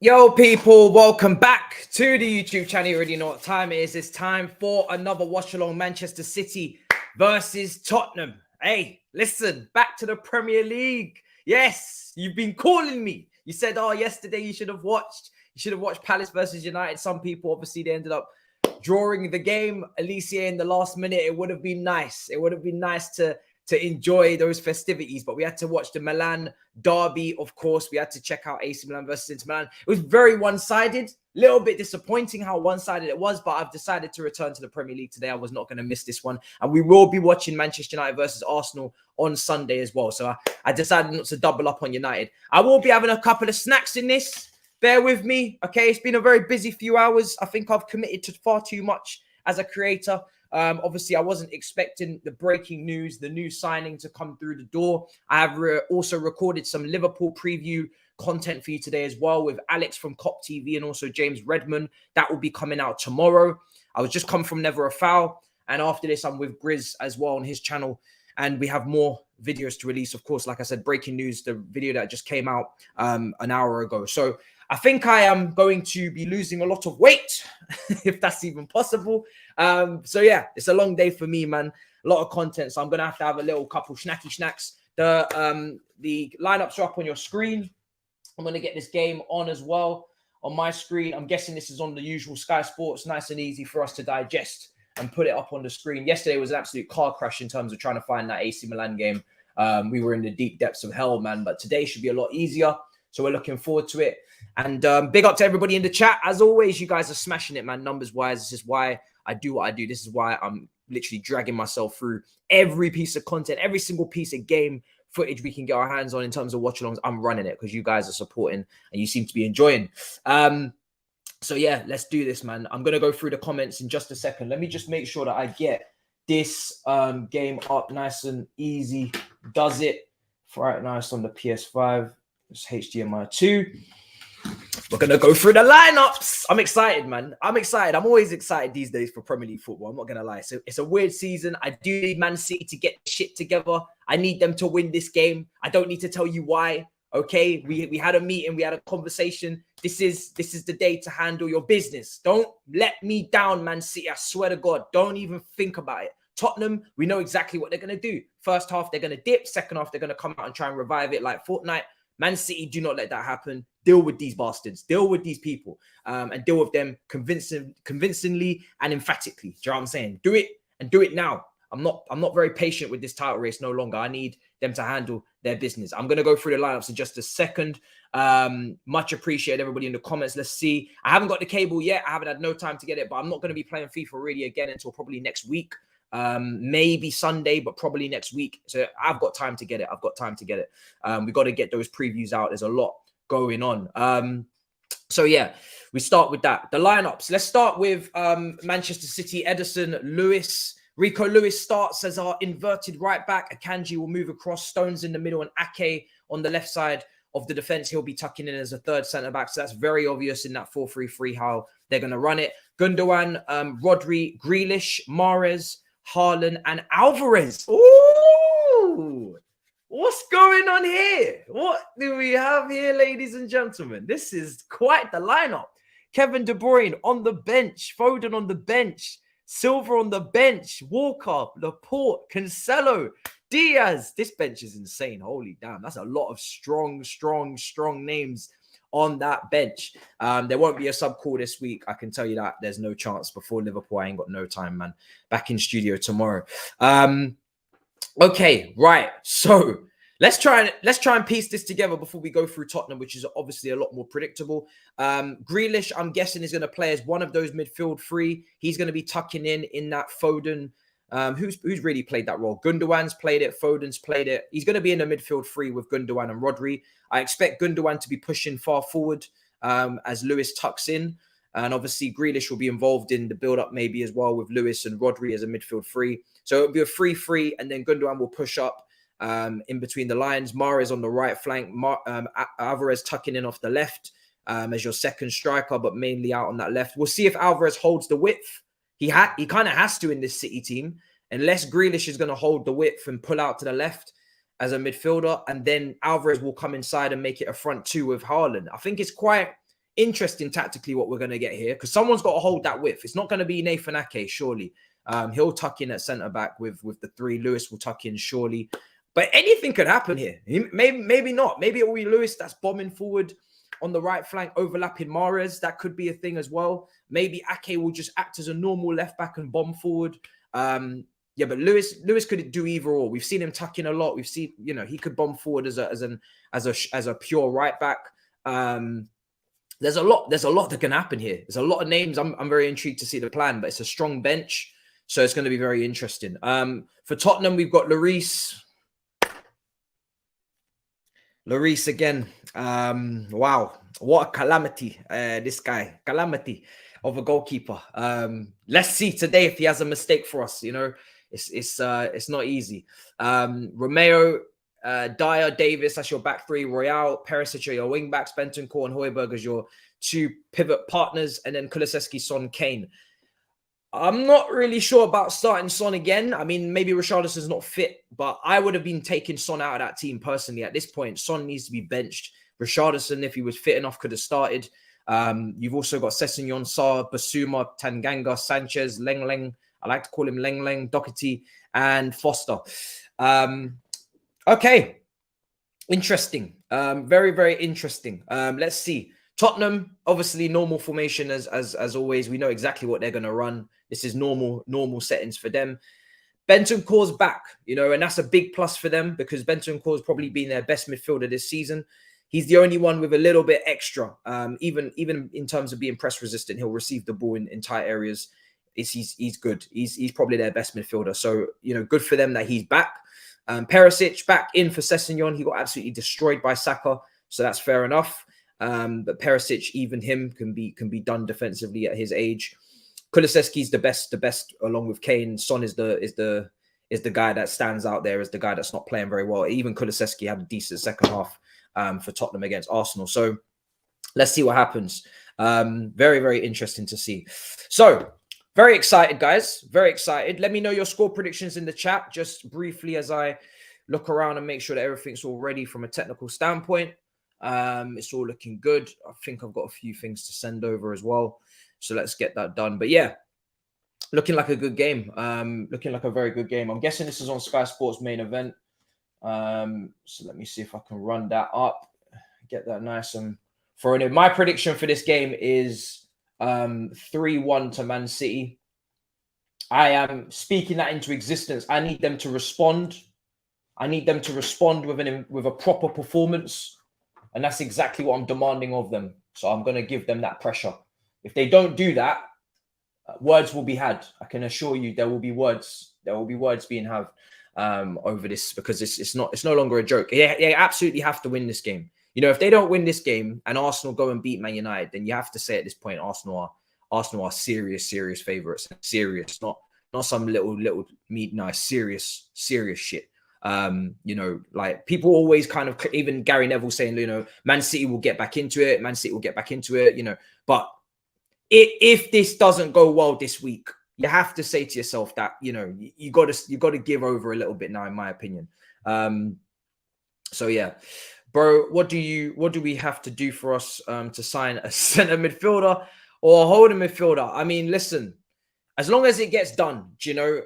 Yo, people, welcome back to the YouTube channel. You already know what time it is. It's time for another Watchalong. Manchester City versus Tottenham. Hey, listen, back to the Premier League. Yes, you've been calling me. You said, oh, yesterday you should have watched Palace versus United. Some people, obviously, they ended up drawing the game. At least here in the last minute, it would have been nice. It would have been nice to enjoy those festivities, but we had to watch the Milan derby. Of course, we had to check out AC Milan versus Inter Milan. It was very one-sided, a little bit disappointing how one-sided it was, but I've decided to return to the Premier League today. I was not going to miss this one, and we will be watching Manchester United versus Arsenal on Sunday as well. So I decided not to double up on United. I will be having a couple of snacks in this. Bear with me, okay? It's been a very busy few hours. I think I've committed to far too much as a creator. Obviously, I wasn't expecting the breaking news, the new signing to come through the door. I have also recorded some Liverpool preview content for you today as well with Alex from Cop TV and also James Redmond. That will be coming out tomorrow. I was just come from Never a Foul. And after this, I'm with Grizz as well on his channel. And we have more videos to release. Of course, like I said, breaking news, the video that just came out an hour ago. So I think I am going to be losing a lot of weight, if that's even possible. So yeah, it's a long day for me, man. A lot of content, so I'm gonna have to have a little couple snacky snacks. The lineups are up on your screen. I'm gonna get this game on as well on my screen. I'm guessing this is on the usual Sky Sports, nice and easy for us to digest and put it up on the screen. Yesterday was an absolute car crash in terms of trying to find that AC Milan game. We were in the deep depths of hell, man. But today should be a lot easier, so we're looking forward to it. And big up to everybody in the chat. As always, you guys are smashing it, man, numbers-wise. This is why I do what I do. This is why I'm literally dragging myself through every piece of content, every single piece of game footage we can get our hands on in terms of watch-alongs. I'm running it because you guys are supporting and you seem to be enjoying. So, yeah, let's do this, man. I'm going to go through the comments in just a second. Let me just make sure that I get this game up nice and easy. Does it right now? It's on the PS5. It's HDMI 2. We're going to go through the lineups. I'm excited, man. I'm excited. I'm always excited these days for Premier League football. I'm not going to lie. So it's a weird season. I do need Man City to get shit together. I need them to win this game. I don't need to tell you why. Okay, we had a meeting. We had a conversation. This is the day to handle your business. Don't let me down, Man City. I swear to God. Don't even think about it. Tottenham, we know exactly what they're going to do. First half, they're going to dip. Second half, they're going to come out and try and revive it like Fortnite. Man City, do not let that happen. Deal with these bastards. Deal with these people. And deal with them convincingly and emphatically. Do you know what I'm saying? Do it and do it now. I'm not very patient with this title race no longer. I need them to handle their business. I'm going to go through the lineups in just a second. Much appreciated, everybody in the comments. Let's see. I haven't got the cable yet. I haven't had no time to get it, but I'm not going to be playing FIFA really again until probably next week. Maybe Sunday, but probably next week. So I've got time to get it. We got to get those previews out. There's a lot going on. So yeah, we start with that. The lineups. Let's start with Manchester City. Ederson, Lewis. Rico Lewis starts as our inverted right back. Akanji will move across. Stones in the middle and Ake on the left side of the defense. He'll be tucking in as a third centre back. So that's very obvious in that 4-3-3 how they're going to run it. Gundogan, Rodri, Grealish, Mahrez, Hairline, and Alvarez. Ooh, what's going on here? What do we have here, ladies and gentlemen? This is quite the lineup. Kevin De Bruyne on the bench, Foden on the bench, Silva on the bench, Walker, Laporte, Cancelo, Diaz. This bench is insane. Holy damn, that's a lot of strong names on that bench. There won't be a sub call this week. I can tell you that. There's no chance. Before Liverpool, I ain't got no time, man. Back in studio tomorrow. Okay, right. So let's try and piece this together before we go through Tottenham, which is obviously a lot more predictable. Grealish, I'm guessing, is going to play as one of those midfield three. He's going to be tucking in that Foden. Who's really played that role? Gundogan's played it. Foden's played it. He's going to be in the midfield three with Gundogan and Rodri. I expect Gundogan to be pushing far forward as Lewis tucks in. And obviously, Grealish will be involved in the build-up maybe as well with Lewis and Rodri as a midfield three. So it'll be a 3-3, and then Gundogan will push up in between the lines. Mahrez on the right flank. Alvarez tucking in off the left as your second striker, but mainly out on that left. We'll see if Alvarez holds the width. He kind of has to in this City team, unless Grealish is going to hold the width and pull out to the left as a midfielder, and then Alvarez will come inside and make it a front two with Hairline. I think it's quite interesting tactically what we're going to get here, because someone's got to hold that width. It's not going to be Nathan Ake, surely. He'll tuck in at centre-back with the three. Lewis will tuck in, surely. But anything could happen here. Maybe not. Maybe it will be Lewis that's bombing forward on the right flank, overlapping Mahrez. That could be a thing as well. Maybe Ake will just act as a normal left-back and bomb forward. Yeah, but Lewis could do either or. We've seen him tuck in a lot. We've seen, you know, he could bomb forward as a pure right back. There's a lot that can happen here. There's a lot of names. I'm very intrigued to see the plan, but it's a strong bench, so it's going to be very interesting. For Tottenham, we've got Lloris again. Wow, what a calamity! This guy, calamity of a goalkeeper. Let's see today if he has a mistake for us. You know, it's not easy. Romeo, Dyer, Davis, that's your back three. Royale, Perisic are your wing backs. Bentancur and Højbjerg as your two pivot partners, and then Kulusevski, Son, Kane. I'm not really sure about starting Son again. I mean, maybe Richarlison's not fit, but I would have been taking Son out of that team personally at this point. Son needs to be benched. Richarlison, if he was fit enough, could have started. You've also got Sessegnon, Sarr, Basuma, Tanganga, Sanchez, Leng. I like to call him Leng, Doherty, and Foster. Okay. Interesting. Very, very interesting. Let's see. Tottenham, obviously normal formation as always. We know exactly what they're going to run. This is normal settings for them. Bentancur's back, you know, and that's a big plus for them because Bentancur's probably been their best midfielder this season. He's the only one with a little bit extra. Even in terms of being press resistant, he'll receive the ball in tight areas. He's good. He's probably their best midfielder. So, you know, good for them that he's back. Perisic back in for Sessegnon. He got absolutely destroyed by Saka, so that's fair enough. But Perisic, even him, can be done defensively at his age. Kulusevski's the best along with Kane. Son is the guy that stands out there as the guy that's not playing very well. Even Kulusevski had a decent second half for Tottenham against Arsenal. So let's see what happens. Very, very interesting to see. So very excited, guys. Very excited. Let me know your score predictions in the chat just briefly as I look around and make sure that everything's all ready from a technical standpoint. It's all looking good. I think I've got a few things to send over as well. So let's get that done. But yeah, looking like a good game. Looking like a very good game. I'm guessing this is on Sky Sports main event. So let me see if I can run that up. Get that nice and thrown in. My prediction for this game is 3-1 to Man City. I am speaking that into existence. I need them to respond. I need them to respond with a proper performance. And that's exactly what I'm demanding of them. So I'm going to give them that pressure. If they don't do that, words will be had. I can assure you there will be words. There will be words being had over this because it's no longer a joke. They absolutely have to win this game. You know, if they don't win this game and Arsenal go and beat Man United, then you have to say at this point Arsenal are serious favourites. Serious, not some little nice serious shit. You know, like people always kind of, even Gary Neville saying, you know, Man City will get back into it. Man City will get back into it, you know. But if this doesn't go well this week, you have to say to yourself that, you know, you got to give over a little bit now, in my opinion. So yeah, bro, what do we have to do for us to sign a centre midfielder or a holding midfielder? I mean, listen. As long as it gets done, you know,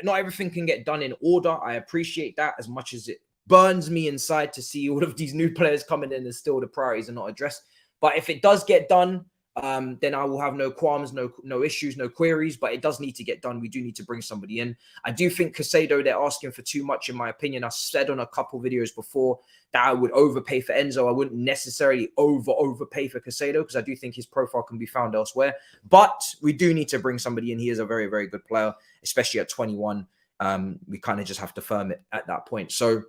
not everything can get done in order. I appreciate that as much as it burns me inside to see all of these new players coming in and still the priorities are not addressed. But if it does get done, then I will have no qualms, no issues, no queries. But it does need to get done. We do need to bring somebody in. I do think Caicedo, they're asking for too much, in my opinion. I said on a couple videos before that I would overpay for Enzo. I wouldn't necessarily overpay for Caicedo because I do think his profile can be found elsewhere. But we do need to bring somebody in. He is a very, very good player, especially at 21. We kind of just have to firm it at that point. So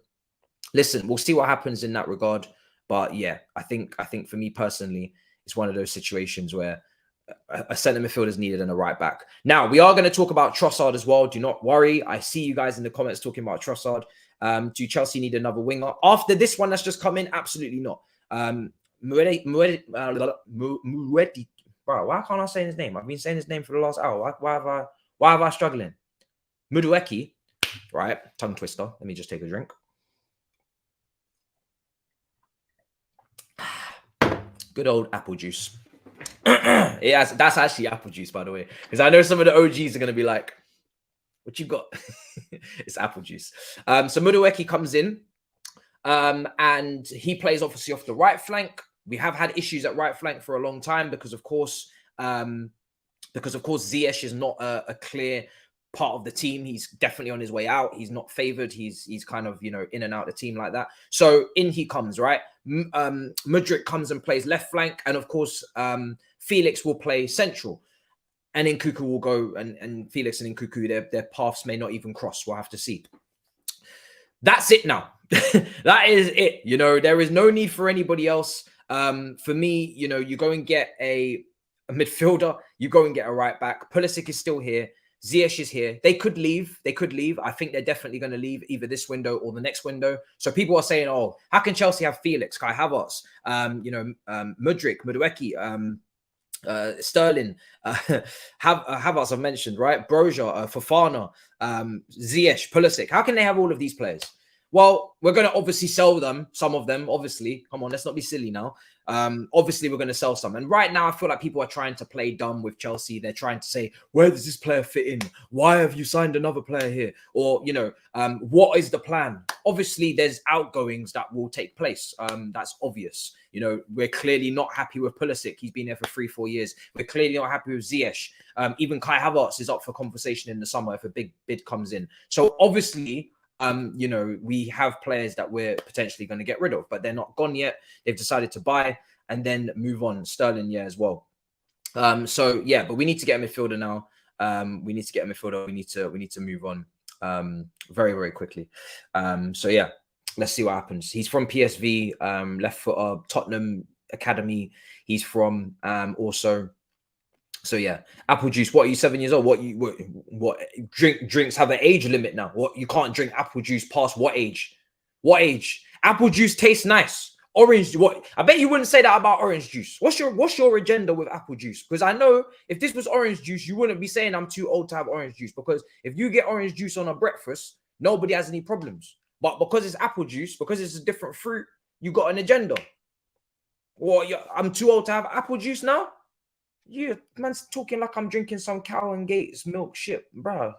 listen, we'll see what happens in that regard. But yeah, I think for me personally, it's one of those situations where a centre midfielder is needed and a right back. Now, we are going to talk about Trossard as well. Do not worry. I see you guys in the comments talking about Trossard. Do Chelsea need another winger? After this one that's just come in, absolutely not. Bro, why can't I say his name? I've been saying his name for the last hour. Why have I struggling? Mudueki, right? Tongue twister. Let me just take a drink. Good old apple juice. That's actually apple juice, by the way, because I know some of the OGs are going to be like, what you got? It's apple juice. So Madueke comes in, and he plays obviously off the right flank. We have had issues at right flank for a long time because of course Ziyech is not a clear part of the team. He's definitely on his way out. He's not favored. He's kind of, you know, in and out of the team like that. So in he comes, right? Mudryk comes and plays left flank, and of course Felix will play central, and Nkuku will go, and Felix and Nkuku, their paths may not even cross. We'll have to see. That's it now. That is it. You know, there is no need for anybody else. For me, you know, you go and get a midfielder, you go and get a right back. Pulisic is still here. Ziyech is here. They could leave. They could leave. I think they're definitely going to leave either this window or the next window. So people are saying, oh, how can Chelsea have Felix, Kai Havertz, Mudryk, Madueke, Sterling, Havertz I've mentioned, right? Broja, Fofana, Ziyech, Pulisic. How can they have all of these players? Well, we're going to obviously sell them, some of them, obviously. Come on, let's not be silly now. Obviously, we're going to sell some. And right now, I feel like people are trying to play dumb with Chelsea. They're trying to say, where does this player fit in? Why have you signed another player here? Or, you know, what is the plan? Obviously, there's outgoings that will take place. That's obvious. You know, we're clearly not happy with Pulisic. He's been there for 3-4 years. We're clearly not happy with Ziyech. Even Kai Havertz is up for conversation in the summer if a big bid comes in. So obviously, you know, we have players that we're potentially going to get rid of, but they're not gone yet. They've decided to buy and then move on. Sterling, yeah, as well. So yeah, but we need to get a midfielder now. We need to get a midfielder. We need to move on very, very quickly. So yeah, let's see what happens. He's from PSV, left footer, Tottenham Academy. He's from also. So yeah, apple juice. What are you, 7 years old? What drinks have an age limit now? What, you can't drink apple juice past what age? What age? Apple juice tastes nice. Orange, what? I bet you wouldn't say that about orange juice. What's your agenda with apple juice? Because I know if this was orange juice, you wouldn't be saying I'm too old to have orange juice. Because if you get orange juice on a breakfast, nobody has any problems. But because it's apple juice, because it's a different fruit, you got an agenda. Or I'm too old to have apple juice now? You man's talking like I'm drinking some Cow and Gates milk shit, bro.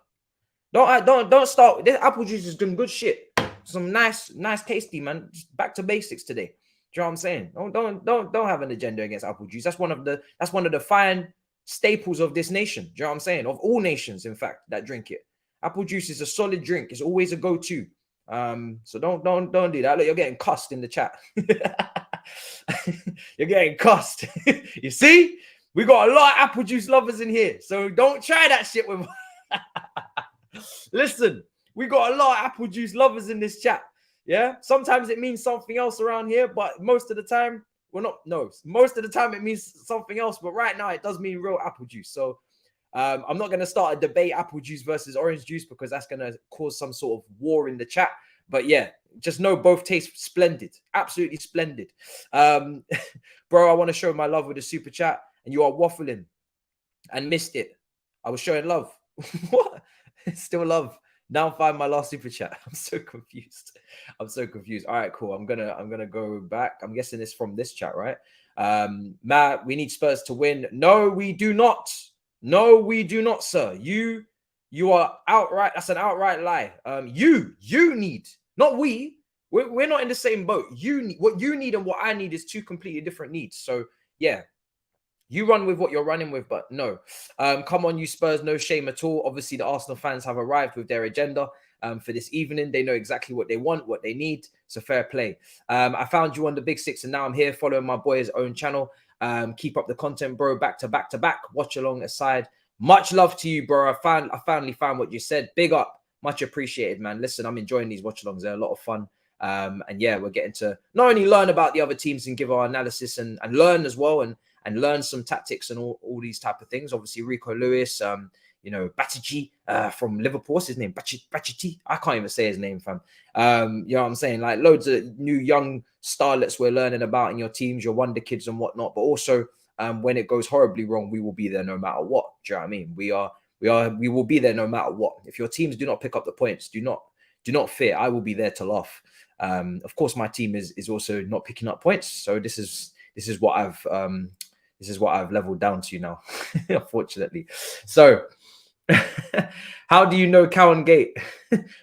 Don't start. This apple juice is doing good shit. Some nice tasty, man. Just back to basics today. Do you know what I'm saying? Don't have an agenda against apple juice. That's one of the fine staples of this nation. Do you know what I'm saying? Of all nations, in fact, that drink it. Apple juice is a solid drink. It's always a go-to. So don't do that. Look, you're getting cussed in the chat. You're getting cussed. You see? We got a lot of apple juice lovers in here, so don't try that shit with. Listen, we got a lot of apple juice lovers in this chat. Yeah, sometimes it means something else around here, but most of the time, most of the time it means something else. But right now, it does mean real apple juice. So I'm not going to start a debate apple juice versus orange juice because that's going to cause some sort of war in the chat. But yeah, just know both taste splendid, absolutely splendid. Bro, I want to show my love with a super chat. And you are waffling and missed it. I was showing love. What? Still love. Now find my last super chat. I'm so confused. All right, cool. I'm gonna go back. I'm guessing it's from this chat, right? Matt, we need Spurs to win. No, we do not. No, we do not, sir. You are outright. That's an outright lie. You need, not we. We're not in the same boat. You need what you need, and what I need is two completely different needs. So yeah. You run with what you're running with, but no. Come on, you Spurs, no shame at all. Obviously, the Arsenal fans have arrived with their agenda for this evening. They know exactly what they want, what they need. So fair play. I found you on the Big Six, and now I'm here following my boy's own channel. Keep up the content, bro. Back to back to back. Watch along aside. Much love to you, bro. I finally found what you said. Big up. Much appreciated, man. Listen, I'm enjoying these watch alongs. They're a lot of fun. And yeah, we're getting to not only learn about the other teams and give our analysis and learn as well, and learn some tactics and all these type of things. Obviously, Rico Lewis, Batiji from Liverpool. What's his name? Bachiti. I can't even say his name, fam. You know what I'm saying? Like loads of new young starlets we're learning about in your teams, your wonder kids and whatnot. But also, when it goes horribly wrong, we will be there no matter what. Do you know what I mean? We will be there no matter what. If your teams do not pick up the points, do not fear. I will be there to laugh. Of course, my team is also not picking up points. So this is this is what I've leveled down to now, unfortunately. So, how do you know Cowan Gate?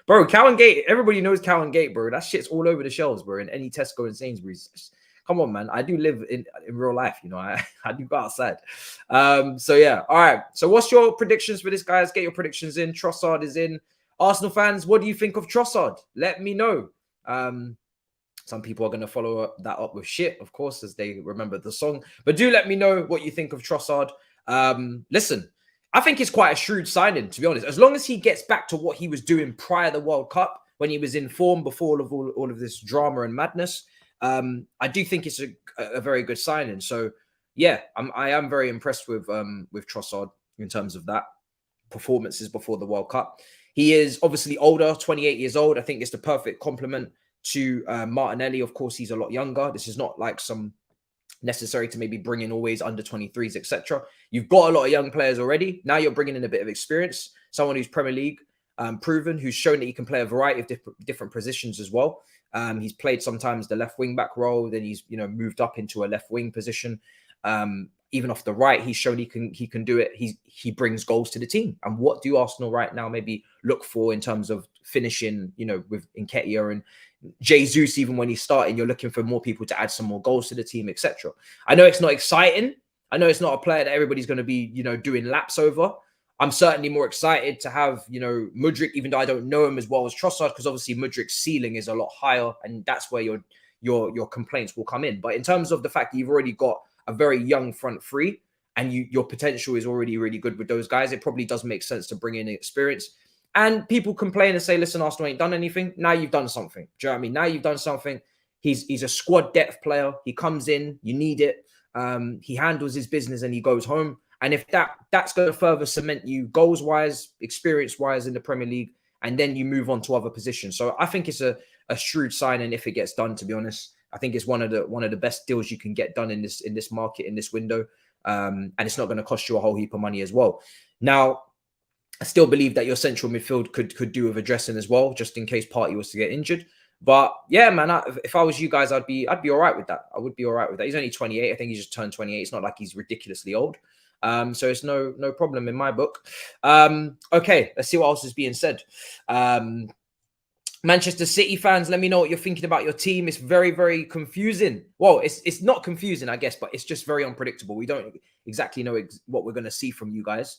Bro, Cowan Gate, everybody knows Cowan Gate, bro. That shit's all over the shelves, bro, in any Tesco and Sainsbury's. Come on, man. I do live in real life, you know. I do go outside. So yeah. All right. So what's your predictions for this, guys? Get your predictions in. Trossard is in. Arsenal fans, what do you think of Trossard? Let me know. Some people are going to follow that up with shit, of course, as they remember the song. But do let me know what you think of Trossard. Listen, I think it's quite a shrewd signing, to be honest. As long as he gets back to what he was doing prior to the World Cup, when he was in form before all of this drama and madness, I do think it's a very good signing. So, yeah, I am very impressed with Trossard in terms of that performances before the World Cup. He is obviously older, 28 years old. I think it's the perfect complement to Martinelli. Of course, he's a lot younger. This is not like some necessary to maybe bring in always under 23s, etc. You've got a lot of young players already. Now you're bringing in a bit of experience, someone who's Premier League proven, who's shown that he can play a variety of different positions as well. He's played sometimes the left wing back role, then he's moved up into a left wing position. Even off the right, he's shown he can do it. He brings goals to the team. And what do Arsenal right now maybe look for in terms of finishing, with Nketiah and Jesus? Even when he's starting, you're looking for more people to add some more goals to the team, etc. I know it's not exciting. I know it's not a player that everybody's going to be, doing laps over. I'm certainly more excited to have, Mudryk, even though I don't know him as well as Trossard, because obviously Mudryk's ceiling is a lot higher, and that's where your complaints will come in. But in terms of the fact that you've already got a very young front three, and your potential is already really good with those guys, it probably does make sense to bring in experience. And people complain and say, listen, Arsenal ain't done anything. Now you've done something. Do you know what I mean? Now you've done something. He's a squad depth player. He comes in, you need it. He handles his business and he goes home. And if that's going to further cement you goals-wise, experience-wise in the Premier League, and then you move on to other positions. So I think it's a shrewd signing if it gets done, to be honest. I think it's one of the best deals you can get done in this market, in this window. And it's not going to cost you a whole heap of money as well. Now, I still believe that your central midfield could do with addressing as well, just in case Partey was to get injured. But yeah, man, if I was you guys, I'd be all right with that. I would be all right with that. He's only 28. I think he just turned 28. It's not like he's ridiculously old. So it's no problem in my book. Okay, let's see what else is being said. Manchester City fans, let me know what you're thinking about your team. It's very, very confusing. Well, it's not confusing, I guess, but it's just very unpredictable. We don't exactly know what we're going to see from you guys.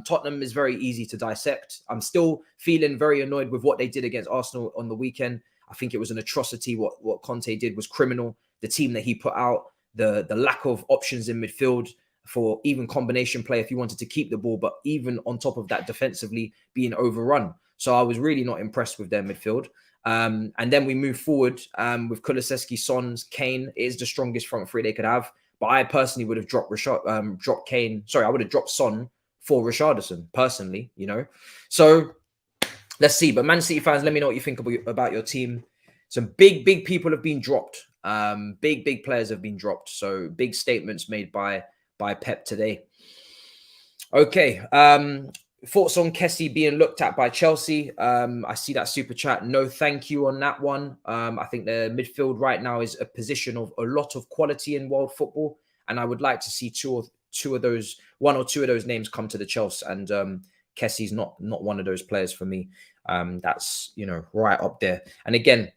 Tottenham is very easy to dissect. I'm still feeling very annoyed with what they did against Arsenal on the weekend. I think it was an atrocity. What Conte did was criminal. The team that he put out, the lack of options in midfield for even combination play if you wanted to keep the ball, but even on top of that, defensively being overrun. So I was really not impressed with their midfield. And then we move forward with Kulusevski, Son, Kane. It is the strongest front three they could have. But I personally would have dropped Kane. Sorry, I would have dropped Son for Richarlison, personally, So let's see. But Man City fans, let me know what you think about your team. Some big people have been dropped. Big players have been dropped. So big statements made by Pep today. Okay. Thoughts on Kessie being looked at by Chelsea? I see that super chat. No, thank you on that one. I think the midfield right now is a position of a lot of quality in world football, and I would like to see one or two of those names come to the Chelsea. And Kessie's not one of those players for me. That's right up there. And again,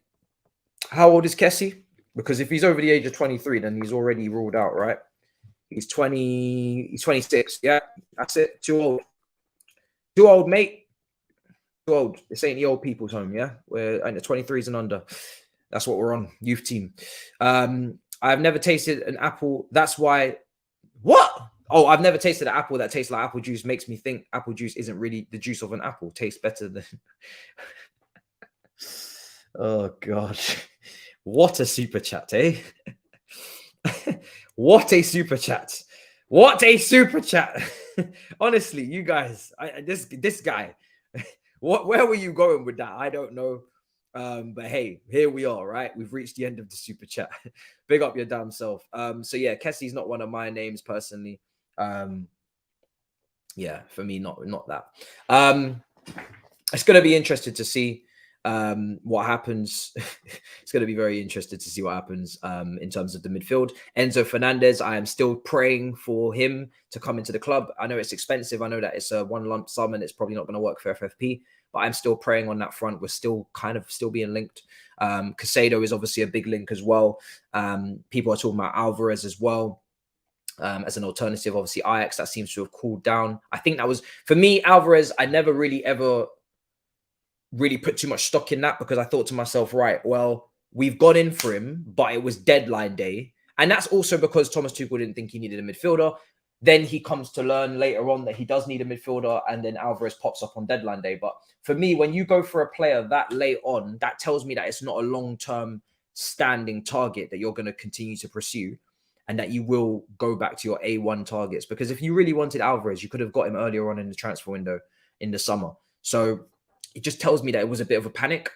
how old is Kessie? Because if he's over the age of 23, then he's already ruled out, right? He's 20. He's 26. Yeah, that's it. Too old. Too old, mate. Too old. This ain't the old people's home, yeah? We're in the 23s and under. That's what we're on. Youth team. I've never tasted an apple. That's why. What? Oh, I've never tasted an apple that tastes like apple juice. Makes me think apple juice isn't really the juice of an apple. Tastes better than. Oh, God. What a super chat, eh? What a super chat. What a super chat. Honestly, you guys, this guy, where were you going with that? I don't know. But hey, here we are, right? We've reached the end of the super chat. Big up your damn self. So yeah, Kessie's not one of my names personally. Yeah, for me, not that. It's going to be interesting to see what happens. It's going to be very interesting to see what happens in terms of the midfield. Enzo Fernandez, I am still praying for him to come into the club. I know it's expensive. I know that it's a one lump sum and it's probably not going to work for FFP, but I'm still praying on that front. We're still still being linked. Casado is obviously a big link as well. People are talking about Alvarez as well. As an alternative, obviously Ajax, that seems to have cooled down. I think that was, for me, Alvarez, I never really ever really put too much stock in that because I thought to myself, right, well, we've gone in for him, but it was deadline day. And that's also because Thomas Tuchel didn't think he needed a midfielder. Then he comes to learn later on that he does need a midfielder, and then Alvarez pops up on deadline day. But for me, when you go for a player that late on, that tells me that it's not a long-term standing target that you're going to continue to pursue, and that you will go back to your A1 targets. Because if you really wanted Alvarez, you could have got him earlier on in the transfer window in the summer. So it just tells me that it was a bit of a panic.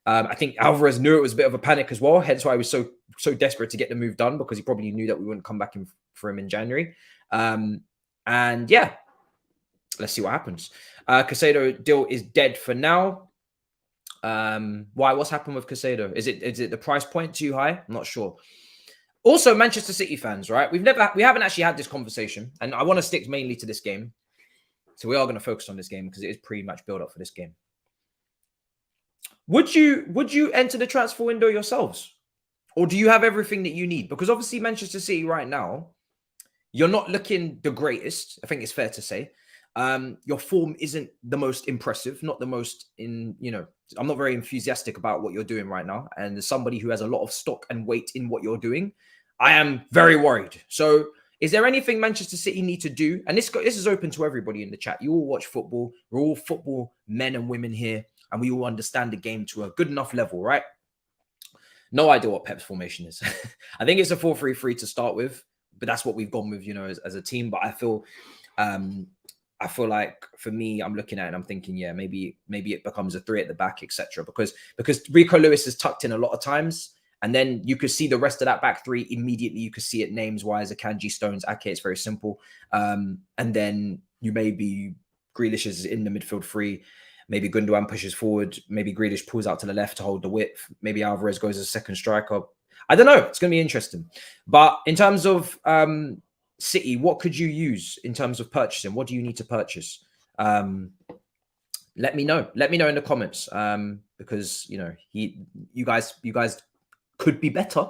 I think Alvarez knew it was a bit of a panic as well. Hence why he was so desperate to get the move done, because he probably knew that we wouldn't come back for him in January. And yeah, let's see what happens. Casado deal is dead for now. Why? What's happened with Casado? Is it the price point too high? I'm not sure. Also, Manchester City fans, right? We haven't actually had this conversation, and I want to stick mainly to this game. So we are going to focus on this game because it is pretty much build up for this game. Would you enter the transfer window yourselves? Or do you have everything that you need? Because obviously Manchester City right now, you're not looking the greatest. I think it's fair to say. Your form isn't the most impressive, not the most I'm not very enthusiastic about what you're doing right now. And as somebody who has a lot of stock and weight in what you're doing, I am very worried. So is there anything Manchester City need to do? And this is open to everybody in the chat. You all watch football. We're all football men and women here. And we all understand the game to a good enough level, right? No idea what Pep's formation is. I think it's a 4-3-3 to start with, but that's what we've gone with, as a team. But I feel like for me, I'm looking at it and I'm thinking, yeah, maybe it becomes a 3 at the back, etc. Because Rico Lewis is tucked in a lot of times, and then you could see the rest of that back 3 immediately. You could see it names-wise: Akanji, Stones, Ake. It's very simple. And then you maybe Grealish is in the midfield 3. Maybe Gundogan pushes forward. Maybe Grealish pulls out to the left to hold the width. Maybe Alvarez goes as second striker. I don't know. It's going to be interesting. But in terms of City, what could you use in terms of purchasing? What do you need to purchase? Let me know. Let me know in the comments because you guys could be better.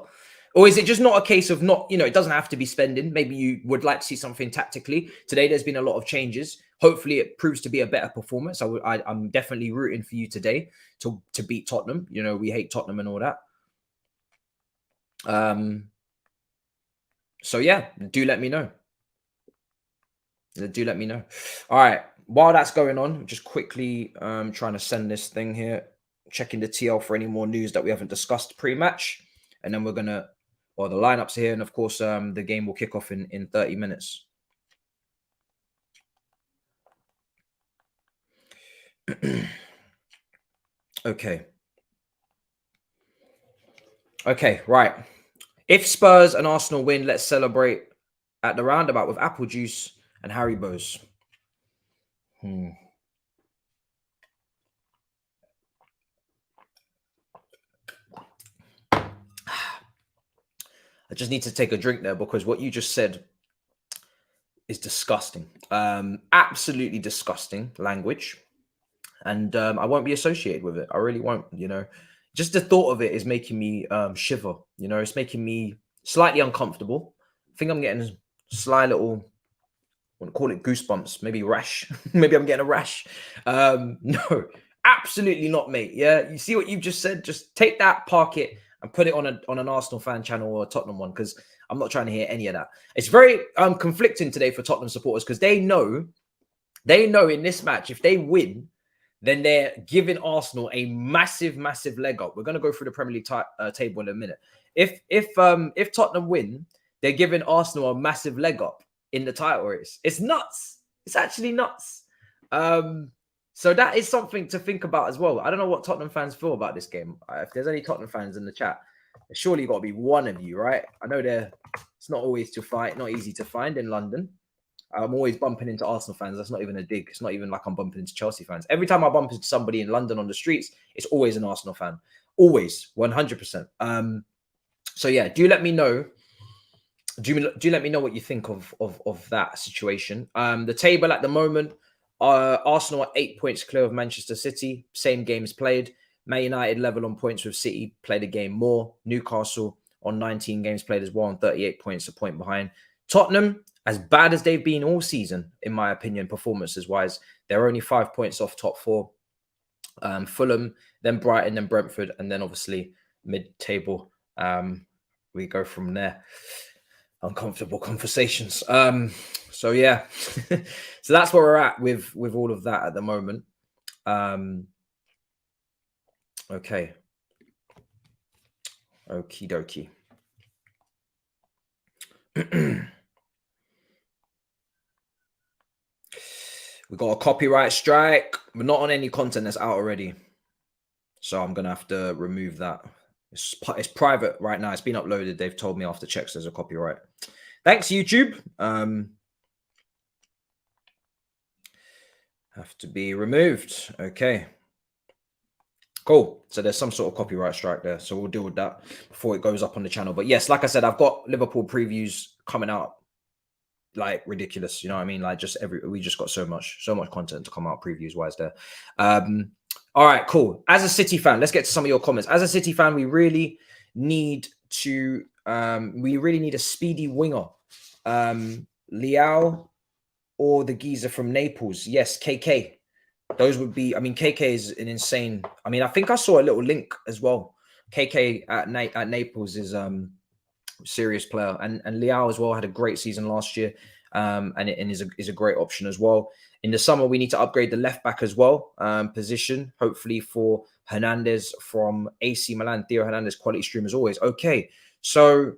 Or is it just not a case of not, it doesn't have to be spending. Maybe you would like to see something tactically. Today, there's been a lot of changes. Hopefully, it proves to be a better performance. I'm definitely rooting for you today to beat Tottenham. We hate Tottenham and all that. So, yeah, do let me know. Do let me know. All right. While that's going on, just quickly trying to send this thing here. Checking the TL for any more news that we haven't discussed pre-match. And then we're going to... Well, the lineups here, and of course, the game will kick off in 30 minutes. Okay, right. If Spurs and Arsenal win, let's celebrate at the roundabout with apple juice and Haribo's. I just need to take a drink there because what you just said is disgusting. Absolutely disgusting language. And I won't be associated with it. I really won't, Just the thought of it is making me shiver. It's making me slightly uncomfortable. I think I'm getting a sly little, I want to call it goosebumps, maybe rash. Maybe I'm getting a rash. No, absolutely not, mate. Yeah, you see what you've just said? Just take that, park it, and put it on an Arsenal fan channel or a Tottenham one, because I'm not trying to hear any of that. It's very conflicting today for Tottenham supporters because they know in this match, if they win, then they're giving Arsenal a massive, massive leg up. We're going to go through the Premier League table in a minute. If Tottenham win, they're giving Arsenal a massive leg up in the title race. It's nuts. It's actually nuts. So that is something to think about as well. I don't know what Tottenham fans feel about this game. If there's any Tottenham fans in the chat, surely got to be one of you, right? I know it's not always not easy to find in London. I'm always bumping into Arsenal fans. That's not even a dig. It's not even like I'm bumping into Chelsea fans. Every time I bump into somebody in London on the streets, it's always an Arsenal fan. Always, 100%. So yeah, do let me know. Do let me know what you think of that situation. The table at the moment, Arsenal are 8 points clear of Manchester City. Same games played. Man United level on points with City, played a game more. Newcastle on 19 games played as well on 38 points, a point behind. Tottenham, as bad as they've been all season, in my opinion, performances-wise, they're only 5 points off top four. Fulham, then Brighton, then Brentford, and then obviously mid-table. We go from there. Uncomfortable conversations. So yeah, so that's where we're at with all of that at the moment. Okay. Okie dokie. We got a copyright strike. We're not on any content that's out already, so I'm gonna have to remove that. It's private right now. It's been uploaded. They've told me after checks there's a copyright. Thanks, YouTube. Have to be removed. Okay. Cool. So there's some sort of copyright strike there. So we'll deal with that before it goes up on the channel. But yes, like I said, I've got Liverpool previews coming out like ridiculous. You know what I mean? Like we just got so much content to come out previews wise there. All right, cool. As a City fan, let's get to some of your comments. As a City fan, we really need a speedy winger. Leao or the geezer from Naples. Yes, KK. Those would be, I mean, KK is an insane. I mean, I think I saw a little link as well. KK at Naples is serious player, and Leao as well had a great season last year, and is a great option as well. In the summer, we need to upgrade the left back as well position, hopefully for Hernandez from AC Milan. Theo Hernandez, quality stream as always. Okay, so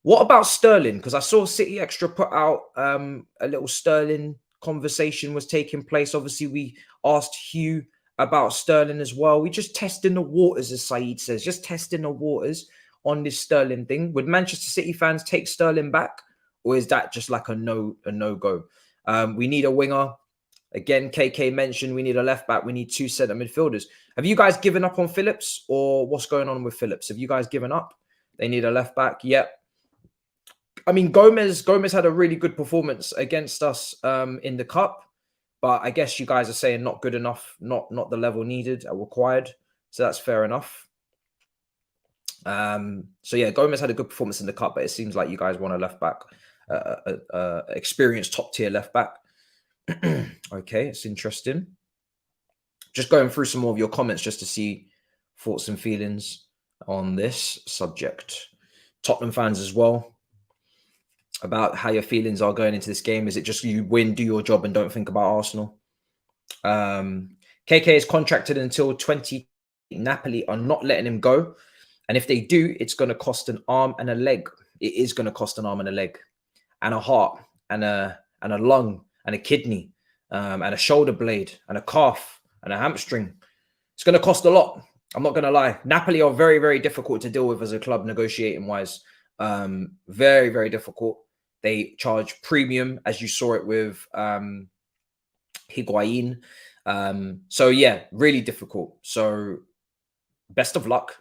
what about Sterling? Because I saw City Extra put out a little Sterling conversation was taking place. Obviously, we asked Hugh about Sterling as well. We just testing the waters, as Saeed says, just testing the waters on this Sterling thing. Would Manchester City fans take Sterling back, or is that just like a no go? We need a winger. Again, KK mentioned we need a left back. We need 2 centre midfielders. Have you guys given up on Phillips, or what's going on with Phillips? Have you guys given up? They need a left back. Yep. I mean, Gomez had a really good performance against us in the cup, but I guess you guys are saying not good enough, not the level needed or required. So that's fair enough. So yeah, Gomez had a good performance in the cup, but it seems like you guys want a left back, experienced top tier left back. Okay, it's interesting. Just going through some more of your comments just to see thoughts and feelings on this subject. Tottenham fans as well, about how your feelings are going into this game. Is it just you win, do your job, and don't think about Arsenal? KK is contracted until 20. Napoli are not letting him go. And if they do, it's going to cost an arm and a leg. It is going to cost an arm and a leg, and a heart, and a lung, and a kidney, and a shoulder blade, and a calf, and a hamstring. It's going to cost a lot. I'm not going to lie. Napoli are very, very difficult to deal with as a club negotiating wise. Very, very difficult. They charge premium, as you saw it with Higuain. So yeah, really difficult. So best of luck.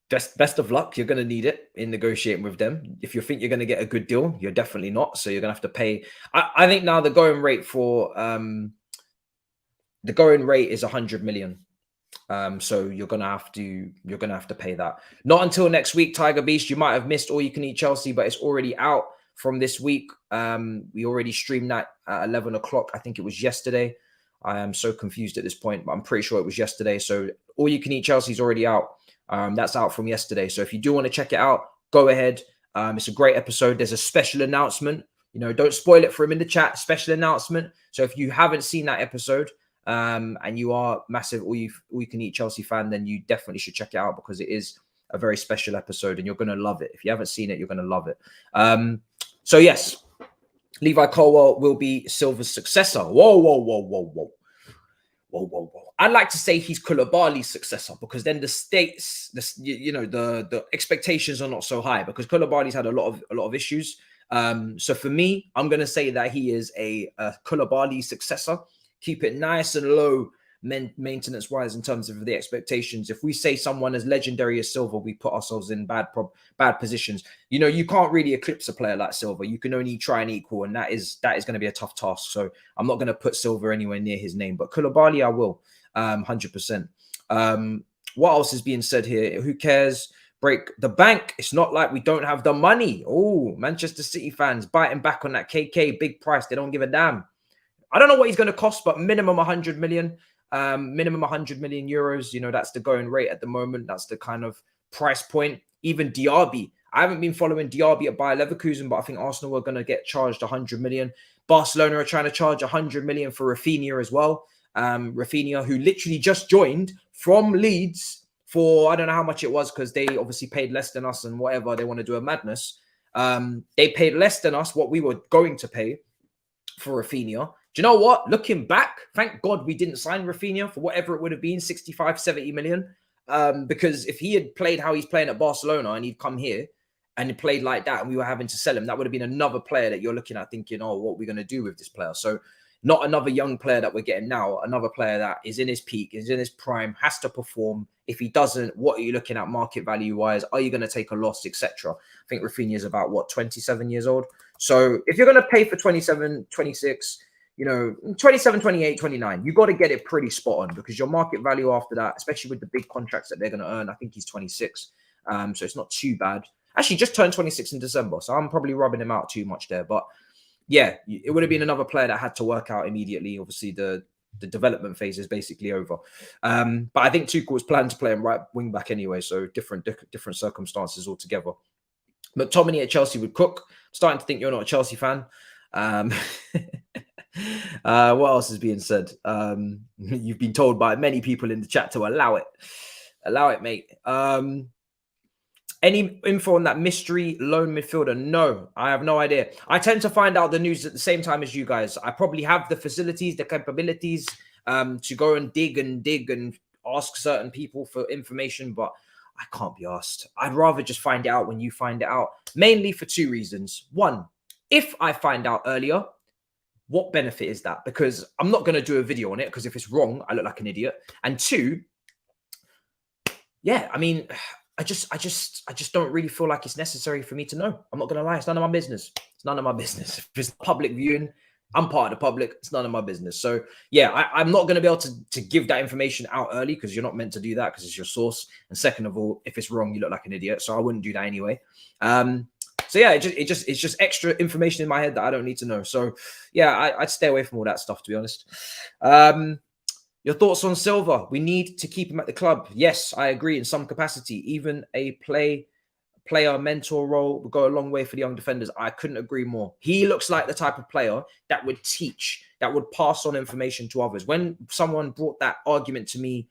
Best of luck. You're going to need it in negotiating with them. If you think you're going to get a good deal, you're definitely not. So you're going to have to pay. I think now the going rate for is 100 million. So you're gonna have to pay that. Not until next week, Tiger Beast. You might have missed All You Can Eat Chelsea, but it's already out from this week. We already streamed that at 11 o'clock. I think it was yesterday. I am so confused at this point, but I'm pretty sure it was yesterday. So All You Can Eat Chelsea is already out. That's out from yesterday. So if you do want to check it out, go ahead. It's a great episode. There's a special announcement. You know, don't spoil it for him in the chat. Special announcement. So if you haven't seen that episode, and you are massive All You Can Eat Chelsea fan, then you definitely should check it out, because it is a very special episode and you're going to love it. If you haven't seen it, you're going to love it. So yes, Levi Colwell will be Silva's successor. Whoa. I'd like to say he's Koulibaly's successor, because then the expectations are not so high, because Koulibaly's had a lot of issues. So for me, I'm going to say that he is a Koulibaly successor. Keep it nice and low maintenance wise in terms of the expectations. If we say someone as legendary as Silva, we put ourselves in bad positions. You know, you can't really eclipse a player like Silva. You can only try and equal, and that is going to be a tough task. So I'm not going to put Silva anywhere near his name, but Koulibaly I will, 100%. What else is being said here? Who cares? Break the bank. It's not like we don't have the money. Oh, Manchester City fans biting back on that KK big price. They don't give a damn. I don't know what he's going to cost, but minimum 100 million. Minimum 100 million euros. You know, that's the going rate at the moment. That's the kind of price point. Even Diaby. I haven't been following Diaby at Bayer Leverkusen, but I think Arsenal are going to get charged 100 million. Barcelona are trying to charge 100 million for Rafinha as well. Rafinha, who literally just joined from Leeds for, I don't know how much it was, because they obviously paid less than us and whatever. They want to do a madness. They paid less than us what we were going to pay for Rafinha. Do you know what? Looking back, thank God we didn't sign Rafinha for whatever it would have been, 65, 70 million. Because if he had played how he's playing at Barcelona and he'd come here and he played like that and we were having to sell him, that would have been another player that you're looking at thinking, oh, what are we going to do with this player? So not another young player that we're getting now, another player that is in his peak, is in his prime, has to perform. If he doesn't, what are you looking at market value-wise? Are you going to take a loss, etc.? I think Rafinha is about, what, 27 years old? So if you're going to pay for 27, 26, you know, 27, 28, 29, you got to get it pretty spot on, because your market value after that, especially with the big contracts that they're going to earn, I think he's 26. So it's not too bad. Actually, just turned 26 in December, so I'm probably rubbing him out too much there. But yeah, it would have been another player that had to work out immediately. Obviously, the development phase is basically over. But I think Tuchel was planning to play him right wing back anyway, so different circumstances altogether. McTominay at Chelsea would cook. Starting to think you're not a Chelsea fan. What else is being said? You've been told by many people in the chat to allow it. Allow it, mate. Any info on that mystery loan midfielder? No, I have no idea. I tend to find out the news at the same time as you guys. I probably have the facilities, the capabilities to go and dig and ask certain people for information, but I can't be asked. I'd rather just find it out when you find it out, mainly for two reasons. One, if I find out earlier, what benefit is that? Because I'm not going to do a video on it, because if it's wrong, I look like an idiot. And two, yeah, I mean, I just don't really feel like it's necessary for me to know. I'm not going to lie. It's none of my business. It's none of my business. If it's public viewing, I'm part of the public. It's none of my business. So yeah, I'm not going to be able to give that information out early, because you're not meant to do that, because it's your source. And second of all, if it's wrong, you look like an idiot. So I wouldn't do that anyway. So yeah, it's just extra information in my head that I don't need to know. So yeah, I'd stay away from all that stuff, to be honest. Your thoughts on Silva? We need to keep him at the club. Yes, I agree in some capacity. Even a player mentor role would go a long way for the young defenders. I couldn't agree more. He looks like the type of player that would teach, that would pass on information to others. When someone brought that argument to me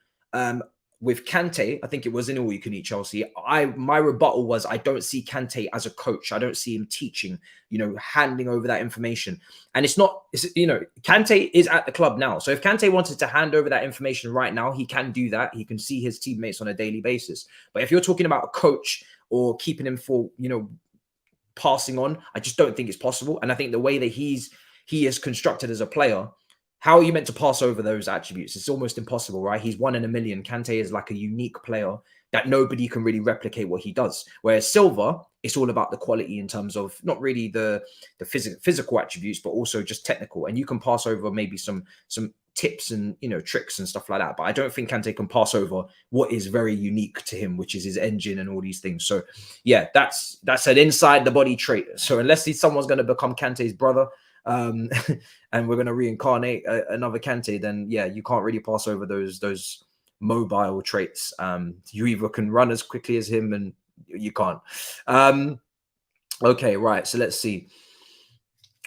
with Kante, I think it was in All You Can Eat Chelsea, my rebuttal was, I don't see Kante as a coach. I don't see him teaching, you know, handing over that information. And it's not, you know, Kante is at the club now. So if Kante wanted to hand over that information right now, he can do that. He can see his teammates on a daily basis. But if you're talking about a coach or keeping him for, you know, passing on, I just don't think it's possible. And I think the way that he is constructed as a player, how are you meant to pass over those attributes? It's almost impossible, right? He's 1 in a million. Kante is like a unique player that nobody can really replicate what he does. Whereas Silva, it's all about the quality in terms of not really the physical attributes, but also just technical. And you can pass over maybe some tips and, you know, tricks and stuff like that. But I don't think Kante can pass over what is very unique to him, which is his engine and all these things. So yeah, that's an inside the body trait. So unless someone's going to become Kante's brother, and we're going to reincarnate another Kante, then yeah, you can't really pass over those mobile traits. You either can run as quickly as him, and you can't. Okay, right. So let's see.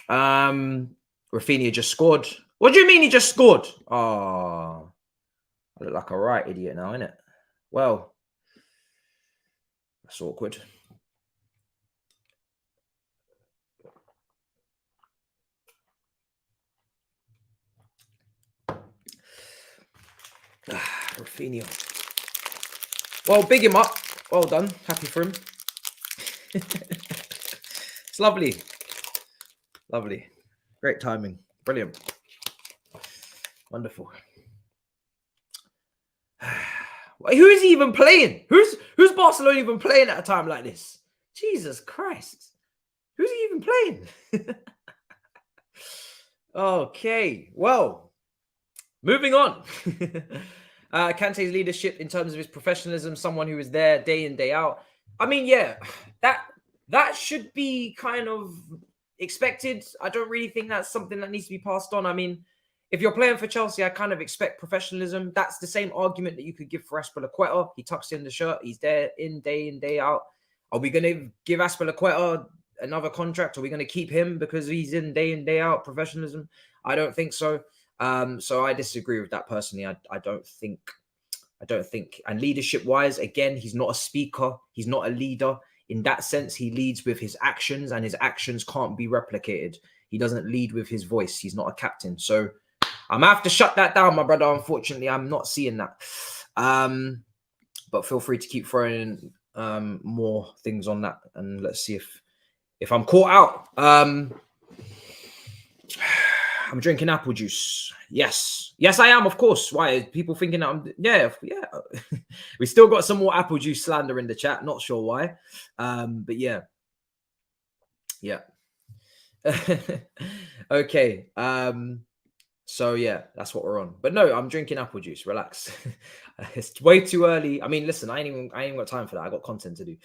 Rafinha just scored. What do you mean he just scored? Oh, I look like a right idiot now, innit? Well, that's awkward. Rafinha. Well, big him up. Well done. Happy for him. It's lovely. Lovely. Great timing. Brilliant. Wonderful. Who is he even playing? Who's Barcelona even playing at a time like this? Jesus Christ. Who's he even playing? Okay. Well, moving on. Kante's leadership in terms of his professionalism, someone who is there day in, day out. I mean, yeah, that should be kind of expected. I don't really think that's something that needs to be passed on. I mean, if you're playing for Chelsea, I kind of expect professionalism. That's the same argument that you could give for Azpilicueta. He tucks in the shirt. He's there in, day out. Are we going to give Azpilicueta another contract? Are we going to keep him because he's in, day out? Professionalism? I don't think so. So I disagree with that personally. I don't think, and leadership wise, again, he's not a speaker. He's not a leader. In that sense, he leads with his actions, and his actions can't be replicated. He doesn't lead with his voice. He's not a captain. So I'm gonna have to shut that down, my brother. Unfortunately, I'm not seeing that. But feel free to keep throwing in more things on that, and let's see if I'm caught out. I'm drinking apple juice. Yes, I am. Of course. Why are people thinking that I'm? Yeah. We still got some more apple juice slander in the chat. Not sure why, but yeah. Okay. So yeah, that's what we're on. But no, I'm drinking apple juice. Relax. It's way too early. I mean, listen, I ain't even got time for that. I got content to do.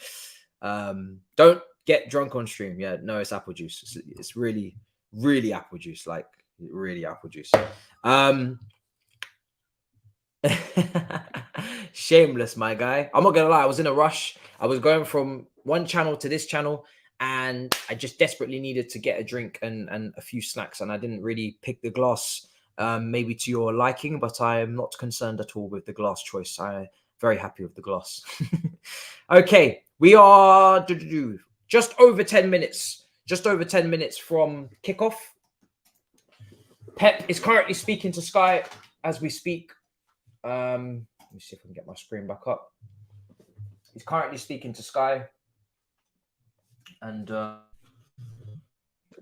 Don't get drunk on stream. Yeah, no, it's apple juice. It's really, really apple juice. Like really apple juice. Shameless, my guy. I'm not gonna lie, I was in a rush. I was going from one channel to this channel, and I just desperately needed to get a drink and a few snacks, and I didn't really pick the glass maybe to your liking, but I am not concerned at all with the glass choice. I'm very happy with the glass. Okay, we are just over 10 minutes from kickoff. Pep is currently speaking to Sky as we speak. Let me see if I can get my screen back up. He's currently speaking to Sky. And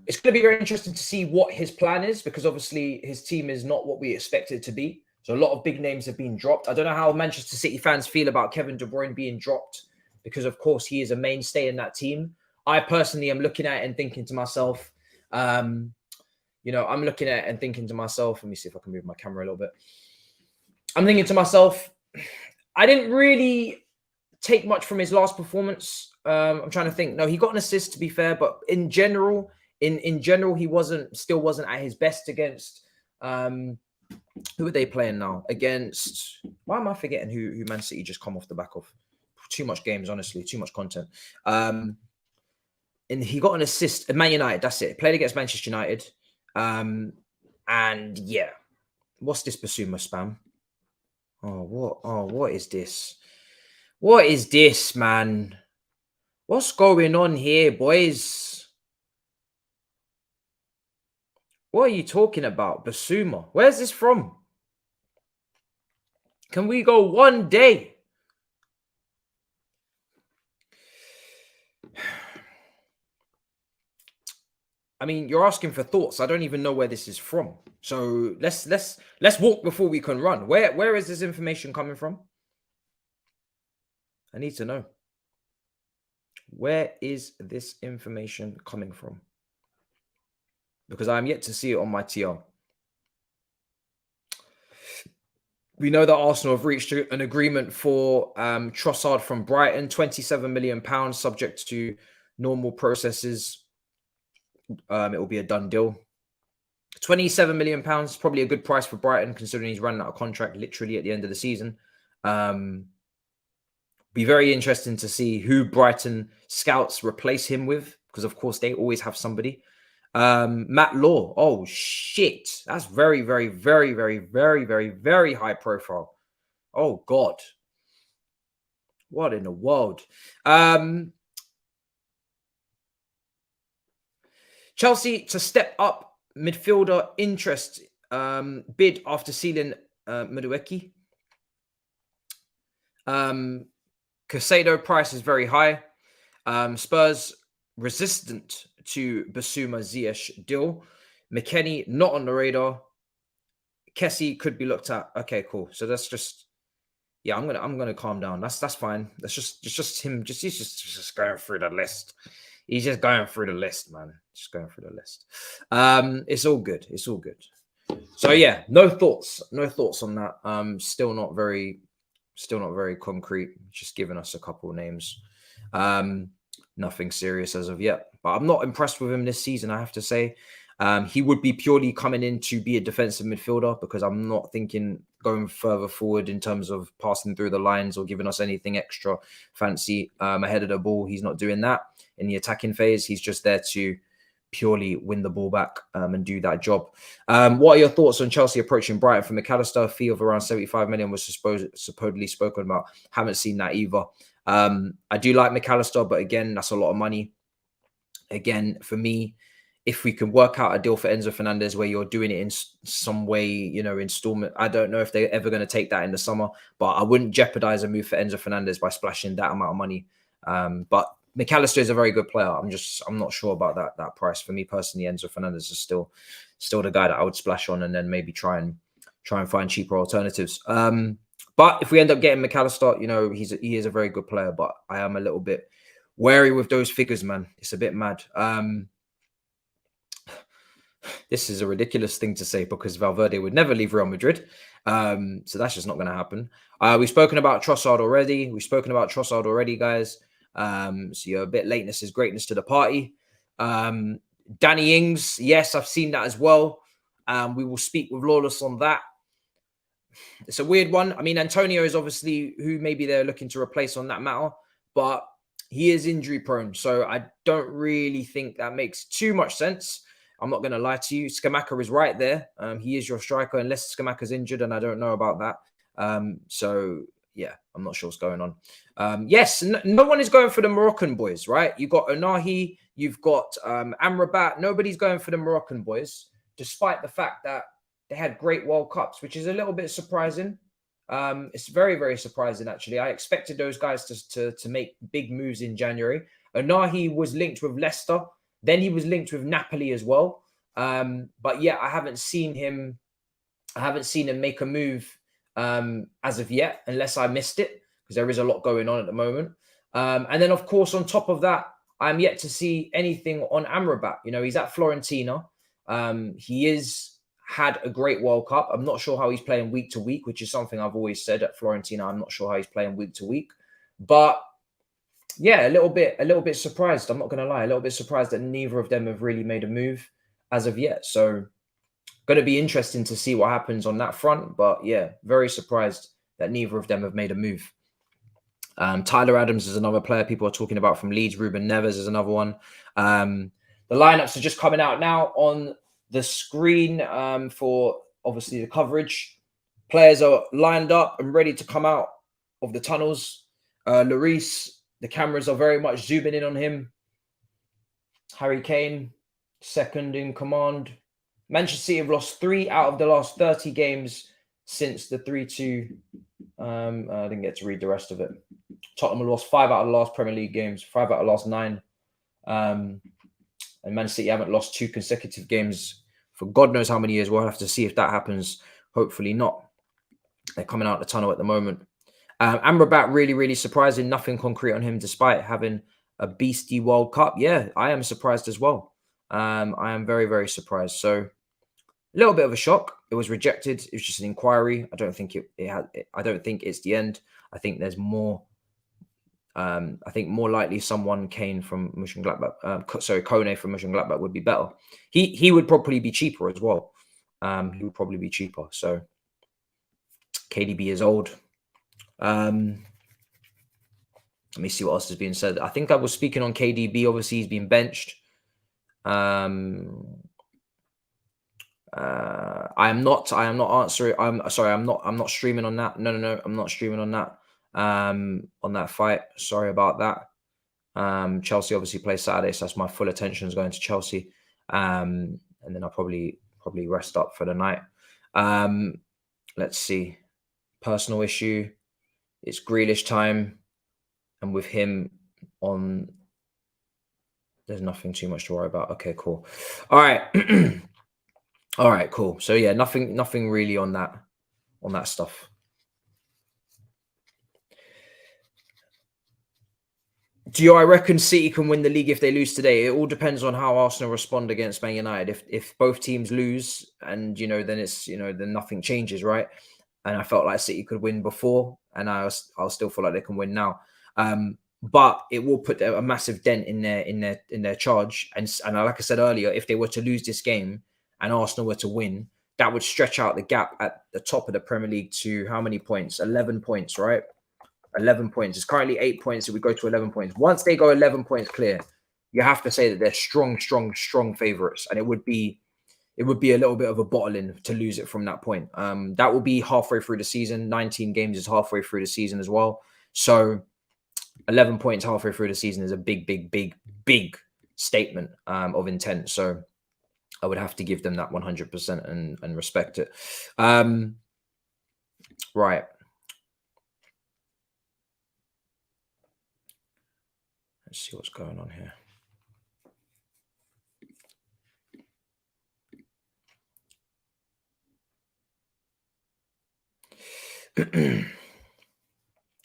it's going to be very interesting to see what his plan is, because obviously his team is not what we expected it to be. So a lot of big names have been dropped. I don't know how Manchester City fans feel about Kevin De Bruyne being dropped, because of course he is a mainstay in that team. I personally am looking at it and thinking to myself, I'm looking at it and thinking to myself, let me see if I can move my camera a little bit. I'm thinking to myself, I didn't really take much from his last performance. I'm trying to think. No, he got an assist, to be fair, but in general, he still wasn't at his best against. Who are they playing now? Against? Why am I forgetting who Man City just come off the back of? Too much games, honestly, too much content. And he got an assist at Man United. That's it. Played against Manchester United. And yeah, what's this Basuma spam? What is this? What is this, man? What's going on here, boys? What are you talking about? Basuma. Where's this from? Can we go one day? I mean, you're asking for thoughts. I don't even know where this is from. So let's walk before we can run. Where is this information coming from? I need to know. Where is this information coming from? Because I'm yet to see it on my TR. We know that Arsenal have reached an agreement for Trossard from Brighton, £27 million, subject to normal processes. It will be a done deal. £27 million, probably a good price for Brighton, considering he's running out of contract literally at the end of the season. Be very interesting to see who Brighton scouts replace him with, because of course they always have somebody. Matt Law. Oh shit, that's very, very, very, very, very, very, very high profile. Oh God, what in the world? Chelsea to step up midfielder interest bid after sealing Madueke. Casado price is very high. Spurs resistant to Basuma Ziyech deal. McKennie not on the radar. Kessie could be looked at. Okay, cool. So that's just, yeah, I'm gonna calm down. That's fine. That's just him. He's just going through the list. He's just going through the list, man. Just going through the list. It's all good. It's all good. So yeah, no thoughts on that. Still not very concrete. Just giving us a couple of names. Nothing serious as of yet. But I'm not impressed with him this season, I have to say. He would be purely coming in to be a defensive midfielder, because I'm not thinking going further forward in terms of passing through the lines or giving us anything extra fancy ahead of the ball. He's not doing that in the attacking phase. He's just there to purely win the ball back and do that job. What are your thoughts on Chelsea approaching Brighton for McAllister? A fee of around 75 million was supposedly spoken about. Haven't seen that either. I do like McAllister, but again, that's a lot of money. Again, for me, if we can work out a deal for Enzo Fernandez where you're doing it in some way, installment, I don't know if they're ever going to take that in the summer, but I wouldn't jeopardize a move for Enzo Fernandez by splashing that amount of money. But McAllister is a very good player. I'm not sure about that price. For me personally, Enzo Fernandez is still the guy that I would splash on, and then maybe try and find cheaper alternatives. But if we end up getting McAllister, he is a very good player, but I am a little bit wary with those figures, man. It's a bit mad. This is a ridiculous thing to say because Valverde would never leave Real Madrid. So that's just not going to happen. We've spoken about Trossard already. Guys. So you're a bit lateness is greatness to the party. Danny Ings, yes, I've seen that as well. We will speak with Lawless on that. It's a weird one. I mean, Antonio is obviously who maybe they're looking to replace on that matter, but he is injury prone. So I don't really think that makes too much sense. I'm not going to lie to you. Scamacca is right there. He is your striker unless Scamacca's injured, and I don't know about that. So yeah, I'm not sure what's going on. Yes, no one is going for the Moroccan boys, right? You've got Onahi, you've got Amrabat. Nobody's going for the Moroccan boys, despite the fact that they had great World Cups, which is a little bit surprising. It's very, very surprising, actually. I expected those guys to make big moves in January. Onahi was linked with Leicester. Then he was linked with Napoli as well. But yeah, I haven't seen him make a move as of yet, unless I missed it, because there is a lot going on at the moment. And then, of course, on top of that, I'm yet to see anything on Amrabat. He's at Fiorentina. He had a great World Cup. I'm not sure how he's playing week to week, which is something I've always said at Fiorentina. I'm not sure how he's playing week to week. But yeah, a little bit surprised. I'm not going to lie, a little bit surprised that neither of them have really made a move as of yet. So going to be interesting to see what happens on that front. But yeah, very surprised that neither of them have made a move. Tyler Adams is another player people are talking about from Leeds. Ruben Neves is another one. The lineups are just coming out now on the screen for obviously the coverage. Players are lined up and ready to come out of the tunnels. Lloris, the cameras are very much zooming in on him. Harry Kane, second in command. Manchester City have lost 3 out of the last 30 games since the 3-2. I didn't get to read the rest of it. Tottenham have lost 5 out of the last Premier League games, 5 out of the last 9. And Man City haven't lost 2 consecutive games for God knows how many years. We'll have to see if that happens. Hopefully not. They're coming out the tunnel at the moment. Amrabat, really, really surprising. Nothing concrete on him despite having a beastie World Cup. Yeah, I am surprised as well. I am very, very surprised. So a little bit of a shock. It was rejected. It was just an inquiry. I don't think I don't think it's the end. I think there's more. I think more likely someone Kane from Mönchengladbach, Kone from Mönchengladbach would be better. He would probably be cheaper as well. He would probably be cheaper. So KDB is old. Let me see what else is being said. I think I was speaking on KDB. Obviously, he's been benched. I am not answering. I'm sorry. I'm not streaming on that. No. I'm not streaming on that. On that fight. Sorry about that. Chelsea obviously plays Saturday, so that's my full attention is going to Chelsea. And then I'll probably rest up for the night. Let's see. Personal issue. It's Grealish time, and with him on There's nothing too much to worry about. Okay, cool. All right. All right, cool. So yeah, nothing really on that stuff. I reckon City can win the league if they lose today? It all depends on how Arsenal respond against Man United. If both teams lose, and then it's then nothing changes, right? And I felt like City could win before, and I'll still feel like they can win now. But it will put a massive dent in their charge. And like I said earlier, if they were to lose this game and Arsenal were to win, that would stretch out the gap at the top of the Premier League to how many points? 11 points, right? 11 points. It's currently 8 points. If we go to 11 points, once they go 11 points clear, you have to say that they're strong favourites, and it would be a little bit of a bottling to lose it from that point. That will be halfway through the season. 19 games is halfway through the season as well. So 11 points halfway through the season is a big statement of intent. So I would have to give them that 100% and respect it. Right. Let's see what's going on here.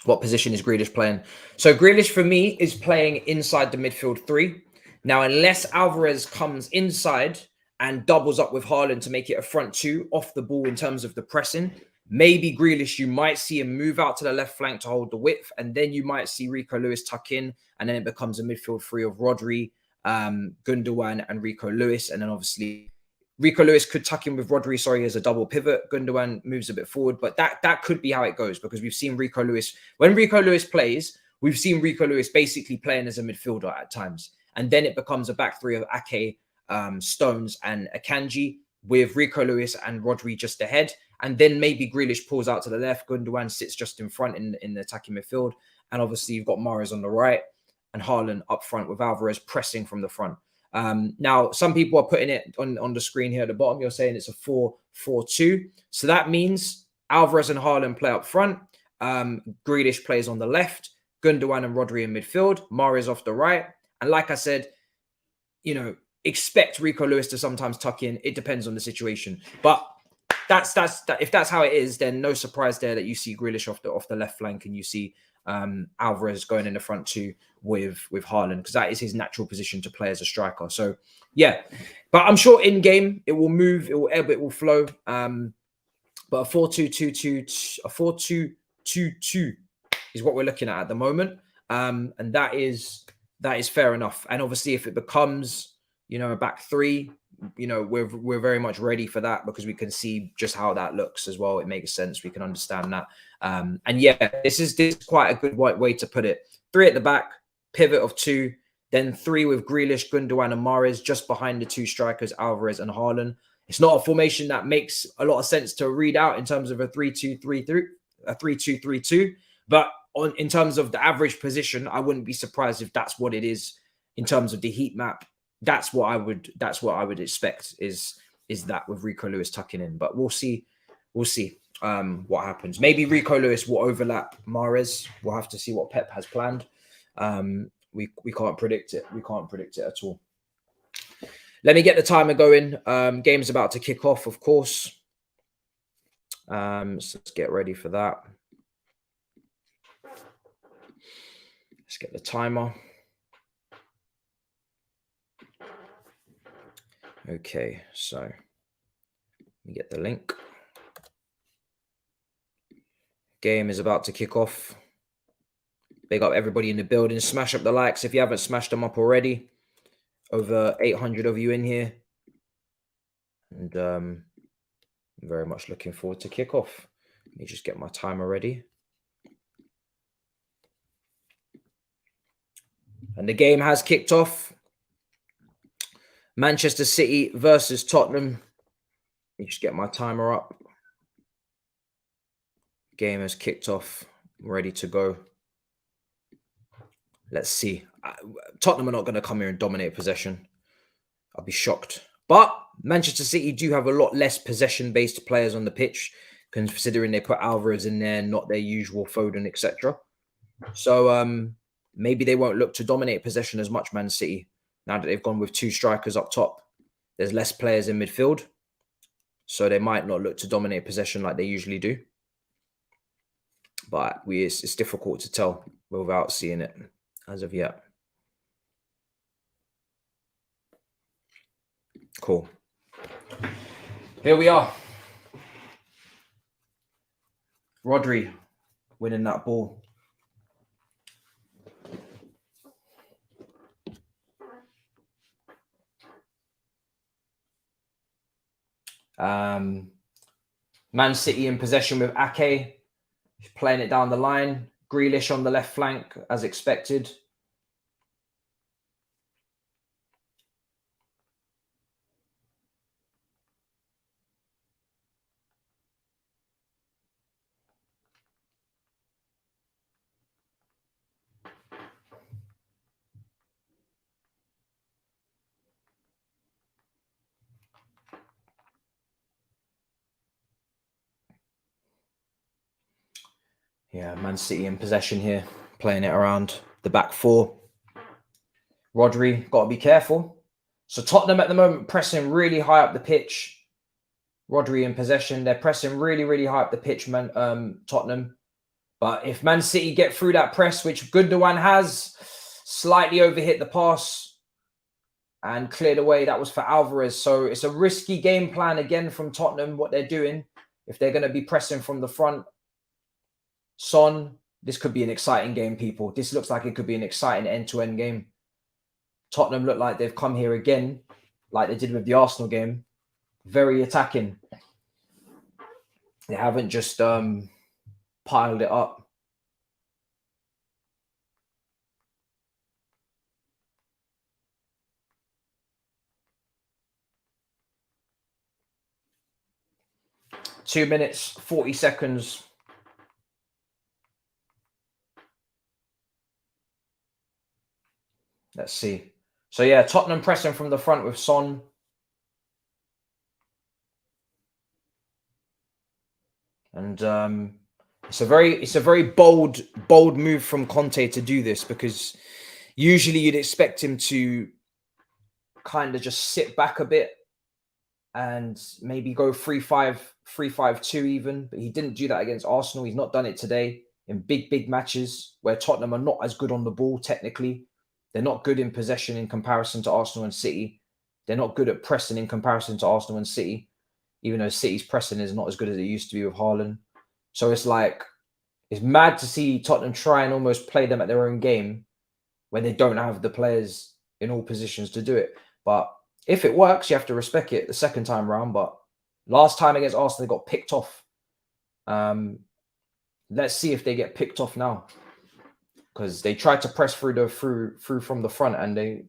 What position is Grealish playing? So Grealish for me is playing inside the midfield three. Now, unless Alvarez comes inside and doubles up with Hairline to make it a front two off the ball in terms of the pressing, maybe Grealish, you might see him move out to the left flank to hold the width, and then you might see Rico Lewis tuck in, and then it becomes a midfield three of Rodri, Gundogan, and Rico Lewis. And then obviously Rico Lewis could tuck in with Rodri, as a double pivot. Gundogan moves a bit forward, but that could be how it goes, because we've seen Rico Lewis, when Rico Lewis plays, we've seen Rico Lewis basically playing as a midfielder at times. And then it becomes a back three of Ake, Stones, and Akanji, with Rico Lewis and Rodri just ahead. And then maybe Grealish pulls out to the left. Gundogan sits just in front in the attacking midfield. And obviously you've got Mahrez on the right and Hairline up front with Alvarez pressing from the front. Now, some people are putting it on the screen here at the bottom. You're saying it's a 4-4-2. So that means Alvarez and Hairline play up front. Grealish plays on the left. Gundogan and Rodri in midfield. Mahrez off the right. And like I said, expect Rico Lewis to sometimes tuck in. It depends on the situation. But that's if that's how it is, then no surprise there that you see Grealish off the left flank, and you see Alvarez going in the front two with Hairline, because that is his natural position to play as a striker. So yeah, but I'm sure in game it will move, it will ebb, it will flow. But a 4-2-2-2, a 4-2-2-2 is what we're looking at the moment, and that is fair enough. And obviously, if it becomes a back three, we're very much ready for that, because we can see just how that looks as well. It makes sense. We can understand that. And yeah, this is quite a good way to put it. Three at the back, pivot of two, then three with Grealish, Gundogan, and Mahrez just behind the two strikers, Alvarez and Hairline. It's not a formation that makes a lot of sense to read out in terms of a 3-2-3-3, a 3-2-3-2. But in terms of the average position, I wouldn't be surprised if that's what it is in terms of the heat map. That's what I would expect is that, with Rico Lewis tucking in. But we'll see what happens. Maybe Rico Lewis will overlap Mahrez. We'll have to see what Pep has planned. We can't predict it. We can't predict it at all. Let me get the timer going. Game's about to kick off, of course. So let's get ready for that. Let's get the timer. Okay, so let me get the link. Game is about to kick off. Big up everybody in the building. Smash up the likes if you haven't smashed them up already. Over 800 of you in here. And I'm very much looking forward to kick off. Let me just get my timer ready. And the game has kicked off. Manchester City versus Tottenham. Let me just get my timer up. Game has kicked off. I'm ready to go. Let's see. Tottenham are not going to come here and dominate possession. I'll be shocked. But Manchester City do have a lot less possession-based players on the pitch, considering they put Alvarez in there, not their usual Foden, etc. So maybe they won't look to dominate possession as much, Man City. Now that they've gone with 2 strikers up top, there's less players in midfield. So they might not look to dominate possession like they usually do. But it's difficult to tell without seeing it as of yet. Cool. Here we are. Rodri winning that ball. Man City in possession with Ake. He's playing it down the line. Grealish on the left flank, as expected. Yeah, Man City in possession here, playing it around the back 4. Rodri, got to be careful. So Tottenham at the moment pressing really high up the pitch. Rodri in possession. They're pressing really, really high up the pitch, Tottenham. But if Man City get through that press, which Gundogan has, slightly overhit the pass and cleared away. That was for Alvarez. So it's a risky game plan again from Tottenham, what they're doing. If they're going to be pressing from the front. Son, this could be an exciting game, people. This looks like it could be an exciting end-to-end game. Tottenham look like they've come here again, like they did with the Arsenal game. Very attacking. They haven't just piled it up. Two minutes, 40 seconds. Let's see. So yeah, Tottenham pressing from the front with Son. And it's a very bold move from Conte to do this, because usually you'd expect him to kind of just sit back a bit and maybe go 3-5, 3-5-2 even. But he didn't do that against Arsenal. He's not done it today in big matches where Tottenham are not as good on the ball technically. They're not good in possession in comparison to Arsenal and City. They're not good at pressing in comparison to Arsenal and City, even though City's pressing is not as good as it used to be with Haaland. So it's like, it's mad to see Tottenham try and almost play them at their own game when they don't have the players in all positions to do it. But if it works, you have to respect it the second time round. But last time against Arsenal, they got picked off. Let's see if they get picked off now, because they tried to press through from the front and they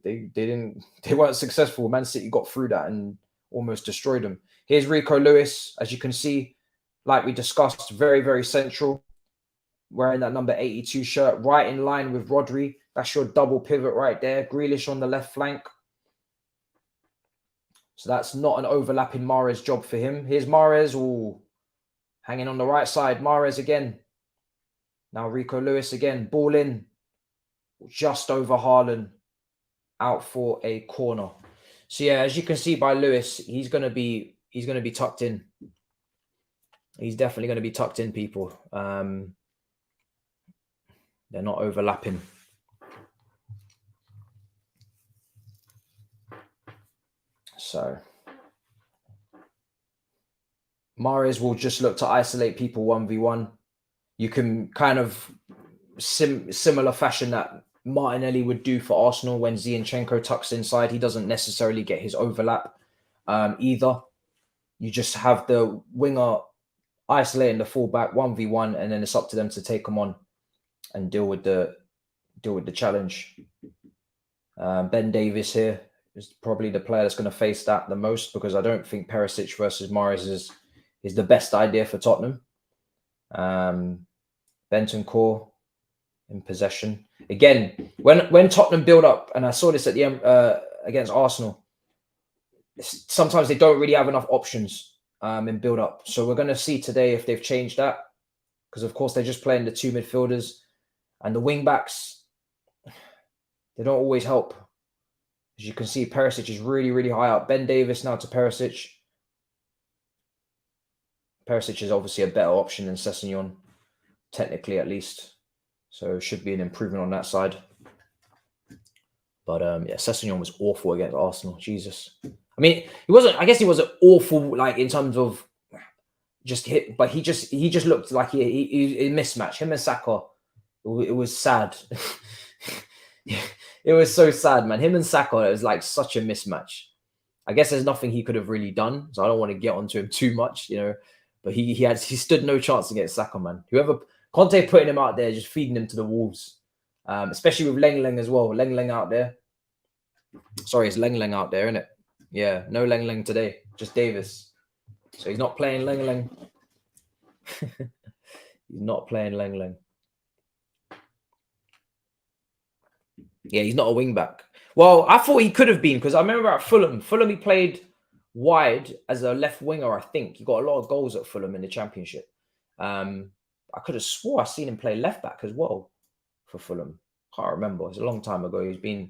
weren't successful. Man City got through that and almost destroyed them. Here's Rico Lewis, as you can see, like we discussed, very central, wearing that number 82 shirt, right in line with Rodri. That's your double pivot right there. Grealish on the left flank. So that's not an overlapping Mahrez job for him. Here's Mahrez, hanging on the right side. Mahrez again. Now Rico Lewis again, ball in, just over Haaland, out for a corner. So yeah, as you can see by Lewis, he's going to be tucked in. He's definitely going to be tucked in, people. They're not overlapping. So Mahrez will just look to isolate people 1v1. You can kind of similar fashion that Martinelli would do for Arsenal when Zinchenko tucks inside. He doesn't necessarily get his overlap either. You just have the winger isolating the fullback 1v1, and then it's up to them to take them on and deal with the challenge. Ben Davies here is probably the player that's going to face that the most, because I don't think Perisic versus Mahrez is the best idea for Tottenham. Bentancur in possession again. When Tottenham build up, and I saw this at the end against Arsenal, sometimes they don't really have enough options in build up. So we're going to see today if they've changed that, because of course they're just playing the 2 midfielders and the wing backs. They don't always help. As you can see, Perisic is really, really high up. Ben Davies now to Perisic. Perisic is obviously a better option than Sessegnon, technically at least. So it should be an improvement on that side. But yeah, Sessegnon was awful against Arsenal. Jesus. I mean, he wasn't. I guess he wasn't awful, like in terms of just hit, but he just looked like he mismatched him and Saka. It was sad. It was so sad, man. Him and Saka, it was like such a mismatch. I guess there's nothing he could have really done, so I don't want to get onto him too much, you know. But he stood no chance against Saka, man. Whoever Conte putting him out there, just feeding him to the wolves, especially with Leng as well. Leng out there. Sorry, it's Leng out there, isn't it? Yeah, no Leng today, just Davis. So he's not playing Leng. He's not playing Leng. Yeah, he's not a wing back. Well, I thought he could have been because I remember at Fulham he played wide as a left winger. I think he got a lot of goals at Fulham in the Championship. I could have swore I seen him play left back as well for Fulham. Can't remember. It's a long time ago. He's been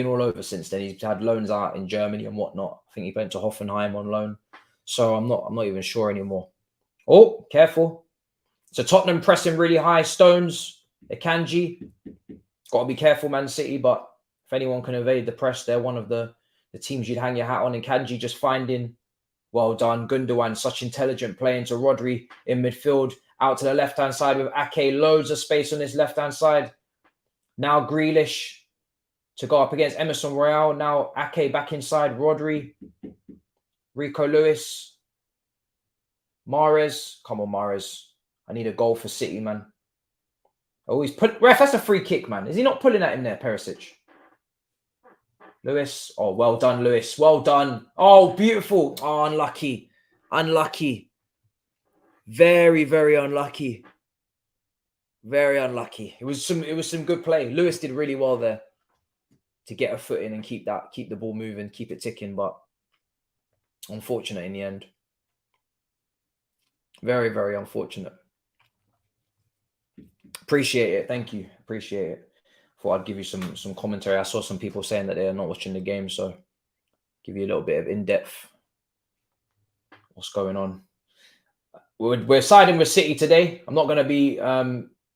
all over since then. He's had loans out in Germany and whatnot. I think he went to Hoffenheim on loan. So I'm not even sure anymore. Oh, careful. So Tottenham pressing really high. Stones, Akanji. Got to be careful, Man City. But if anyone can evade the press, they're one of the teams you'd hang your hat on. And Akanji just finding, well done, Gundogan, such intelligent play into Rodri in midfield. Out to the left-hand side with Ake. Loads of space on this left-hand side. Now Grealish to go up against Emerson Royale. Now Ake back inside. Rodri. Rico Lewis. Mahrez. Come on, Mahrez. I need a goal for City, man. Oh, he's put... Ref, that's a free kick, man. Is he not pulling at him there, Perisic? Lewis. Oh, well done, Lewis. Well done. Oh, beautiful. Oh, unlucky. Unlucky. Very, very unlucky. Very unlucky. It was some good play. Lewis did really well there to get a foot in and keep the ball moving, keep it ticking, but unfortunate in the end. Very, very unfortunate. Appreciate it. Thank you. Appreciate it. Thought I'd give you some commentary. I saw some people saying that they are not watching the game, so give you a little bit of in-depth what's going on. We're siding with City today. I'm not going to be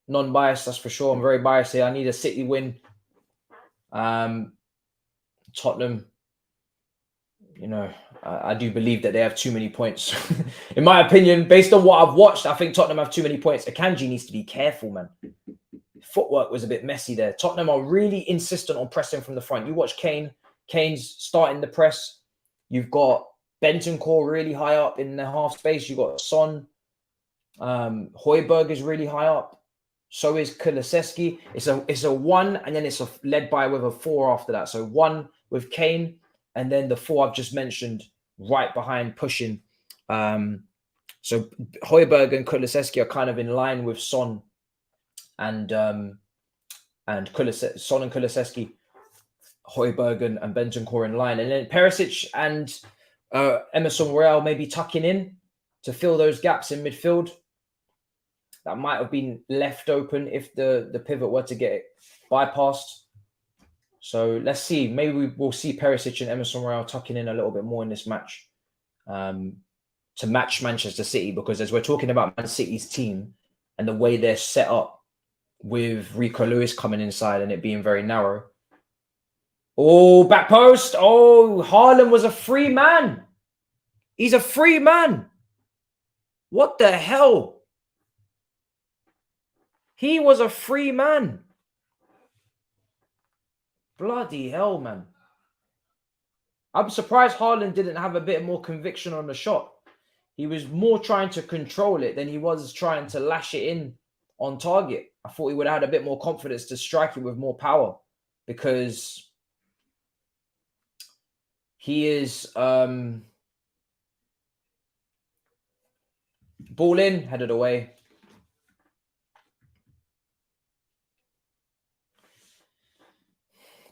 non-biased, that's for sure. I'm very biased here. I need a City win. Tottenham, you know, I do believe that they have too many points. In my opinion, based on what I've watched, I think Tottenham have too many points. Akanji needs to be careful, man. Footwork was a bit messy there. Tottenham are really insistent on pressing from the front. You watch Kane. Kane's starting the press. You've got Bentancur really high up in the half space. You've got Son. Højbjerg is really high up. So is Kulusevski. It's a 1 and then it's led by with a 4 after that. So 1 with Kane and then the 4 I've just mentioned right behind pushing. So Højbjerg and Kulusevski are kind of in line with Son and Son and Kulusevski, Højbjerg and Bentancur in line. And then Perisic and Emerson Royale maybe tucking in to fill those gaps in midfield. That might have been left open if the pivot were to get bypassed. So let's see. Maybe we'll see Perisic and Emerson Royale tucking in a little bit more in this match to match Manchester City. Because as we're talking about Man City's team and the way they're set up with Rico Lewis coming inside and it being very narrow. Oh, back post. Oh, Hairline was a free man. He's a free man. What the hell? He was a free man. Bloody hell, man. I'm surprised Hairline didn't have a bit more conviction on the shot. He was more trying to control it than he was trying to lash it in on target. I thought he would have had a bit more confidence to strike it with more power because he is ball in, headed away.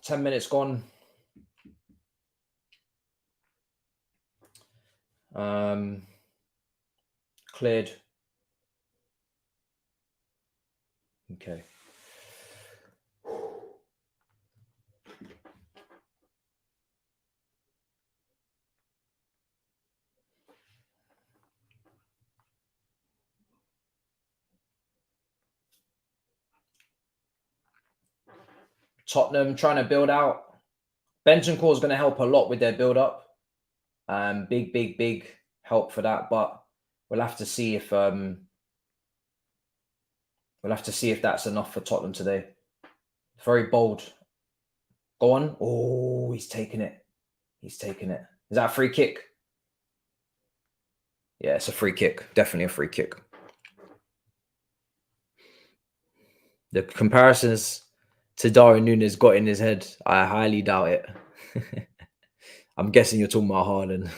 Ten minutes gone. Cleared. Okay. Tottenham trying to build out. Bentancur is going to help a lot with their build-up. Big help for that. But we'll have to see if that's enough for Tottenham today. Very bold. Go on. Oh, he's taking it. He's taking it. Is that a free kick? Yeah, it's a free kick. Definitely a free kick. The comparisons to Darwin Núñez got in his head. I highly doubt it. I'm guessing you're talking about Hairline.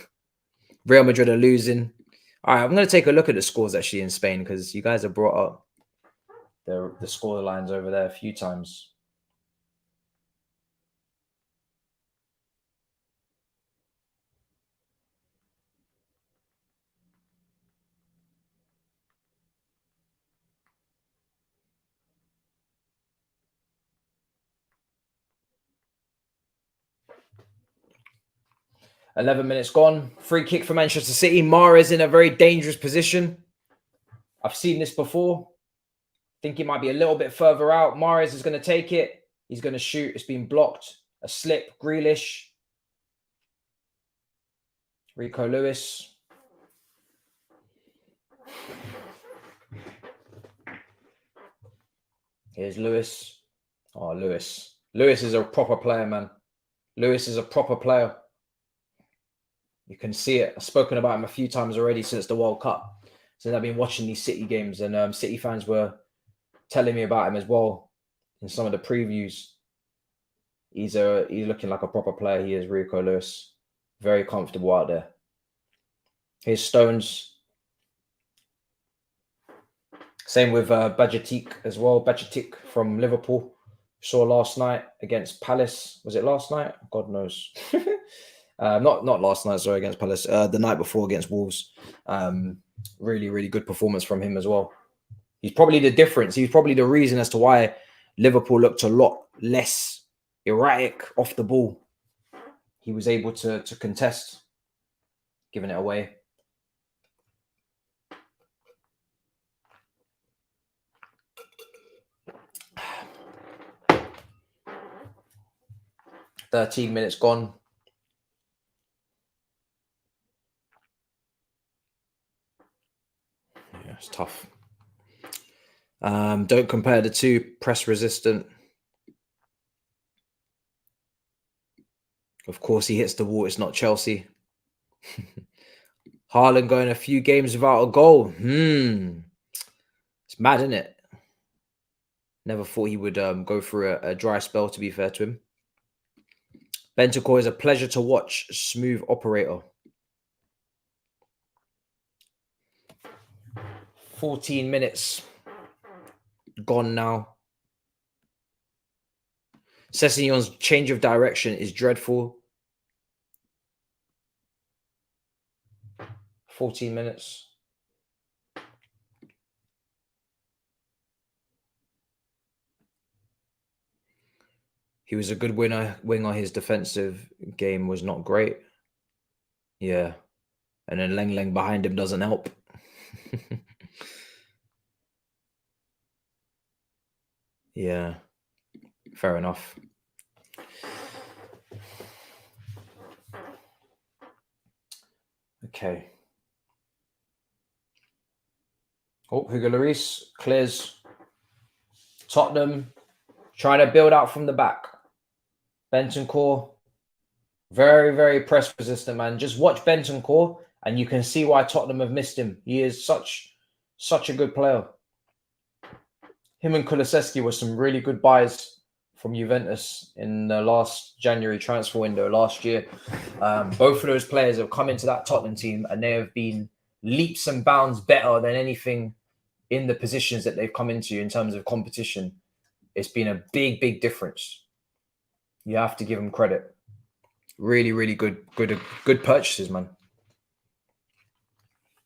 Real Madrid are losing. All right, I'm going to take a look at the scores actually in Spain because you guys have brought up the score lines over there a few times. $11 minutes gone. Free kick for Manchester City. Mahrez in a very dangerous position. I've seen this before. Think he might be a little bit further out. Mahrez is going to take it. He's going to shoot. It's been blocked. A slip. Grealish. Rico Lewis. Here's Lewis. Oh, Lewis. Lewis is a proper player, man. Lewis is a proper player. You can see it. I've spoken about him a few times already since the World Cup. Since I've been watching these City games, and City fans were telling me about him as well in some of the previews. He's looking like a proper player. He is Rico Lewis. Very comfortable out there. Here's Stones. Same with Bajatik as well. Bajatik from Liverpool. Saw last night against Palace. Was it last night? God knows. Not last night, sorry, against Palace. The night before against Wolves. Really good performance from him as well. He's probably the difference. He's probably the reason as to why Liverpool looked a lot less erratic off the ball. He was able to contest, giving it away. $13 minutes gone. Yeah, it's tough. Don't compare the two. Press resistant. Of course, he hits the wall. It's not Chelsea. Haaland going a few games without a goal. It's mad, isn't it? Never thought he would go through a dry spell, to be fair to him. Bentancur is a pleasure to watch. Smooth operator. 14 minutes gone now. Sessegnon's change of direction is dreadful. 14 minutes. He was a good winger. His defensive game was not great. Yeah. And then Leng behind him doesn't help. Yeah. Fair enough. Okay. Oh, Hugo Lloris clears. Tottenham trying to build out from the back. Bentancur, very press resistant, man. Just watch Bentancur and you can see why Tottenham have missed him. He is such a good player. Him and Kulusevski were some really good buys from Juventus in the last January transfer window last year. Both of those players have come into that Tottenham team and they have been leaps and bounds better than anything in the positions that they've come into in terms of competition. It's been a big difference. You have to give them credit. Really good purchases, man.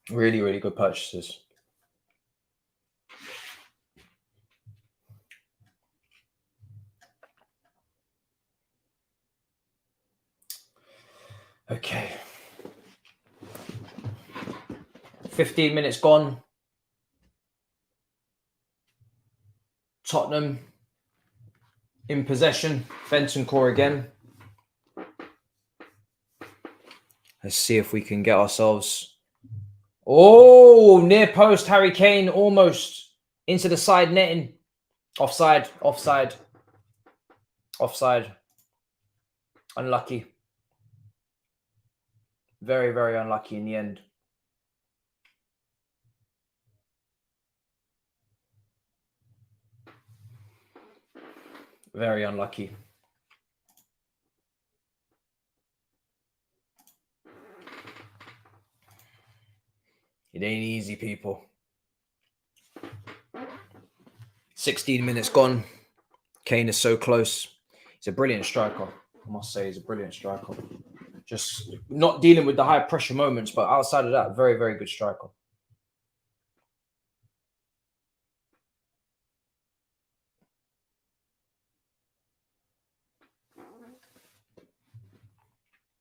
Really good purchases. Okay. 15 minutes gone. Tottenham in possession. Bentancur again. Let's see if we can get ourselves. Oh, near post. Harry Kane almost into the side netting. Offside. Offside. Offside. Unlucky. Very, very unlucky in the end. Very unlucky. It ain't easy, people. 16 minutes gone. Kane is so close. He's a brilliant striker. I must say, he's a brilliant striker. Just not dealing with the high pressure moments, but outside of that, very, very good striker.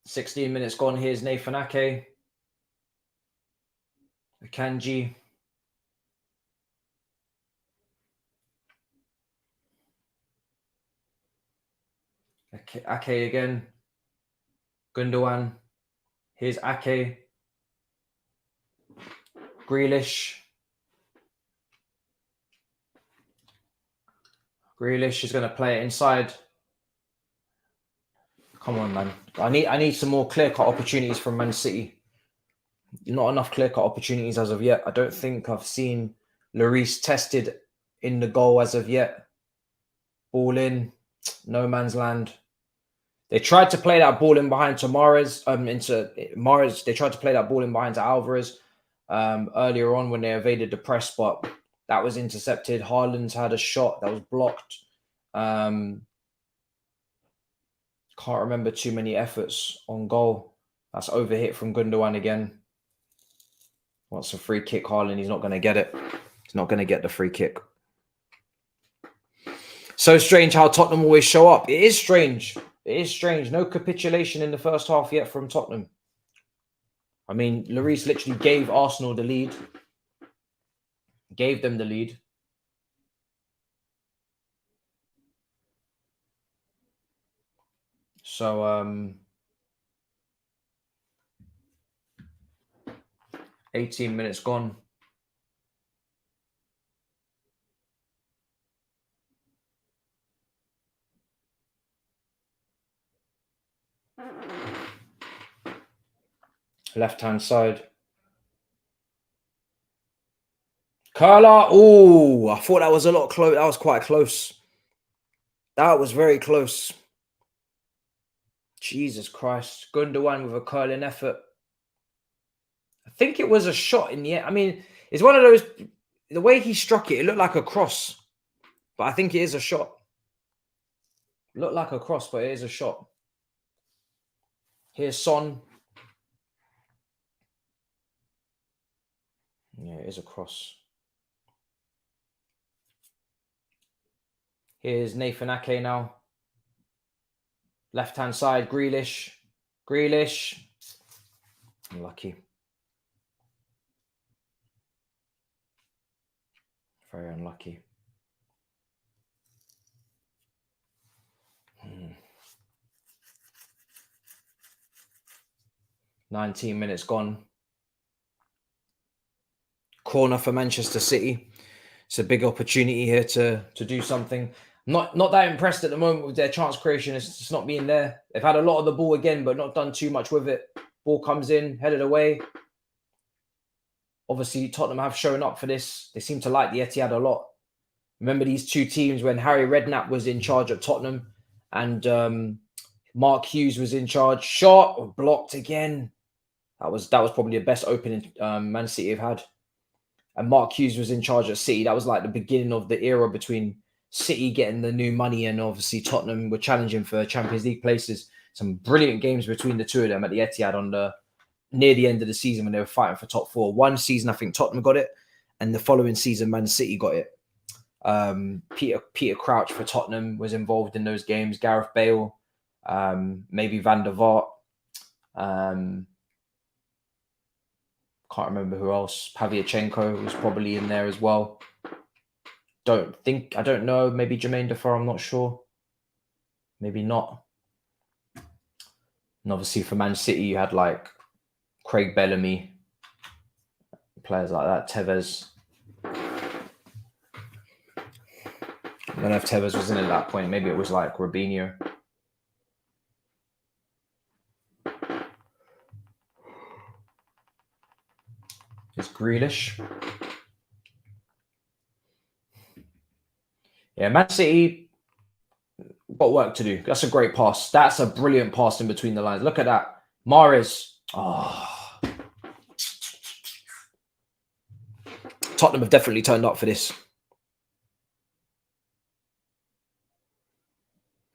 "16 minutes gone. Here's Nathan Ake. Akanji. Ake again. Gundogan. Here's Ake. Grealish. Grealish is going to play it inside. Come on, man. I need some more clear-cut opportunities from Man City. Not enough clear-cut opportunities as of yet. I don't think I've seen Lloris tested in the goal as of yet. Ball in. No man's land. They tried to play that ball in behind to Mahrez. They tried to play that ball in behind to Alvarez earlier on when they evaded the press, but that was intercepted. Haaland's had a shot that was blocked. Can't remember too many efforts on goal. That's overhit from Gundogan again. Wants a free kick, Haaland. He's not going to get it. He's not going to get the free kick. So strange how Tottenham always show up. It is strange. It is strange. No capitulation in the first half yet from Tottenham. I mean, Lloris literally gave Arsenal the lead. Gave them the lead. So, 18 minutes gone. Left-hand side. Curler. Oh, I thought that was a lot close. That was quite close. That was very close. Jesus Christ. Gundogan with a curling effort. I think it was a shot in the end. I mean, it's one of those, the way he struck it, it looked like a cross. But I think it is a shot. It looked like a cross, but it is a shot. Here's Son. Yeah, it is a cross. Here's Nathan Ake now. Left-hand side, Grealish. Grealish. Unlucky. Very unlucky. 19 minutes gone. Corner for Manchester City. It's a big opportunity here to do something. Not that impressed at the moment with their chance creation. It's just not being there. They've had a lot of the ball again, but not done too much with it. Ball comes in, headed away. Obviously, Tottenham have shown up for this. They seem to like the Etihad a lot. Remember these two teams when Harry Redknapp was in charge at Tottenham and Mark Hughes was in charge. Shot blocked again. That was probably the best opening Man City have had. And Mark Hughes was in charge at City. That was like the beginning of the era between City getting the new money and obviously Tottenham were challenging for Champions League places. Some brilliant games between the two of them at the Etihad near the end of the season when they were fighting for top four. One season, I think Tottenham got it, and the following season, Man City got it. Peter Crouch for Tottenham was involved in those games. Gareth Bale, maybe Van der Vaart. Can't remember who else. Pavlyuchenko was probably in there as well. I don't know. Maybe Jermaine Defoe. I'm not sure. maybe not. And obviously for Man City, you had like Craig Bellamy, players like that, Thabz. I don't know if Thabz was in at that point. Maybe it was like Robinho. It's Grealish. Yeah, Man City got work to do. That's a great pass. That's a brilliant pass in between the lines. Look at that. Mahrez. Oh. Tottenham have definitely turned up for this.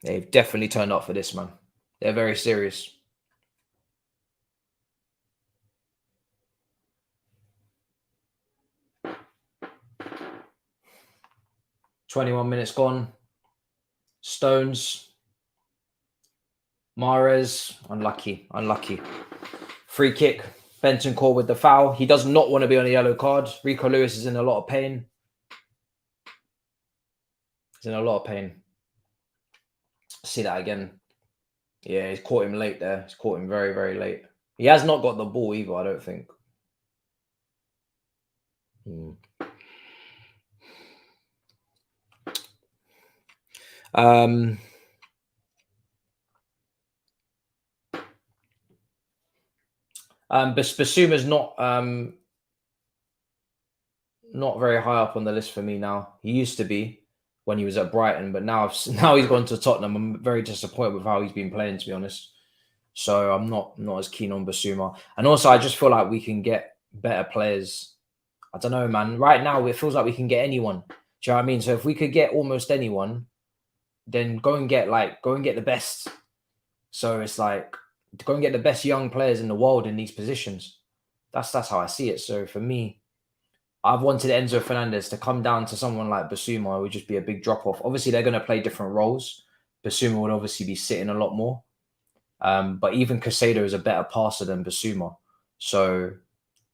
They've definitely turned up for this, man. They're very serious. $21 gone. Stones. Mahrez, unlucky. Free kick. Bentancur with the foul. He does not want to be on a yellow card. Rico Lewis is in a lot of pain. He's in a lot of pain. See that again. Yeah, he's caught him late there. He's caught him very, very late. He has not got the ball either, I don't think. But Basuma's not very high up on the list for me now. He used to be when he was at Brighton, but now he's gone to Tottenham. I'm very disappointed with how he's been playing, to be honest. So I'm not as keen on Basuma. And also, I just feel like we can get better players. I don't know, man. Right now, it feels like we can get anyone. Do you know what I mean? So if we could get almost anyone, then go and get the best. So it's like, go and get the best young players in the world in these positions. That's how I see it. So for me, I've wanted Enzo Fernandez to come down to someone like Basuma. It would just be a big drop-off. Obviously, they're going to play different roles. Basuma would obviously be sitting a lot more. But even Caicedo is a better passer than Basuma. So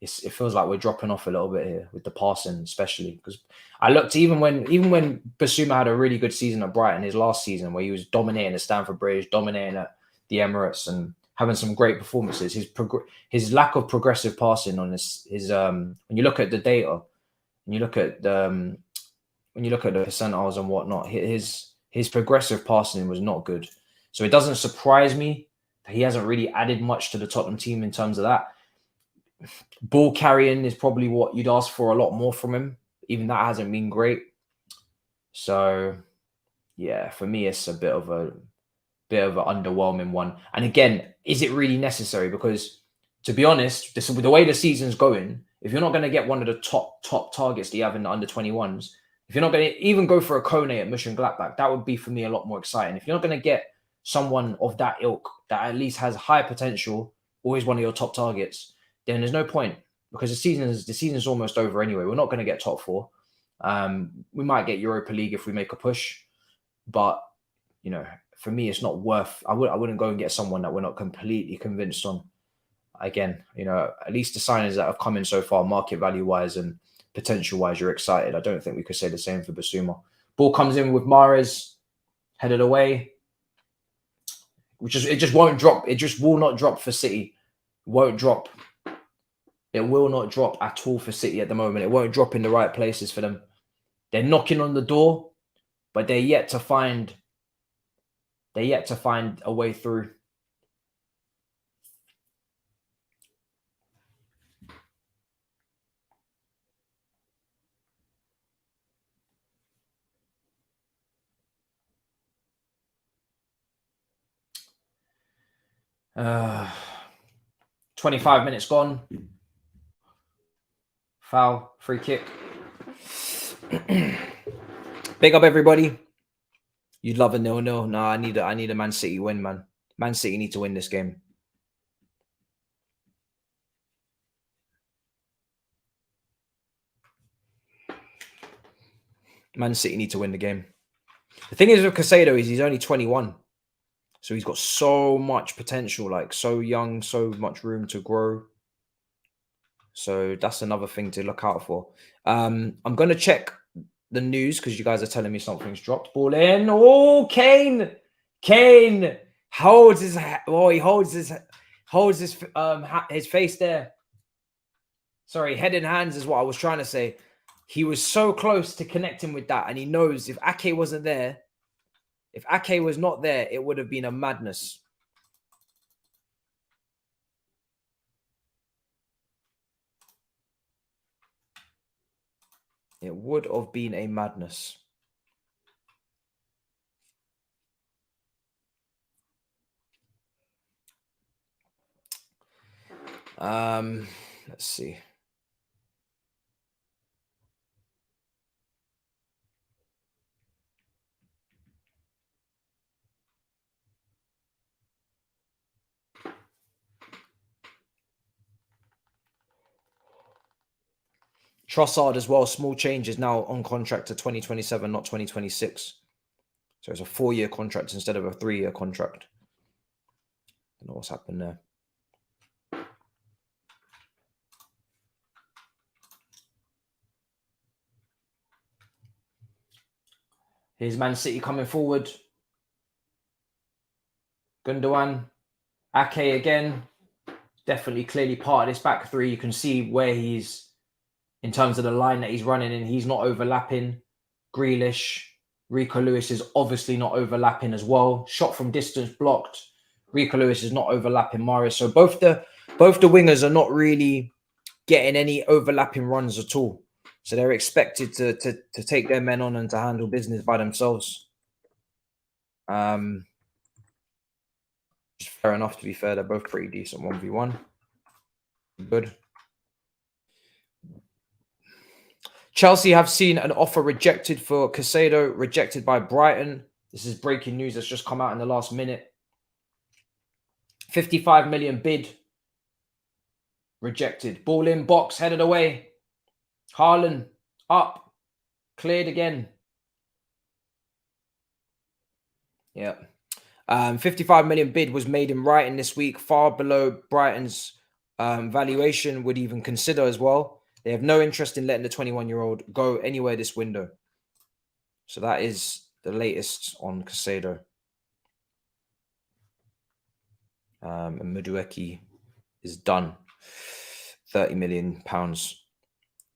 it feels like we're dropping off a little bit here with the passing, especially. Because I looked, even when Basuma had a really good season at Brighton, his last season, where he was dominating at Stamford Bridge, dominating at the Emirates, and having some great performances. His lack of progressive passing on his when you look at the data, when you look at the percentiles and whatnot, his progressive passing was not good. So it doesn't surprise me that he hasn't really added much to the Tottenham team in terms of that. Ball carrying is probably what you'd ask for a lot more from him. Even that hasn't been great. So yeah, for me, it's a bit of an underwhelming one. And again, is it really necessary? Because to be honest, the way the season's going, if you're not going to get one of the top targets that you have in the under 21s, if you're not going to even go for a Kone at Mönchengladbach, that would be for me a lot more exciting. If you're not going to get someone of that ilk that at least has high potential, always one of your top targets, then there's no point, because the season's almost over anyway. We're not going to get top four. We might get Europa League if we make a push, but you know, for me, it's not worth. I wouldn't go and get someone that we're not completely convinced on. Again, you know, at least the signings that have come in so far, market value wise and potential wise, you're excited. I don't think we could say the same for Basuma. Ball comes in with Mahrez, headed away. It just won't drop. It just will not drop for City. Won't drop. It will not drop at all for City at the moment. It won't drop in the right places for them. They're knocking on the door, but they're yet to find a way through. Uh, 25 minutes gone. Foul, free kick. Big up everybody. You'd love a 0-0. No, I need a Man City win, man. Man City need to win this game. Man City need to win the game. The thing is with Caicedo is he's only 21. So he's got so much potential, like so young, so much room to grow. So that's another thing to look out for. I'm going to check the news because you guys are telling me something's dropped. Ball in. Oh, Kane. Kane holds his he holds his face there. Sorry, head and hands is what I was trying to say. He was so close to connecting with that, and he knows if Ake wasn't there, if Ake was not there, it would have been a madness. It would have been a madness. Let's see. Trossard as well, small changes now on contract to 2027, not 2026. So it's a 4-year contract instead of a 3-year contract. Don't know what's happened there. Here's Man City coming forward. Gundogan. Ake again. Definitely clearly part of this back three. You can see where he's, in terms of the line that he's running in, he's not overlapping. Grealish. Rico Lewis is obviously not overlapping as well. Shot from distance blocked. Rico Lewis is not overlapping Marius. So both the wingers are not really getting any overlapping runs at all. So they're expected to take their men on and to handle business by themselves. Fair enough, to be fair. They're both pretty decent 1v1. Good. Chelsea have seen an offer rejected for Caicedo, rejected by Brighton. This is breaking news that's just come out in the last minute. 55 million bid. Rejected. Ball in, box, headed away. Haaland, up. Cleared again. Yeah. 55 million bid was made in writing this week, far below Brighton's valuation would even consider as well. They have no interest in letting the 21-year-old go anywhere this window. So that is the latest on Caicedo. And Madueke is done. £30 million.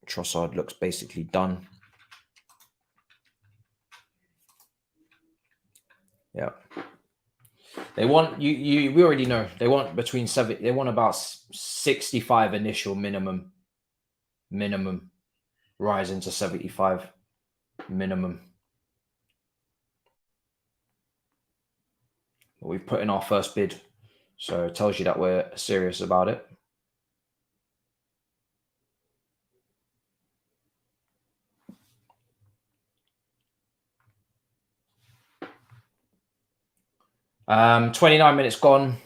Trossard looks basically done. Yeah. They want we already know they want between 7. They want about 65 initial minimum, rising to 75 minimum. We've put in our first bid, so it tells you that we're serious about it. Um, 29 minutes gone.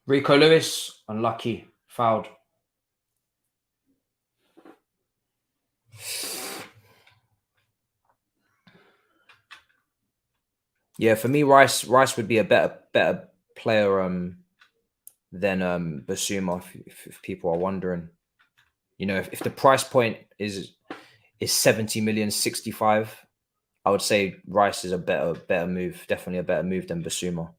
Rico Lewis, unlucky, fouled. Yeah, for me, Rice would be a better player than Basuma, if people are wondering. You know, if the price point is 70 million, 65, I would say Rice is a better move, definitely a better move than Basuma.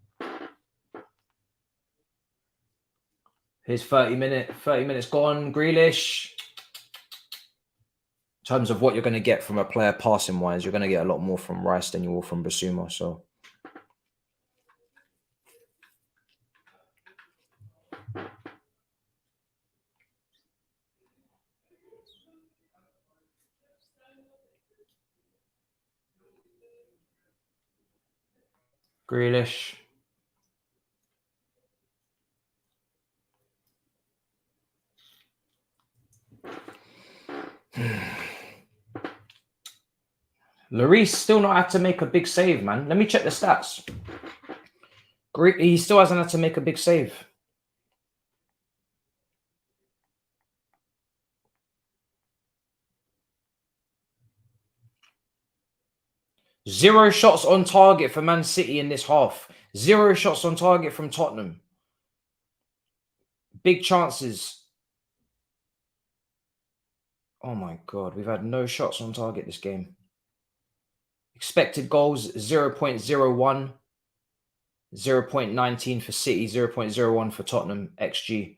Here's 30 minutes gone. Grealish. In terms of what you're going to get from a player passing wise, you're going to get a lot more from Rice than you will from Basuma. So Grealish. Lloris still not had to make a big save, man. Let me check the stats. He still hasn't had to make a big save. Zero shots on target for Man City in this half. 0 shots on target from Tottenham. Big chances. Oh my God, we've had no shots on target this game. Expected goals 0.01, 0.19 for City, 0.01 for Tottenham, XG.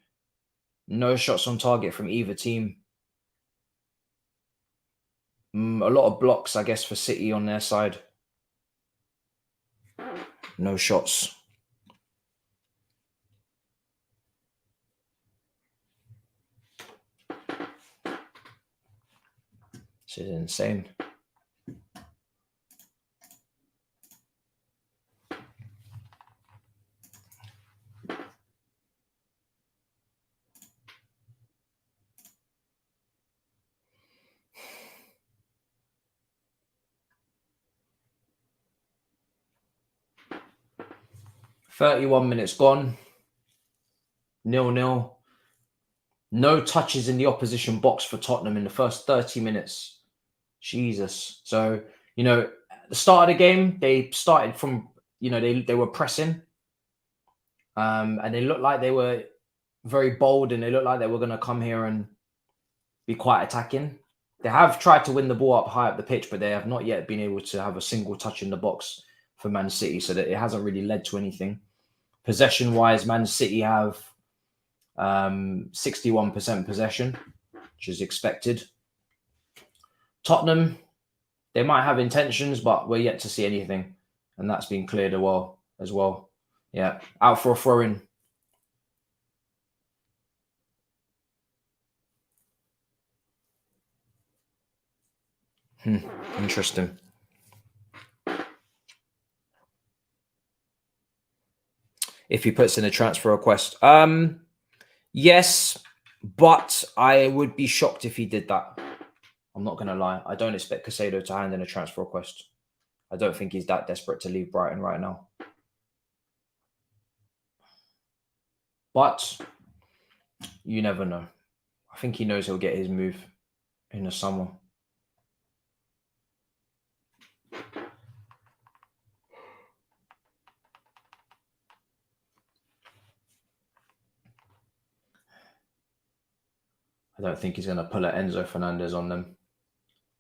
No shots on target from either team. A lot of blocks, I guess, for City on their side. No shots. This is insane. £31 gone. 0-0. No touches in the opposition box for Tottenham in the first 30 minutes. Jesus. So, you know, at the start of the game, they started from, you know, they were pressing. And they looked like they were very bold, and they looked like they were going to come here and be quite attacking. They have tried to win the ball up high up the pitch, but they have not yet been able to have a single touch in the box for Man City, so that it hasn't really led to anything. Possession-wise, Man City have 61% possession, which is expected. Tottenham, they might have intentions, but we're yet to see anything, and that's been cleared as well. Yeah, out for a throw-in. Interesting. If he puts in a transfer request, yes, but I would be shocked if he did that. I'm not going to lie. I don't expect Caicedo to hand in a transfer request. I don't think he's that desperate to leave Brighton right now. But you never know. I think he knows he'll get his move in the summer. I don't think he's going to pull an Enzo Fernandez on them.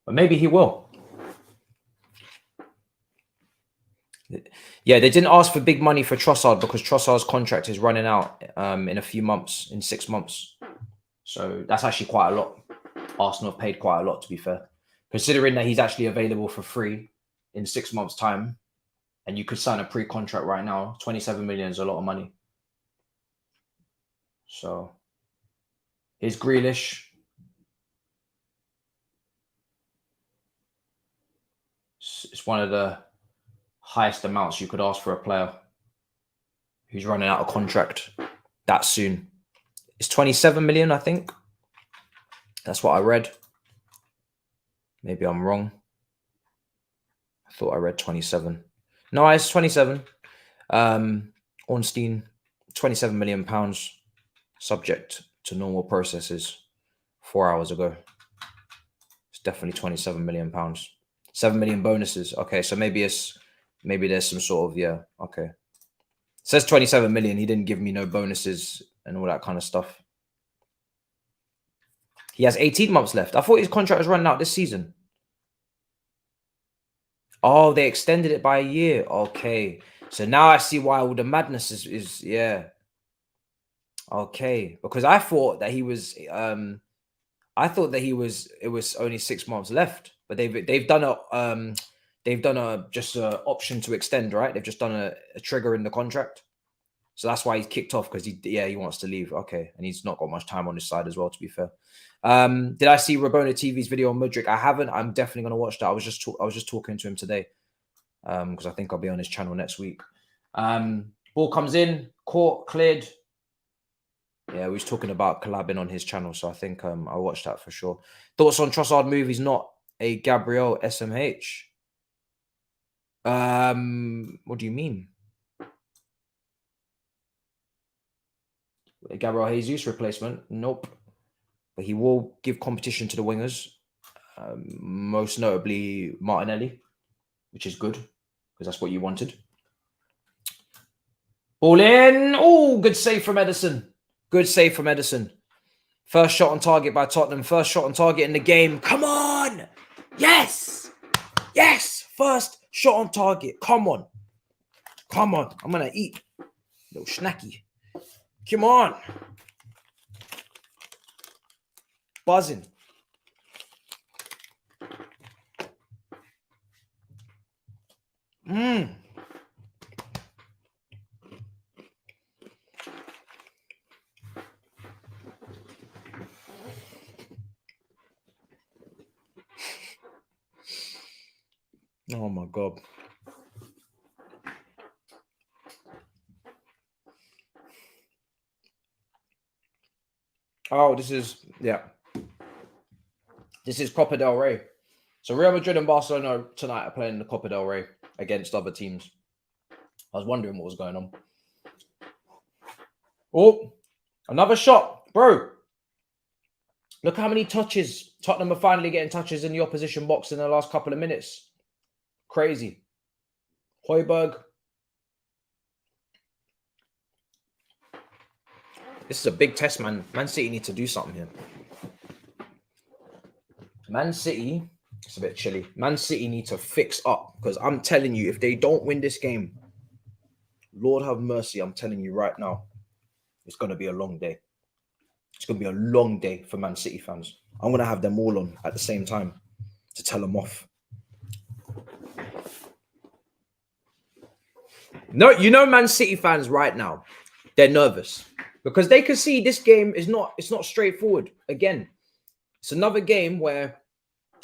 But maybe he will. Yeah, they didn't ask for big money for Trossard because Trossard's contract is running out in a few months, in 6 months. So that's actually quite a lot. Arsenal have paid quite a lot, to be fair. Considering that he's actually available for free in 6 months' time, and you could sign a pre-contract right now, 27 million is a lot of money. So here's Grealish. It's one of the highest amounts you could ask for a player who's running out of contract that soon. It's 27 million, I think. That's what I read. Maybe I'm wrong. I thought I read 27. No, it's 27. Ornstein, 27 million pounds, subject to normal processes 4 hours ago. It's definitely 27 million pounds. 7 million bonuses. Okay, so maybe there's some sort of, yeah, okay. It says 27 million. He didn't give me no bonuses and all that kind of stuff. He has 18 months left. I thought his contract was running out this season. Oh, they extended it by a year. Okay. So now I see why all the madness is yeah. Okay. Because I thought that he was it was only 6 months left, but they've done just a option to extend, right? They've just done a trigger in the contract. So that's why he's kicked off, because he wants to leave. Okay. And he's not got much time on his side as well, to be fair. Did I see Rabona TV's video on Mudryk? I haven't. I'm definitely going to watch that. I was just talking to him today, because I think I'll be on his channel next week. Ball comes in, caught, cleared. Yeah, we was talking about collabing on his channel, so I think I'll watch that for sure. Thoughts on Trossard move? He's not a Gabriel SMH. What do you mean? A Gabriel Jesus replacement? Nope. But he will give competition to the wingers, most notably Martinelli, which is good, because that's what you wanted. Ball in. Oh, good save from Edison. Good save from Edison. First shot on target by Tottenham. First shot on target in the game. Come on. Yes. Yes. First shot on target. Come on. Come on. I'm going to eat. Little snacky. Come on. Buzzing. Oh my God. Oh, this is Copa del Rey. So Real Madrid and Barcelona tonight are playing the Copa del Rey against other teams. I was wondering what was going on. Oh, another shot, bro. Look how many touches. Tottenham are finally getting touches in the opposition box in the last couple of minutes. Crazy. Højbjerg. This is a big test, man. Man City need to do something here. Man City, it's a bit chilly. Man City need to fix up, because I'm telling you, if they don't win this game, Lord have mercy, I'm telling you right now, it's going to be a long day. It's going to be a long day for Man City fans. I'm going to have them all on at the same time to tell them off. No, you know, Man City fans right now, they're nervous because they can see this game is not straightforward. Again, it's another game where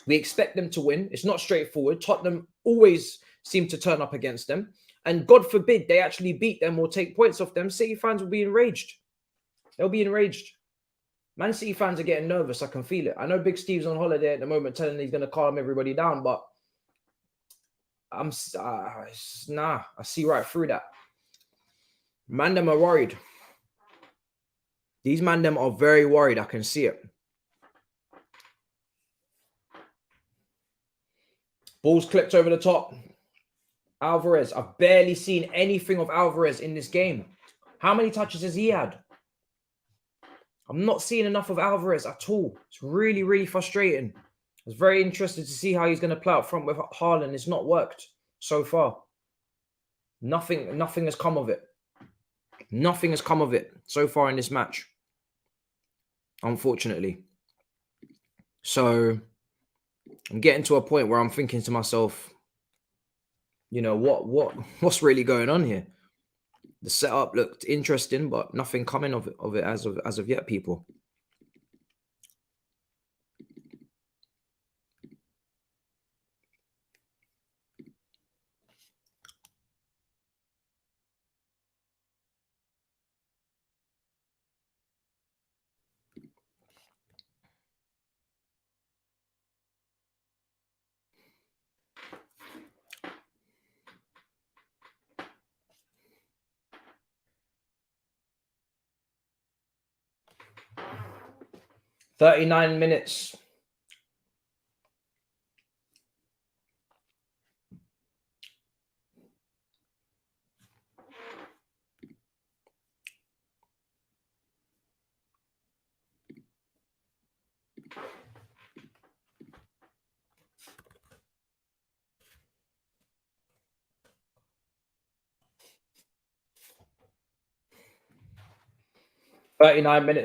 we expect them to win. It's not straightforward. Tottenham always seem to turn up against them. And God forbid they actually beat them or take points off them. City fans will be enraged. They'll be enraged. Man City fans are getting nervous. I can feel it. I know Big Steve's on holiday at the moment telling he's going to calm everybody down, but I see right through that. Man, them are worried. These man, them are very worried. I can see it. Ball's clipped over the top. Alvarez. I've barely seen anything of Alvarez in this game. How many touches has he had? I'm not seeing enough of Alvarez at all. It's really, really frustrating. I was very interested to see how he's going to play up front with Hairline. It's not worked so far. Nothing has come of it. Nothing has come of it so far in this match, unfortunately. So I'm getting to a point where I'm thinking to myself, you know, what's really going on here? The setup looked interesting, but nothing coming of it as of yet, people. "39 minutes.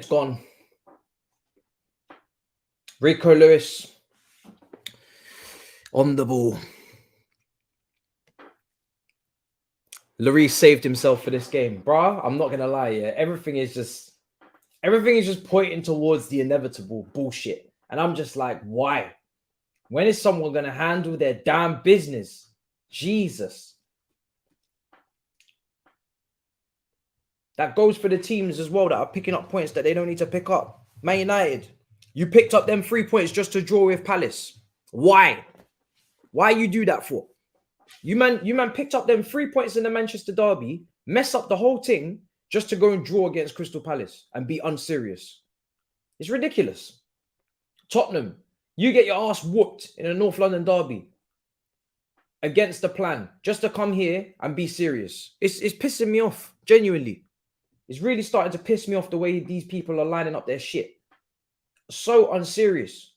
Gone. Rico Lewis on the ball. Lloris saved himself for this game. Bruh, I'm not going to lie, yeah. Everything is just pointing towards the inevitable bullshit. And I'm just like, why? When is someone going to handle their damn business? Jesus. That goes for the teams as well that are picking up points that they don't need to pick up. Man United, you picked up them 3 points just to draw with Palace. Why? Why you do that for? You man picked up them 3 points in the Manchester derby, mess up the whole thing just to go and draw against Crystal Palace and be unserious. It's ridiculous. Tottenham, you get your ass whooped in a North London derby against the plan just to come here and be serious. It's pissing me off, genuinely. It's really starting to piss me off the way these people are lining up their shit. So unserious.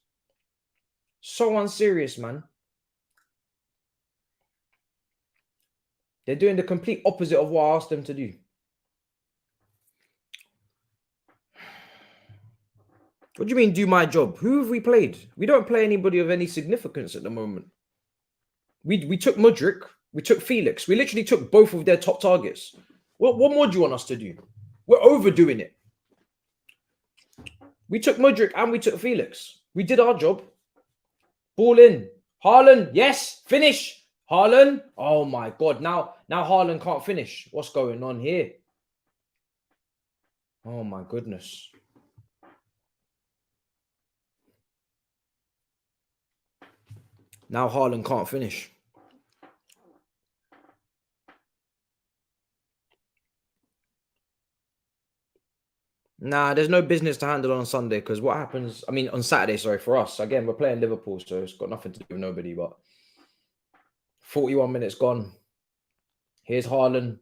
So unserious, man. They're doing the complete opposite of what I asked them to do. What do you mean, do my job? Who have we played? We don't play anybody of any significance at the moment. We took Mudryk, we took Felix. We literally took both of their top targets. What more do you want us to do? We're overdoing it. We took Mudryk and we took Felix. We did our job. Ball in. Hairline, yes, finish. Hairline, oh my God. Now Hairline can't finish. What's going on here? Oh my goodness. Now Hairline can't finish. Nah, there's no business to handle on Sunday because what happens, I mean, on Saturday, sorry, for us. Again, we're playing Liverpool, so it's got nothing to do with nobody, but 41 minutes gone. Here's Hairline.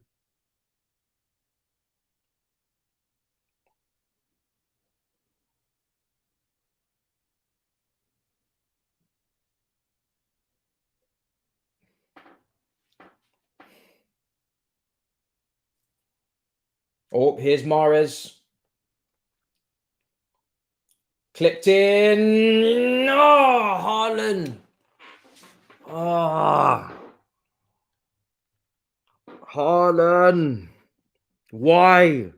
Oh, here's Mahrez. Clipped in. Oh, Hairline. Ah. Hairline. Why?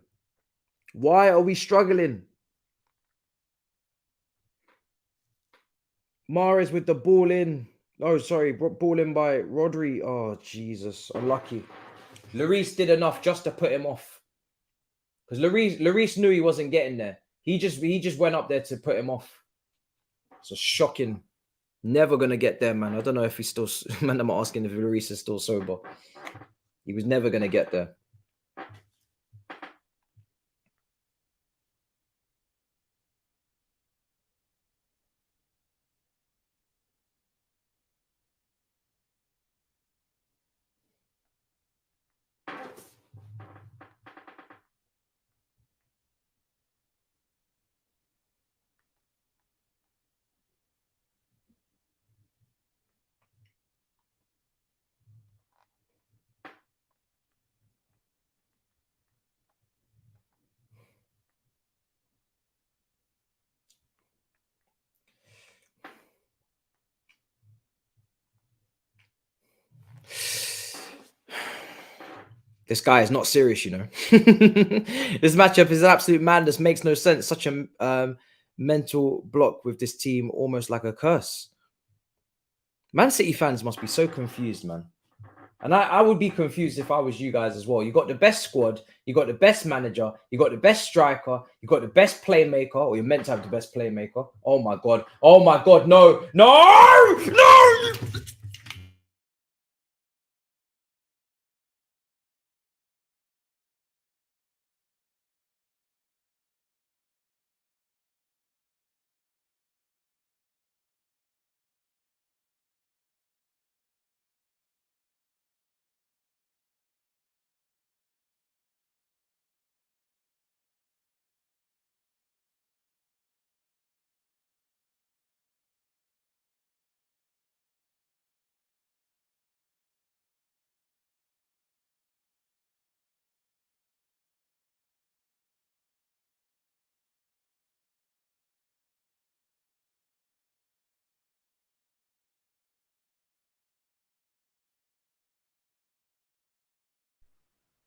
Why are we struggling? Mahrez with the ball in. Oh, sorry. Ball in by Rodri. Oh, Jesus. Unlucky. Lloris did enough just to put him off. Because Lloris knew he wasn't getting there. He just went up there to put him off. So shocking. Never going to get there, man. I don't know if he's still... Man, I'm asking if Lloris is still sober. He was never going to get there. This guy is not serious, you know. This matchup is an absolute madness. Makes no sense. Such a mental block with this team, almost like a curse. Man City fans must be so confused, man. And I would be confused if I was you guys as well. You got the best squad, you got the best manager, you got the best striker, you got the best playmaker, or you're meant to have the best playmaker. Oh my God. Oh my God. No, no, no.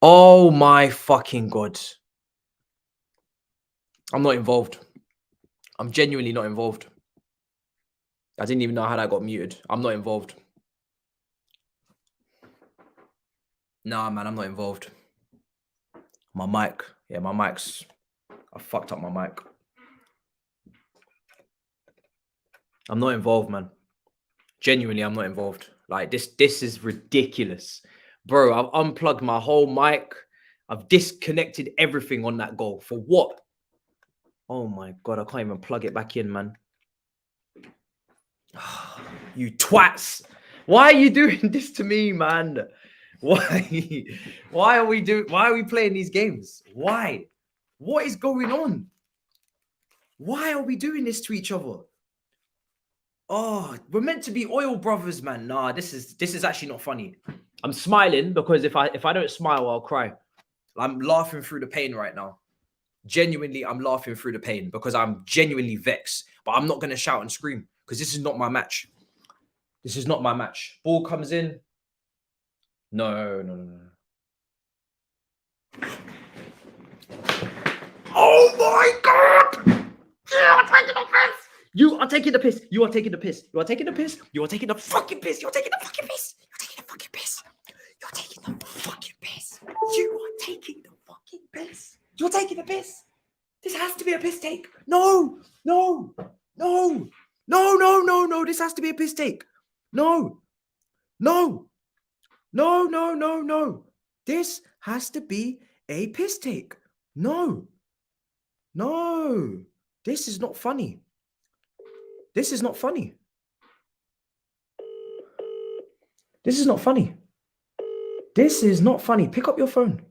Oh my fucking God. I'm not involved. I'm genuinely not involved. I didn't even know how that got muted. I'm not involved. Nah, man, I'm not involved. My mic. Yeah, my mic's... I fucked up my mic. I'm not involved, man. Genuinely, I'm not involved. Like, this is ridiculous. Bro, I've unplugged my whole mic. I've disconnected everything on that goal. For what? Oh my God, I can't even plug it back in, man. You twats. Why are you doing this to me, man? Why? Why are we playing these games? Why? What is going on? Why are we doing this to each other? Oh, we're meant to be oil brothers, man. Nah, this is actually not funny. I'm smiling because if I don't smile, I'll cry. I'm laughing through the pain right now. Genuinely, I'm laughing through the pain because I'm genuinely vexed. But I'm not gonna shout and scream because this is not my match. This is not my match. Ball comes in. No. Oh my god! You are taking the piss. You are taking the piss. You are taking the piss. You are taking the fucking piss. You are taking the fucking piss. You're taking the fucking piss. You're taking the fucking piss. You are taking the fucking piss. You're taking the piss. This has to be a piss take. No. This has to be a piss take. No. This has to be a piss take. No. This is not funny. This is not funny. This is not funny. This is not funny. Pick up your phone.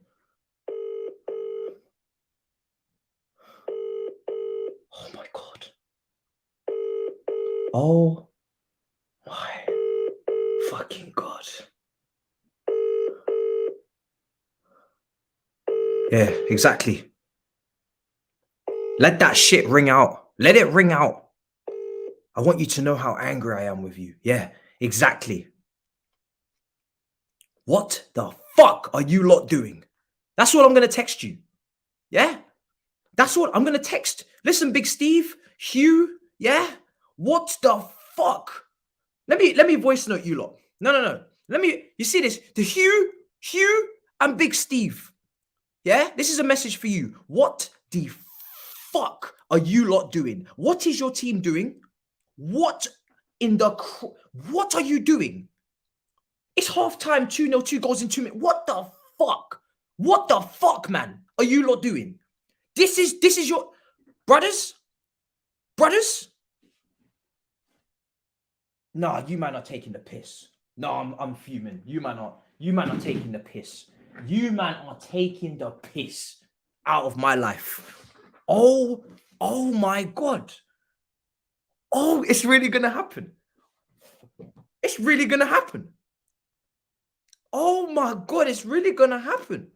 Oh my god. Oh my fucking god. Yeah, exactly. Let that shit ring out. Let it ring out. I want you to know how angry I am with you. Yeah, exactly. What the fuck are you lot doing? That's what I'm going to text you. Yeah? That's what I'm going to text. Listen, Big Steve, Hugh, yeah? What the fuck? Let me voice note you lot. No. You see this? The Hugh and Big Steve. Yeah? This is a message for you. What the fuck are you lot doing? What is your team doing? What are you doing? It's halftime, 2-0, 2 goals in 2 minutes. What the fuck? What the fuck, man, are you lot doing? This is your brothers? Nah, you man are taking the piss. No, I'm fuming. You man are taking the piss. You man are taking the piss out of my life. Oh my god. Oh, it's really gonna happen. It's really gonna happen. Oh my god, it's really gonna happen.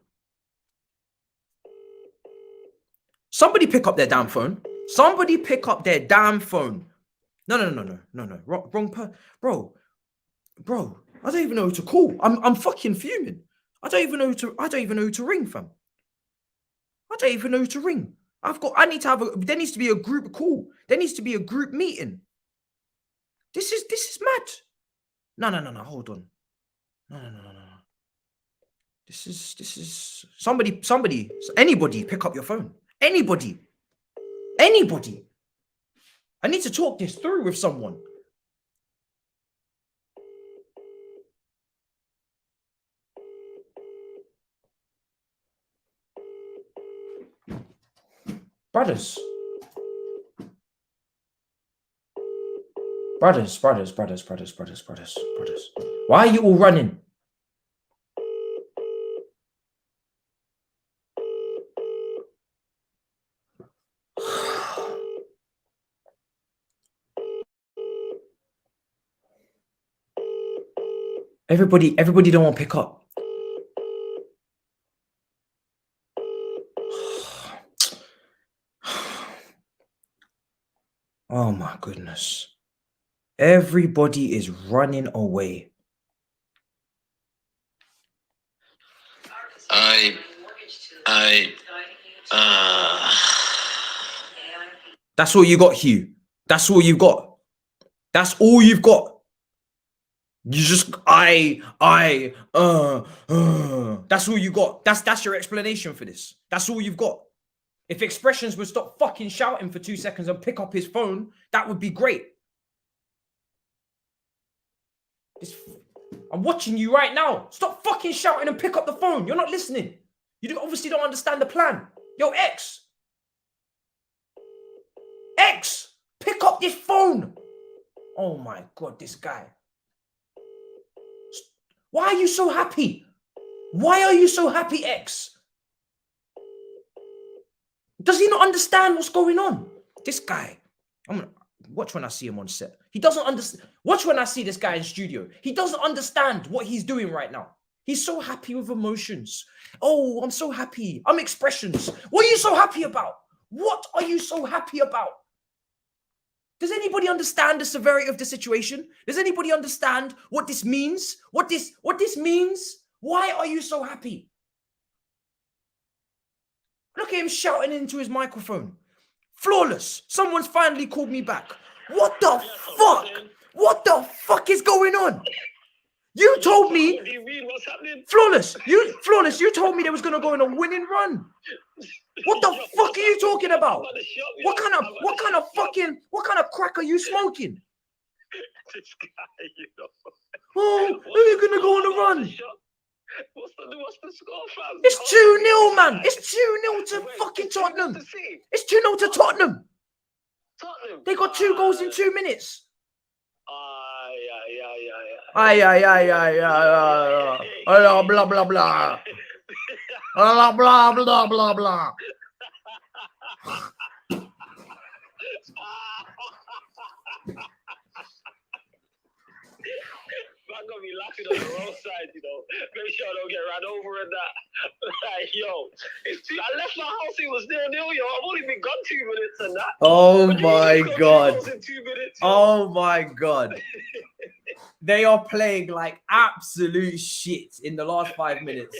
Somebody pick up their damn phone. Somebody pick up their damn phone. No. Wrong per, bro. I don't even know who to call. I'm fucking fuming. I don't even know who to ring, fam. I don't even know who to ring. There needs to be a group call. There needs to be a group meeting. This is mad. No, hold on. No. This is somebody, anybody pick up your phone. Anybody. I need to talk this through with someone. Brothers. Why are you all running? Everybody don't want to pick up. Oh my goodness. Everybody is running away. That's all you got, Hugh. That's all you've got. That's all you've got. You just that's all you got. That's your explanation for this. That's all you've got. If Expressions would stop fucking shouting for 2 seconds and pick up his phone, that would be great. I'm watching you right now. Stop fucking shouting and pick up the phone. You're not listening. You obviously don't understand the plan. Yo, X, pick up this phone. Oh my God, this guy. Why are you so happy? Why are you so happy, X? Does he not understand what's going on? This guy, I'm gonna watch when I see him on set. He doesn't understand. Watch when I see this guy in studio. He doesn't understand what he's doing right now. He's so happy with emotions. Oh, I'm so happy. I'm expressions. What are you so happy about? What are you so happy about? Does anybody understand the severity of the situation? Does anybody understand what this means? What this means? Why are you so happy? Look at him shouting into his microphone. Flawless. Someone's finally called me back. What the fuck? What the fuck is going on? You told me, what do you mean? What's happening? Flawless, you told me they was gonna go on a winning run. What the fuck are you talking about? What kind of crack are you smoking? This guy, you know. Oh, are you gonna go on a run? What's the score, fam? It's 2-0, man. It's 2-0 to fucking Tottenham. It's 2-0 to Tottenham. They got 2 goals in 2 minutes. Blah, blah, blah, blah. Blah, blah, blah, blah, blah. I'm gonna be laughing on the wrong side, you know. Make sure I don't get ran over and that. Like, yo, I left my house, it was 0-0, yo. I've only been gone 2 minutes and that. Oh my God. In 2 minutes, oh my God. They are playing like absolute shit in the last 5 minutes.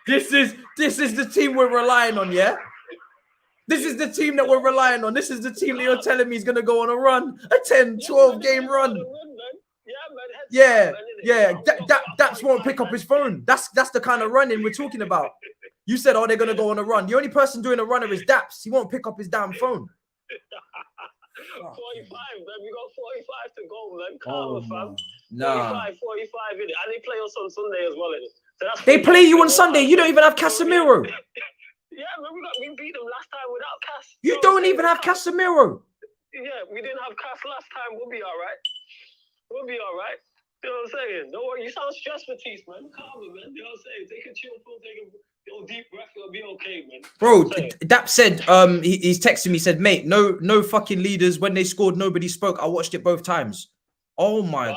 This is the team we're relying on, yeah? This is the team that we're relying on. This is the team that you're telling me is going to go on a run, a 10, 12 game run. Yeah. Thabz won't pick up his phone. That's the kind of running we're talking about. You said, oh, they're going to go on a run. The only person doing a runner is Thabz. He won't pick up his damn phone. 45, man. We got 45 to go, man. Calm, fam. Nah. 45 in it. And they play us on Sunday as well, innit? So that's they play you on Sunday. You don't even have Casemiro. Yeah, man, we beat them last time without Cas. You don't even have Casemiro. Yeah, we didn't have Cas last time. We'll be all right. We'll be all right. You know what I'm saying? Don't worry. You sound stressed, Matisse, man. Calm, man. You know what I'm saying? Take a chill pill, take a deep breath. It'll be okay, man. Bro, Thabz said, he's texting me, said, mate, no fucking leaders. When they scored, nobody spoke. I watched it both times. Oh my.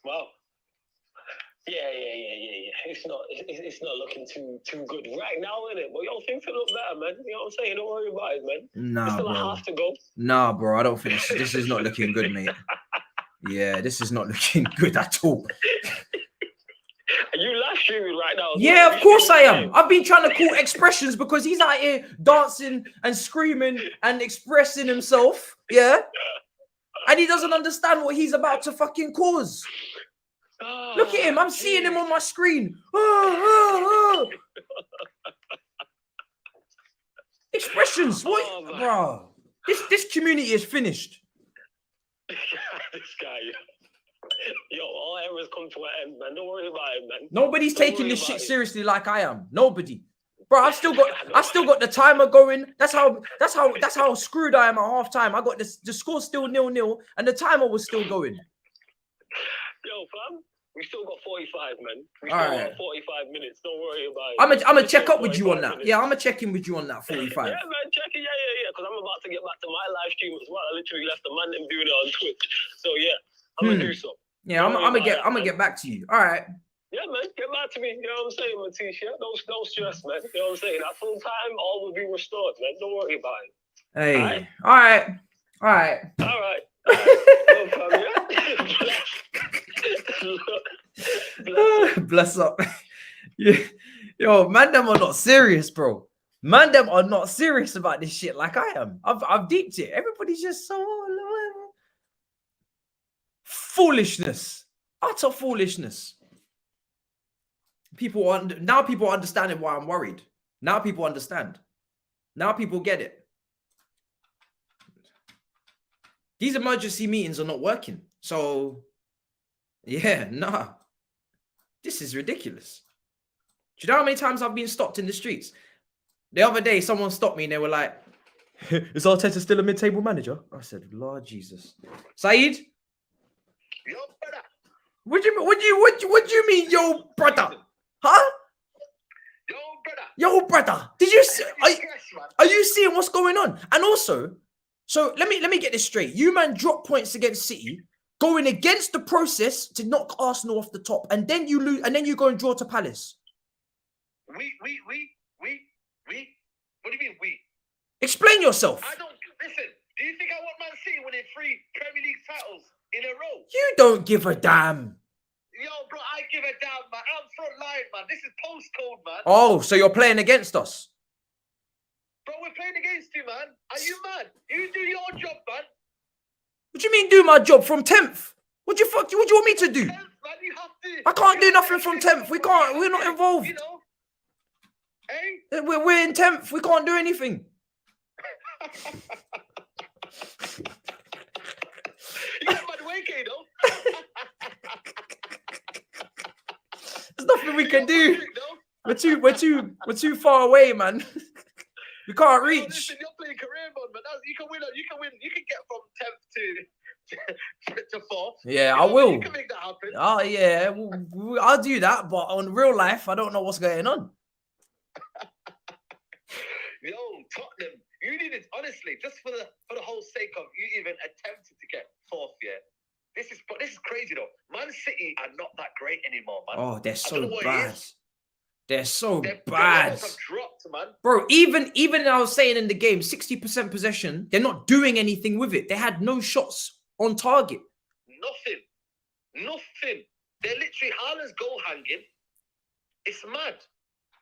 Wow. Yeah. It's not looking too good right now, innit? But yo, things will look better, man. You know what I'm saying? Don't worry about it, man. Nah, There's still bro. a half to go. Nah, bro. I don't think this is not looking good, mate. Yeah, this is not looking good at all. Are you live streaming right now? Yeah, of course I am. I've been trying to call expressions because he's out here dancing and screaming and expressing himself. Yeah. And he doesn't understand what he's about to fucking cause. Look at him. I'm seeing him on my screen. Expressions. What? Bro. This community is finished. This guy. Yo, all errors come to an end, man. Don't worry about it, man. Nobody's taking this shit seriously like I am. Nobody. Bro, I still got the timer going. That's how screwed I am at halftime. I got the score still 0-0 and the timer was still going. Yo, fam, we still got 45, man. We still got 45 minutes. Don't worry about it. I'm gonna check up with you on that. Minutes. Yeah, I'm gonna check in with you on that 45. Yeah, man, check it. Yeah. Because I'm about to get back to my live stream as well. I literally left the man them doing it on Twitch. So yeah, I'm gonna do so. Yeah, I'm gonna get back to you. All right. Yeah, man, get back to me. You know what I'm saying, Matisse? Yeah, don't stress, man. You know what I'm saying? At full time, all will be restored, man. Don't worry about it. Hey, all right. No problem, yeah? Bless up. Yeah. Yo, man, them are not serious, bro. Man, them are not serious about this shit like I am. I've deeped it. Everybody's just so foolishness, utter foolishness. People are understanding why I'm worried. Now people understand. Now people get it. These emergency meetings are not working. So, yeah, nah. This is ridiculous. Do you know how many times I've been stopped in the streets? The other day, someone stopped me and they were like, is Arteta still a mid-table manager? I said, Lord Jesus. Saeed? Yo, brother. What do you mean, yo, brother? Huh? Yo, brother. Yo, brother, did you see? Stress, man. Are you seeing what's going on? And also, so let me get this straight. You man drop points against City, going against the process to knock Arsenal off the top, and then you lose, and then you go and draw to Palace. We. What do you mean we? Explain yourself. I don't listen. Do you think I want Man City winning 3 Premier League titles in a row? You don't give a damn. Yo, bro, I give a damn, man. I'm front line, man. This is postcode, man. Oh, so you're playing against us? Bro, we're playing against you, man. Are you mad? You do your job, man. What do you mean do my job from 10th? What do you want me to do? 10th, man, you have to. I can't do nothing from 10th. We can't. We're not involved. You know? Hey? We're in 10th. We can't do anything. You got my way, though. There's nothing we can do. We're too far away, man. We can't reach. Listen, you're playing career mode, man. You can win. You can get from 10th to 4th. Yeah, I will. You can make that happen. Oh yeah, I'll do that. But on real life, I don't know what's going on. Yo, Tottenham, you needed, honestly, just for the whole sake of you even attempted to get 4th, yeah. This is crazy though. Man City are not that great anymore, man. Oh, they're so bad. They're so bad. Have dropped, man. Bro, even I was saying in the game, 60% possession, they're not doing anything with it. They had no shots on target. Nothing. They're literally Haaland's goal hanging. It's mad.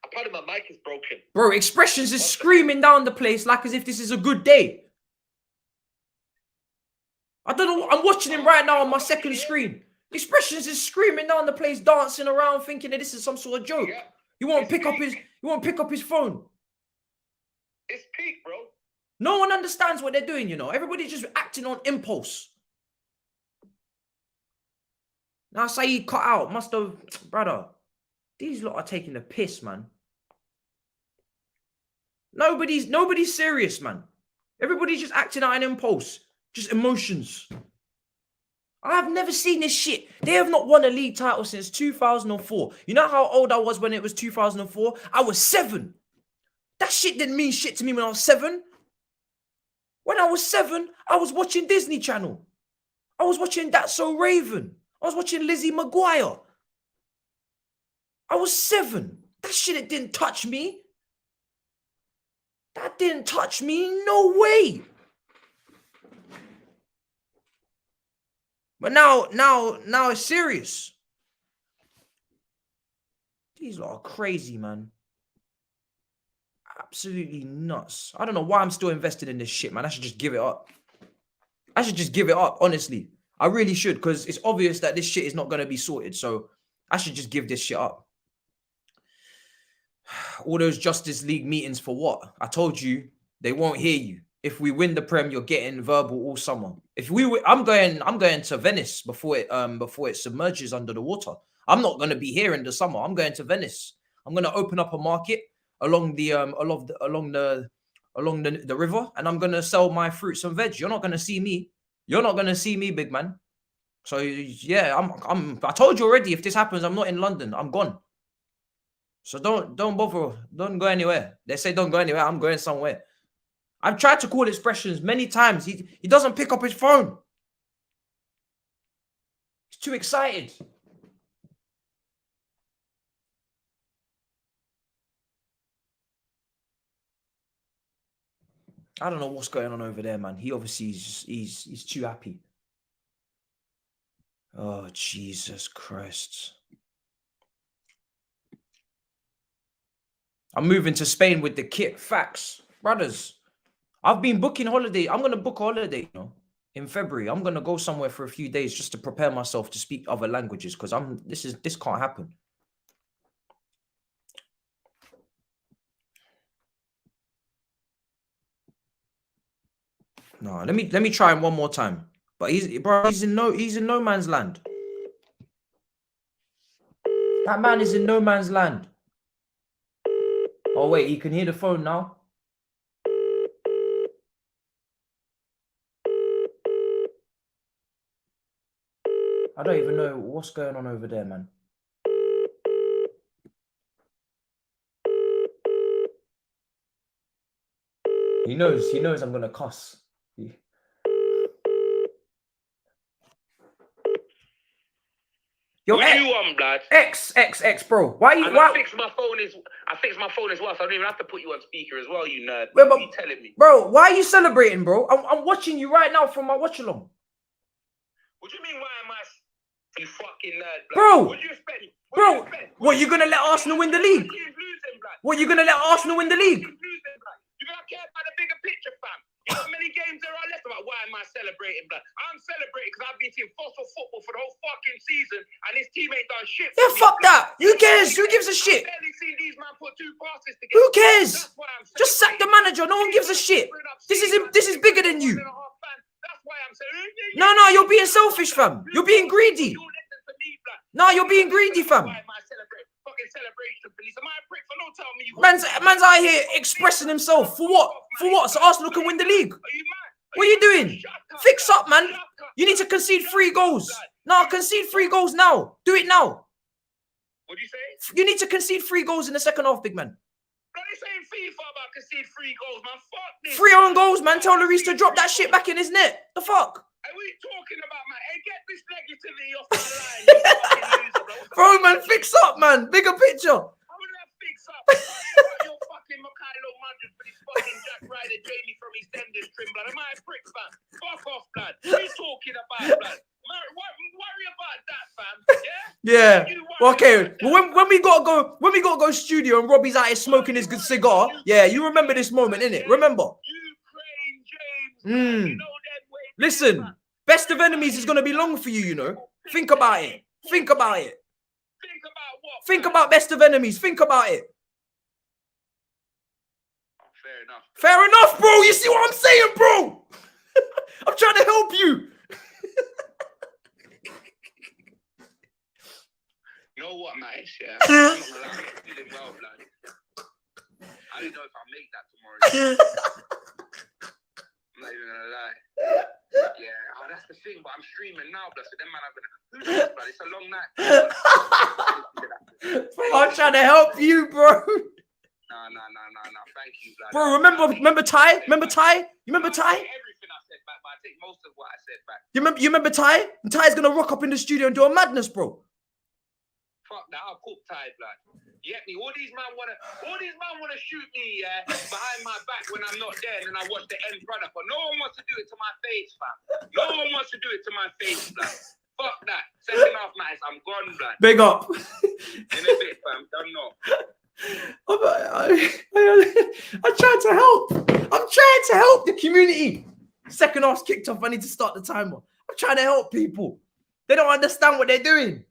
Apparently my mic is broken. Bro, Expressions is screaming down the place like as if this is a good day. I don't know. I'm watching him right now on my second screen. Expressions is screaming down the place, dancing around, thinking that this is some sort of joke. Yeah. You won't pick up his phone. It's peak, bro. No one understands what they're doing, you know. Everybody's just acting on impulse. Now Saeed cut out. Must have, brother. These lot are taking the piss, man. Nobody's serious, man. Everybody's just acting out an impulse. Just emotions. I've never seen this shit. They have not won a league title since 2004. You know how old I was when it was 2004? I was 7. That shit didn't mean shit to me when I was 7. When I was 7, I was watching Disney Channel. I was watching That's So Raven. I was watching Lizzie McGuire. I was 7. That shit, it didn't touch me. That didn't touch me. No way. But now it's serious. These lot are crazy, man. Absolutely nuts. I don't know why I'm still invested in this shit, man. I should just give it up. I should just give it up, honestly. I really should, because it's obvious that this shit is not going to be sorted. So I should just give this shit up. All those Justice League meetings for what? I told you, they won't hear you. If we win the Prem, you're getting verbal all summer. I'm going to Venice before it submerges under the water. I'm not going to be here in the summer. I'm going to Venice. I'm going to open up a market along the river, and I'm going to sell my fruits and veg. You're not going to see me. You're not going to see me, big man. So yeah, I told you already. If this happens, I'm not in London. I'm gone. So don't bother. Don't go anywhere. They say don't go anywhere. I'm going somewhere. I've tried to call Expressions many times. He doesn't pick up his phone. He's too excited. I don't know what's going on over there, man. He obviously he's too happy. Oh, Jesus Christ. I'm moving to Spain with the kit. Facts. Brothers. I've been booking holiday. I'm going to book a holiday, you know, in February. I'm going to go somewhere for a few days just to prepare myself to speak other languages, because this can't happen. No, let me try him one more time. But he's in no man's land. That man is in no man's land. Oh wait, you can hear the phone now. I don't even know what's going on over there, man. He knows I'm gonna cuss. Yo, what you want, blood? X, bro. Why you? I fixed my phone as well, so I don't even have to put you on speaker as well, you nerd. Well, What are you telling me? Bro, why are you celebrating, bro? I'm watching you right now from my watchalong. What do you mean, why am I, you fucking nerd, blood? Bro! What do you expect? Bro, what, you gonna let Arsenal win the league? What, you gonna let Arsenal win the league? You gotta care about the bigger picture, fam. You know how many games there are left? About why am I celebrating, blood? I'm celebrating because I've been seeing fossil football for the whole fucking season, and his team ain't done shit. Yeah, fuck that. Who cares? Who gives a shit? I've barely seen these man put 2 passes together. Who cares? That's why I'm just sack the manager. No one gives a shit. This is bigger than you. That's why I'm saying. No, you're being selfish, fam. You're being greedy. No, you're being greedy, fam. Man's out here expressing himself. For what? For what? So Arsenal can win the league. What are you doing? Fix up, man. You need to concede 3 goals. No, concede 3 goals now. Do it now. What do you say? You need to concede 3 goals in the second half, big man. Bro, they saying FIFA about concede 3 goals, man. Fuck this. 3 own goals, man. Tell Lloris to drop that shit back in his net. The fuck? Hey, what are you talking about, man? Hey, get this negativity off my line. You fucking loser, bro. Bro, man, fix up, man. Bigger picture. How would I fix up? You're fucking Mikhailo Manders for this fucking Jack Ryder Jamie from EastEnders trim, blood. Am I a prick, fam? Fuck off, blood. What are you talking about, blood? Worry about that, fam. Yeah? Well, okay. Well, when we gotta go studio and Robbie's out here smoking his good cigar. Yeah, you remember this moment, innit? Remember? Ukraine, James. You know Listen, best of enemies is gonna be long for you, you know. Think about it. Think about it. Think about what? Think about best of enemies. Think about it. Fair enough. Fair enough, bro. You see what I'm saying, bro? I'm trying to help you. You know what, mate? Yeah. I'm feeling well, blood. I don't know if I'll make that tomorrow. I'm not even gonna lie. Yeah, that's the thing, but I'm streaming now, blood. So them man, who knows, blood? It's a long night. I'm trying to help you, bro. No. Thank you, blood. Bro, remember Ty? Remember Ty? You remember Ty? Everything I said back, but I take most of what I said back. You remember Ty? And Ty's gonna rock up in the studio and do a madness, bro. Fuck that, I'll cook Ty, blood. You get me? All these man wanna shoot me, behind my back when I'm not there, and then I watch the end product. But no one wants to do it to my face, fam. No one wants to do it to my face, blood. Fuck that. Second half, man, I'm gone, blood. Big up. In a bit, fam. Don't know. I'm trying to help. I'm trying to help the community. Second half's kicked off. I need to start the timer. I'm trying to help people. They don't understand what they're doing.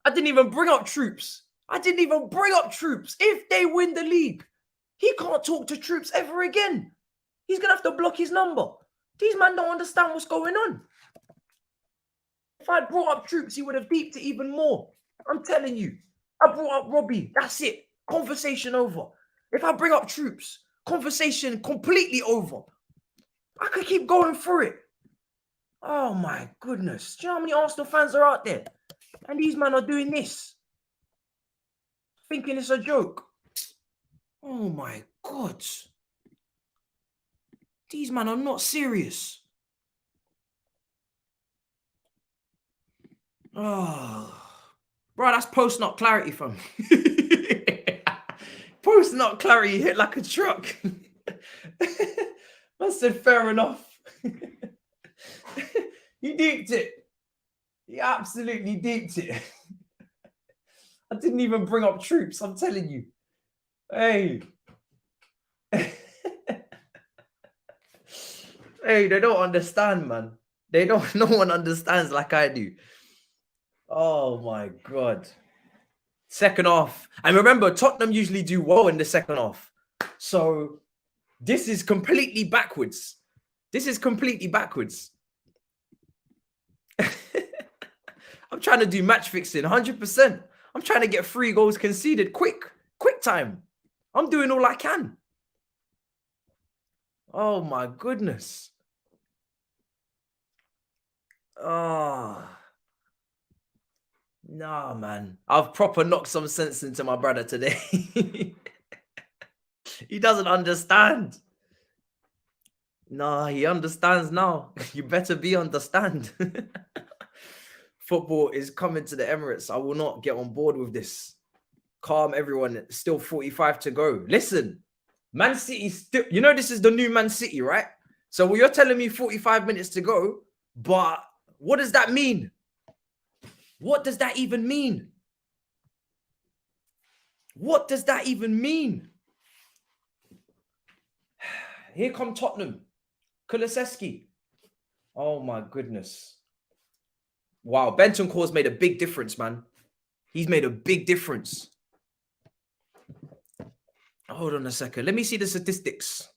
I didn't even bring up Troops. If they win the league, he can't talk to Troops ever again. He's going to have to block his number. These men don't understand what's going on. If I brought up Troops, he would have deeped it even more. I'm telling you. I brought up Robbie. That's it. Conversation over. If I bring up Troops, conversation completely over. I could keep going through it. Oh my goodness. Do you know how many Arsenal fans are out there? And these men are doing this. Thinking it's a joke. Oh my God. These men are not serious. Oh. Bro, that's post-nut clarity, fam. Post-nut clarity hit like a truck. I said, fair enough. You deeped it. You absolutely deeped it. I didn't even bring up Troops, I'm telling you. Hey. Hey, they don't understand, man. No one understands like I do. Oh my God. Second half. And remember, Tottenham usually do well in the second half. So this is completely backwards. I'm trying to do match fixing 100%. I'm trying to get 3 goals conceded quick time. I'm doing all I can. Oh my goodness. Oh. Nah, man. I've proper knocked some sense into my brother today. He doesn't understand. Nah, he understands now. You better be understand. Football is coming to the Emirates. I will not get on board with this. Calm, everyone. Still 45 to go. Listen, Man City still, you know, this is the new Man City, right? So you're telling me 45 minutes to go, but what does that mean? What does that even mean? What does that even mean? Here come Tottenham. Kulusevski. Oh my goodness. Wow, Bentancur's made a big difference, man. He's made a big difference. Hold on a second. Let me see the statistics.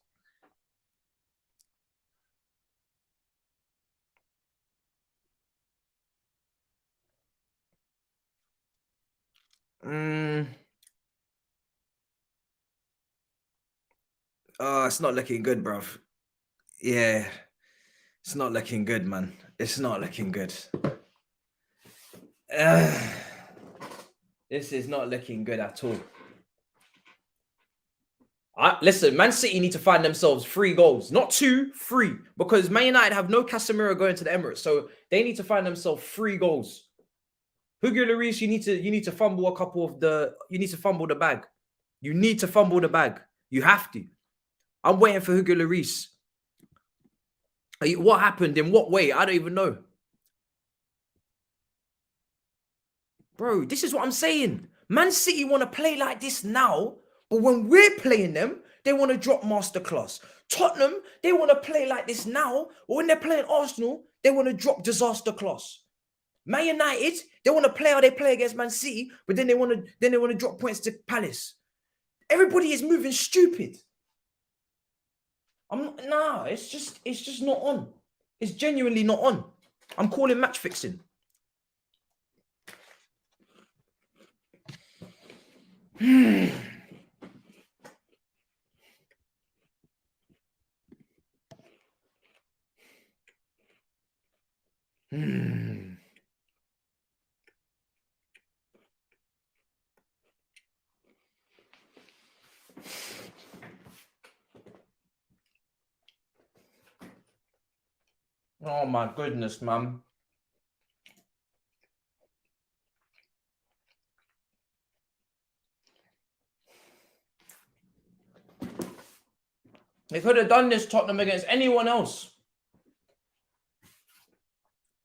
Oh, it's not looking good, bruv. Yeah, it's not looking good, man. It's not looking good. This is not looking good at all. Listen, Man City need to find themselves 3 goals, not 2, 3, because Man United have no Casemiro going to the Emirates, so they need to find themselves 3 goals. Hugo Lloris, you need to fumble a couple of the. You need to fumble the bag. You need to fumble the bag. You have to. I'm waiting for Hugo Lloris. What happened? In what way? I don't even know. Bro, this is what I'm saying. Man City want to play like this now, but when we're playing them, they want to drop masterclass. Tottenham, they want to play like this now, but when they're playing Arsenal, they want to drop disaster class. Man United, they want to play how they play against Man City, but then they want to drop points to Palace. Everybody is moving stupid. It's just not on. It's genuinely not on. I'm calling match fixing. Oh my goodness, man. They could have done this, Tottenham, against anyone else.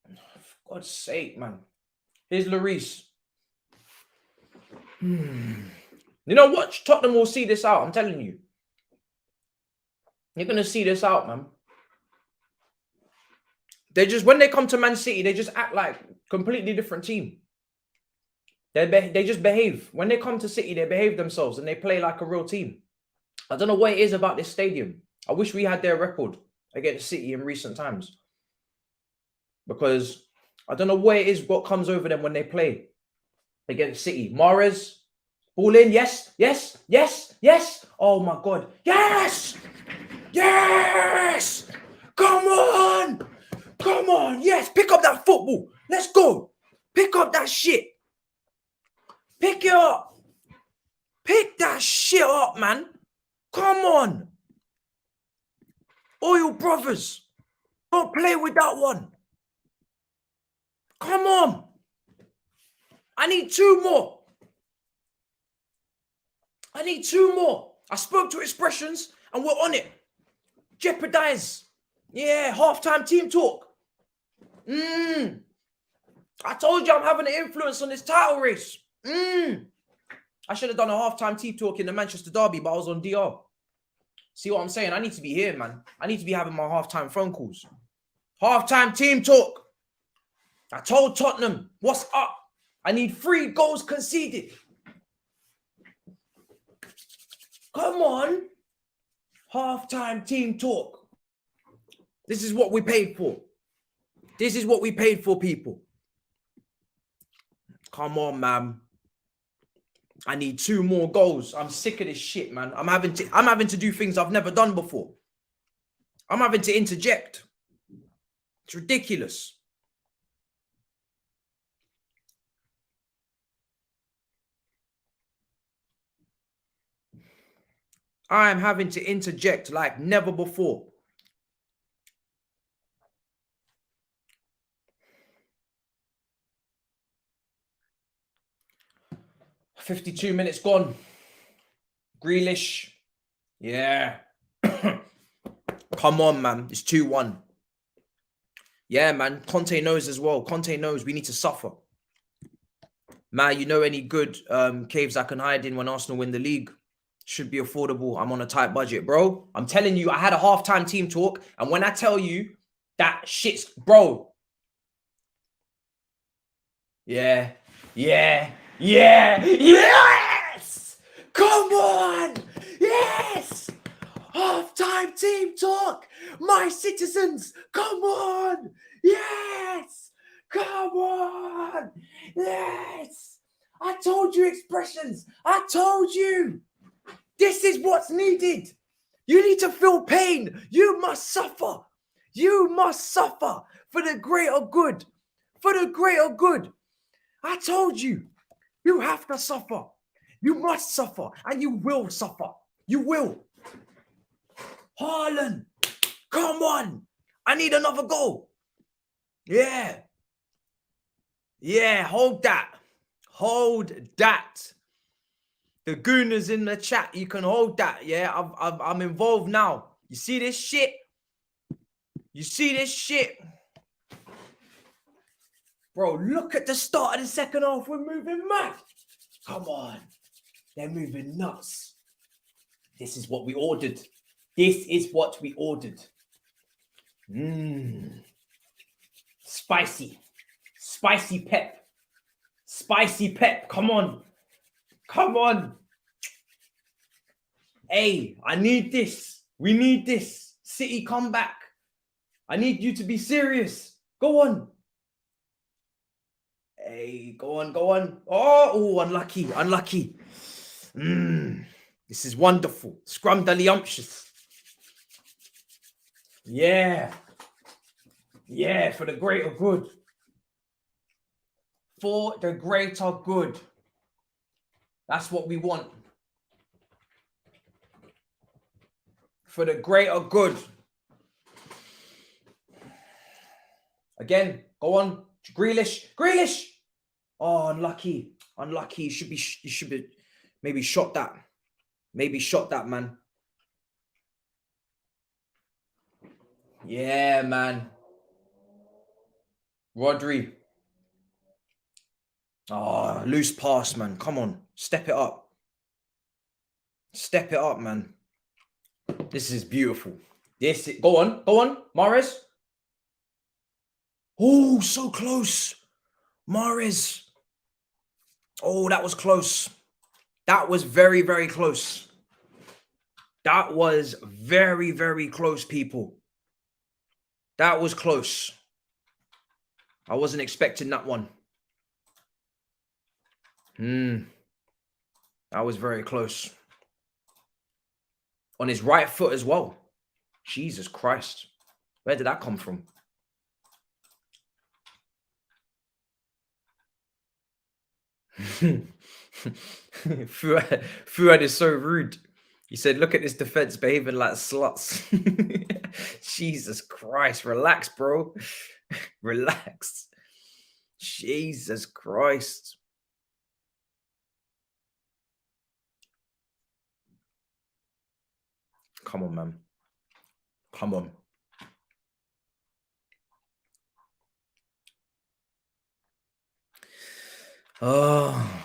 For God's sake, man. Here's Lloris. You know what? Tottenham will see this out. I'm telling you. You're going to see this out, man. When they come to Man City, they just act like completely different team. They just behave. When they come to City, they behave themselves and they play like a real team. I don't know what it is about this stadium. I wish we had their record against City in recent times. Because I don't know what it is, what comes over them when they play against City. Mahrez, ball in, yes. Oh my God, yes! Come on, yes, pick up that football. Let's go. Pick up that shit. Pick it up. Pick that shit up, man. Come on. Oil brothers. Don't play with that one. Come on. I need 2 more. I spoke to Expressions and we're on it. Jeopardize. Yeah, halftime team talk. I told you I'm having an influence on this title race. I should have done a halftime team talk in the Manchester derby, but I was on DR. See what I'm saying? I need to be here, man. I need to be having my halftime phone calls. Halftime team talk. I told Tottenham, what's up? I need 3 goals conceded. Come on. Halftime team talk. This is what we paid for. This is what we paid for, people. Come on, man. I need 2 more goals. I'm sick of this shit, man. I'm having to do things I've never done before. I'm having to interject. It's ridiculous. I am having to interject like never before. "52 minutes gone. Grealish. Yeah. Come on, man. It's 2-1. Yeah, man. Conte knows as well. Conte knows we need to suffer. Man, you know any good caves I can hide in when Arsenal win the league? Should be affordable. I'm on a tight budget, bro. I'm telling you, I had a halftime team talk. And when I tell you that shit's, bro. Yeah. Yes! Come on! Yes! Halftime team talk! My citizens! Come on! Yes! Come on! Yes! I told you expressions! I told you! This is what's needed! You need to feel pain! You must suffer! You must suffer for the greater good! For the greater good! I told you! You have to suffer! You must suffer! And you will suffer! You will! Haaland! Come on! I need another goal! Yeah! Yeah, hold that! Hold that! The gooners in the chat, you can hold that, yeah? I'm involved now. You see this shit? You see this shit? Bro, look at the start of the second half. We're moving mad. Come on. They're moving nuts. This is what we ordered. This is what we ordered. Spicy. Spicy pep. Spicy pep. Come on. Come on. Hey, I need this. We need this. City, come back. I need you to be serious. Go on. Hey, go on, go on. Oh, unlucky, unlucky. This is wonderful. Scrumdiddlyumptious. Yeah. Yeah, for the greater good. For the greater good. That's what we want. For the greater good. Again, go on. Grealish. Grealish. Oh, unlucky. Unlucky. You should be maybe shot that. Maybe shot that, man. Yeah, man. Rodri. Oh, loose pass, man. Come on. Step it up. Step it up, man. This is beautiful. Go on. Go on. Mahrez. Oh, so close. Mahrez. Oh, that was close. That was very, very close. That was very, very close, people. That was close. I wasn't expecting that one. That was very close. On his right foot as well. Jesus Christ. Where did that come from? Fuad is so rude. He said, look at this defense behaving like sluts. Jesus Christ. Relax, bro. Relax. Jesus Christ. Come on, man. Come on. Oh.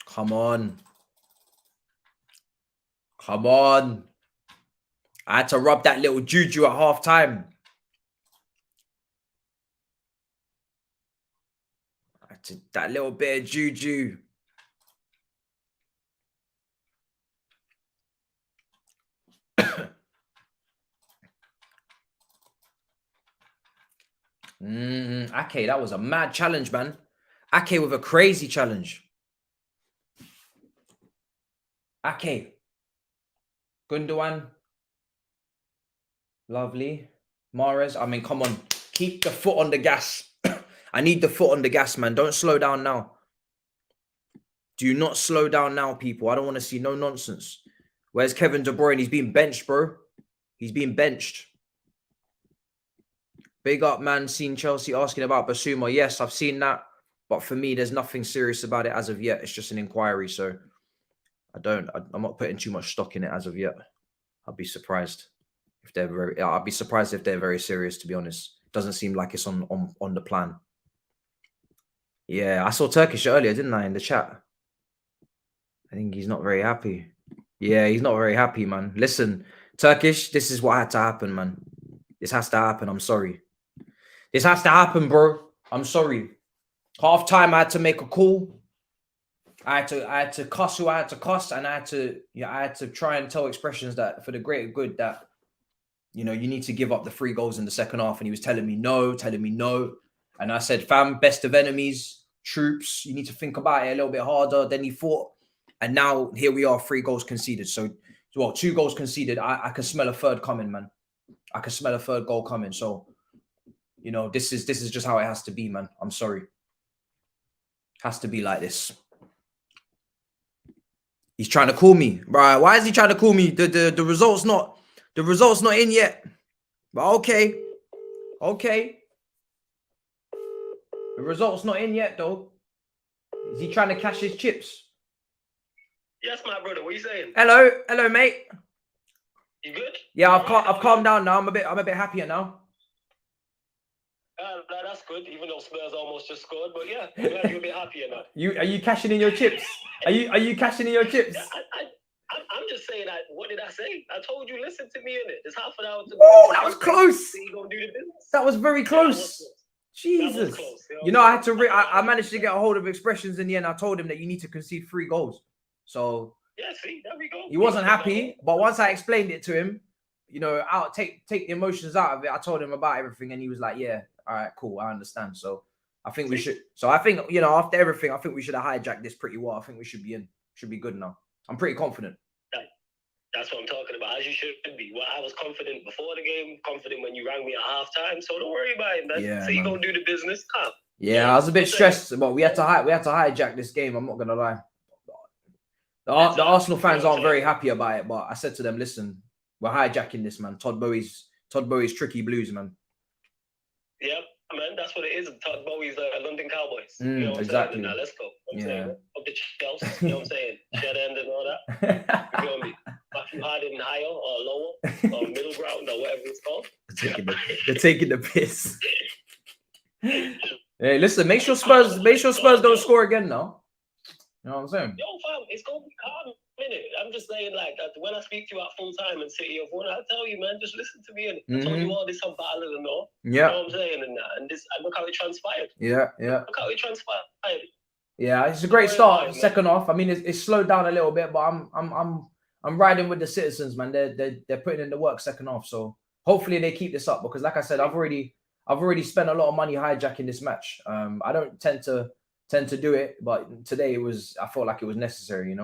Come on. Come on. I had to rub that little juju at half time. That little bit of juju. Ake, that was a mad challenge, man. Ake with a crazy challenge. Ake. Gundogan. Lovely. Mahrez. I mean, come on. Keep the foot on the gas. I need the foot on the gas, man. Don't slow down now. Do not slow down now, people. I don't want to see no nonsense. Where's Kevin De Bruyne? He's being benched, bro. He's being benched. Big up, man. Seen Chelsea asking about Basuma. Yes, I've seen that. But for me, there's nothing serious about it as of yet. It's just an inquiry. So I'm not putting too much stock in it as of yet. I'd be surprised if I'd be surprised if they're very serious, to be honest. Doesn't seem like it's on the plan. Yeah, I saw Turkish earlier, didn't I, in the chat? I think he's not very happy. Yeah, he's not very happy, man. Listen, Turkish, this is what had to happen, man. This has to happen. I'm sorry. This has to happen, bro. I'm sorry. Half time, I had to make a call. I had to cuss who I had to cuss, and I had to try and tell Expressions that for the greater good that, you need to give up the 3 goals in the second half. And he was telling me no. And I said, fam, best of enemies, troops, you need to think about it a little bit harder. Then he fought. And now here we are, 3 goals conceded. So, 2 goals conceded. I can smell a third coming, man. I can smell a third goal coming. So, this is just how it has to be, man. I'm sorry. Has to be like this. He's trying to call me, right? Why is he trying to call me? The results not in yet. But okay. The results not in yet, though. Is he trying to cash his chips? Yes, my brother. What are you saying? Hello, mate. You good? Yeah, I've calmed down now. I'm a bit happier now. That's good. Even though Spurs almost just scored, but yeah, I'm glad you're a bit happier now. Are you cashing in your chips? Are you cashing in your chips? Yeah, I'm just saying that. What did I say? I told you, listen to me in it. There's half an hour to go. Oh, that was close. So you gonna do the business? That was very close. Jesus. That was close, I had to. I managed to get a hold of Expressions in the end. I told him that you need to concede 3 goals. So yeah, see, there we go. He wasn't happy, but once I explained it to him, take the emotions out of it. I told him about everything, and he was like, "Yeah, all right, cool, I understand." So I think we should. So I think after everything, I think we should have hijacked this pretty well. I think we should be in. Should be good now. I'm pretty confident. That's what I'm talking about. As you should be. Well, I was confident before the game, confident when you rang me at halftime. So don't worry about it, man. Yeah, so you gonna do the business, calm. Yeah, I was a bit stressed, but we had to hijack this game. I'm not gonna lie. The Arsenal fans aren't very happy about it, but I said to them, "Listen, we're hijacking this, man. Todd Bowie's tricky blues, man." Yeah, man, that's what it is. Todd Bowie's London Cowboys. Exactly. Now let's go. Of the Chelsea, you know what I'm saying? Shed end and all that. You feel me? Matthew Harden higher or lower or middle ground or whatever it's called. They're taking the piss. Hey, listen, make sure Spurs don't score again now. You know what I'm saying? Yo, fam, it's gonna be calm in it. I'm just saying, like, when I speak to you at full time and City of One, I tell you, man, just listen to me. And I told you all this on battle and all. Yeah. You know what I'm saying? And look how it transpired. Yeah. Look how it transpired. Yeah, it's a great start. Second off, I mean, it's slowed down a little bit, but I'm riding with the citizens, man. They're putting in the work second half, so hopefully they keep this up because, like I said, I've already spent a lot of money hijacking this match. I don't tend to do it, but today I felt like it was necessary. It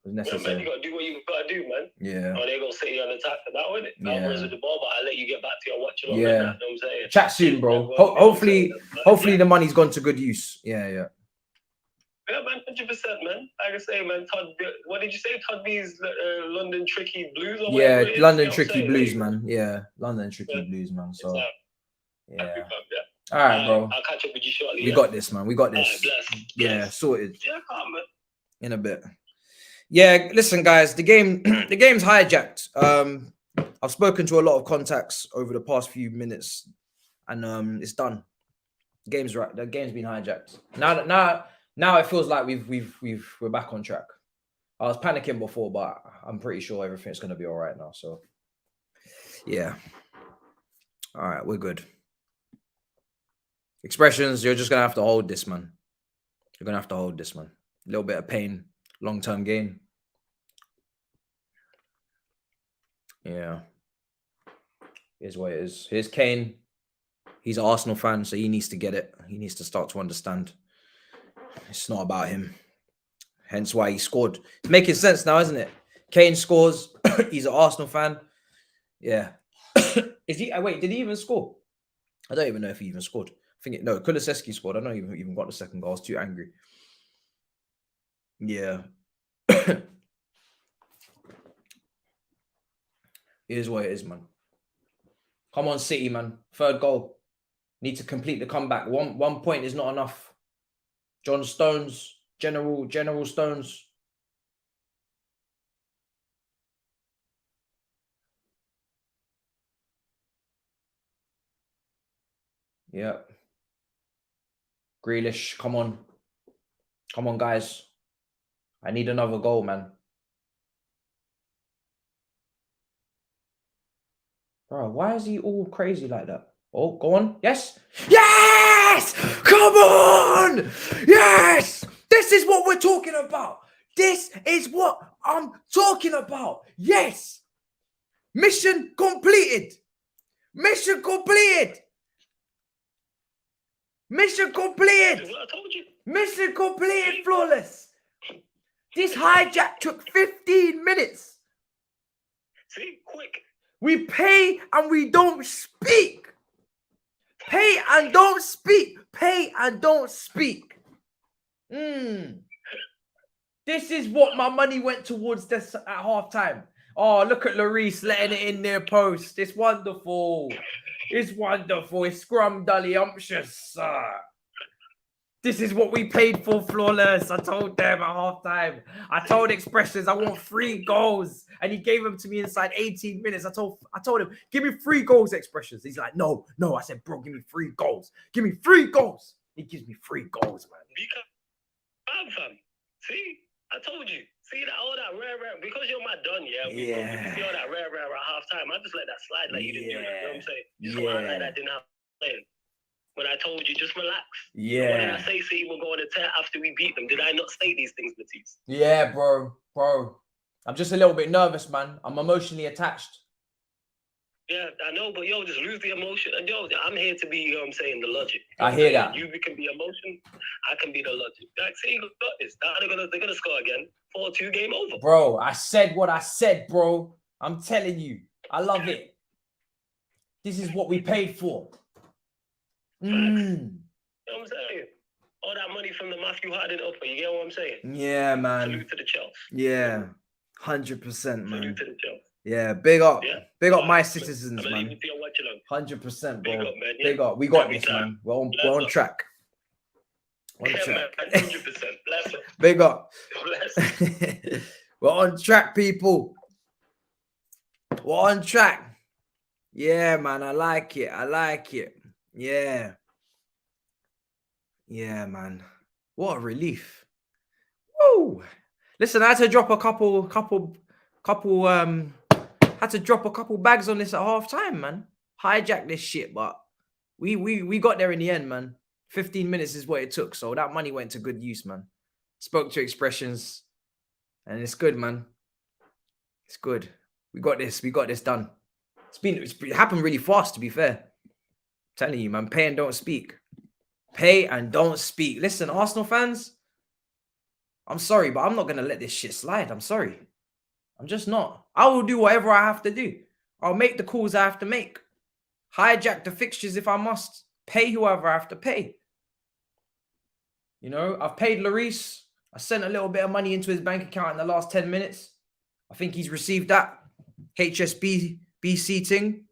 was necessary. Yeah, man, you gotta do what you gotta do, man. Yeah. Oh, they're gonna sit you on attack for that, wouldn't it? Alvarez with the ball, but I'll let you get back to your Watchalong. Yeah. You know what I'm saying? Chat soon, bro. Hopefully the money's gone to good use. Yeah. Yeah, man, 100%, man. Like I say, man, what did you say? Todd B's London Tricky Blues or yeah, whatever it is? London Tricky Blues, man. Yeah, London Tricky Blues, man. So, yeah. All right, bro. I'll catch up with you shortly. We got this, man. We got this. Bless. Sorted. Yeah, calm, man. In a bit. Yeah, listen, guys. The game's hijacked. I've spoken to a lot of contacts over the past few minutes, and it's done. The game's been hijacked. Now it feels like we're back on track. I was panicking before, but I'm pretty sure everything's gonna be all right now. So, yeah. All right, we're good. Expressions, you're just gonna have to hold this, man. You're gonna have to hold this, man. A little bit of pain, long-term gain. Yeah. Here's what it is. Here's Kane. He's an Arsenal fan, so he needs to get it. He needs to start to understand. It's not about him. Hence why he scored. It's making sense now, isn't it? Kane scores. He's an Arsenal fan. Yeah. Is he? Wait, did he even score? I don't even know if he even scored. I think no, Kulusevski scored. I don't even got the second goal. I was too angry. Yeah. It is what it is, man. Come on, City, man. Third goal. Need to complete the comeback. One point is not enough. John Stones, General Stones. Yeah. Grealish, come on. Come on, guys. I need another goal, man. Bro, why is he all crazy like that? Oh, go on. Yes. Yes! Come on! Yes! This is what we're talking about. This is what I'm talking about. Yes! Mission completed. Mission completed. Mission completed. I told you. Mission completed, flawless. This hijack took 15 minutes. See, quick. We pay and we don't speak. Pay and don't speak. Pay and don't speak. This is what my money went towards this at halftime. Oh, look at Lloris letting it in their post. It's wonderful. It's wonderful. It's scrumdiddlyumptious. This is what we paid for, flawless. I told them at halftime. I told Expressions I want 3 goals. And he gave them to me inside 18 minutes. I told him, give me 3 goals, Expressions. He's like, no. I said, bro, give me 3 goals. Give me 3 goals. He gives me 3 goals, man. Because, fam. See, I told you. See that all that rare, because you're my done, yeah. Yeah. See all that rare at halftime. I just let that slide like you didn't do that. You know what I'm saying? You just Yeah. like that didn't happen. When I told you, just relax. Yeah. What did I say? See, we'll go on a tear after we beat them. Did I not say these things, Matisse? Yeah, bro. I'm just a little bit nervous, man. I'm emotionally attached. Yeah, I know, but yo, just lose the emotion. And yo, I'm here to be, you know what I'm saying, the logic. I hear that. You can be emotion, I can be the logic. Like, see, you got this. Now they're gonna score again. 4-2, game over. Bro, I said what I said, bro. I'm telling you. I love it. This is what we paid for. You know what I'm saying? All that money from the Matthew Harden offer, you get what I'm saying? Yeah, man. Salute to the Chelsea. Yeah. 100%, Salute man. to the Chelsea. Yeah, big up. Yeah. Big up my citizens, I'm man. leaving to your Watchalong. 100%, bro. Big up, man. Yeah. Big up. We got Every this, time. man. We're on track. On Yeah, track. man. 100%. Bless up. Big up. Bless. We're on track, people. We're on track. Yeah, man. I like it. Yeah. Yeah, man. What a relief. Woo. Listen, I had to drop a couple bags on this at halftime, man. Hijack this shit, but we got there in the end, man. 15 minutes is what it took, so that money went to good use, man. Spoke to Expressions, and it's good, man. It's good. We got this done. It happened really fast, to be fair. I'm telling you, man, pay and don't speak. Pay and don't speak. Listen, Arsenal fans, I'm sorry, but I'm not going to let this shit slide. I'm sorry. I'm just not. I will do whatever I have to do. I'll make the calls I have to make. Hijack the fixtures if I must. Pay whoever I have to pay. You know, I've paid Lloris. I sent a little bit of money into his bank account in the last 10 minutes. I think he's received that HSBC thing.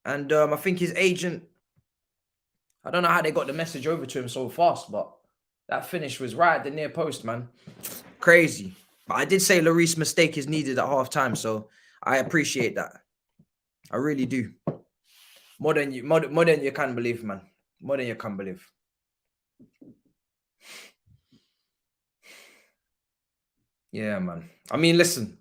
And I think his agent, I don't know how they got the message over to him so fast, but that finish was right at the near post, man. Crazy. But I did say Lloris' mistake is needed at halftime, so I appreciate that. I really do. More than you can believe, man. More than you can believe. Yeah, man. I mean, listen.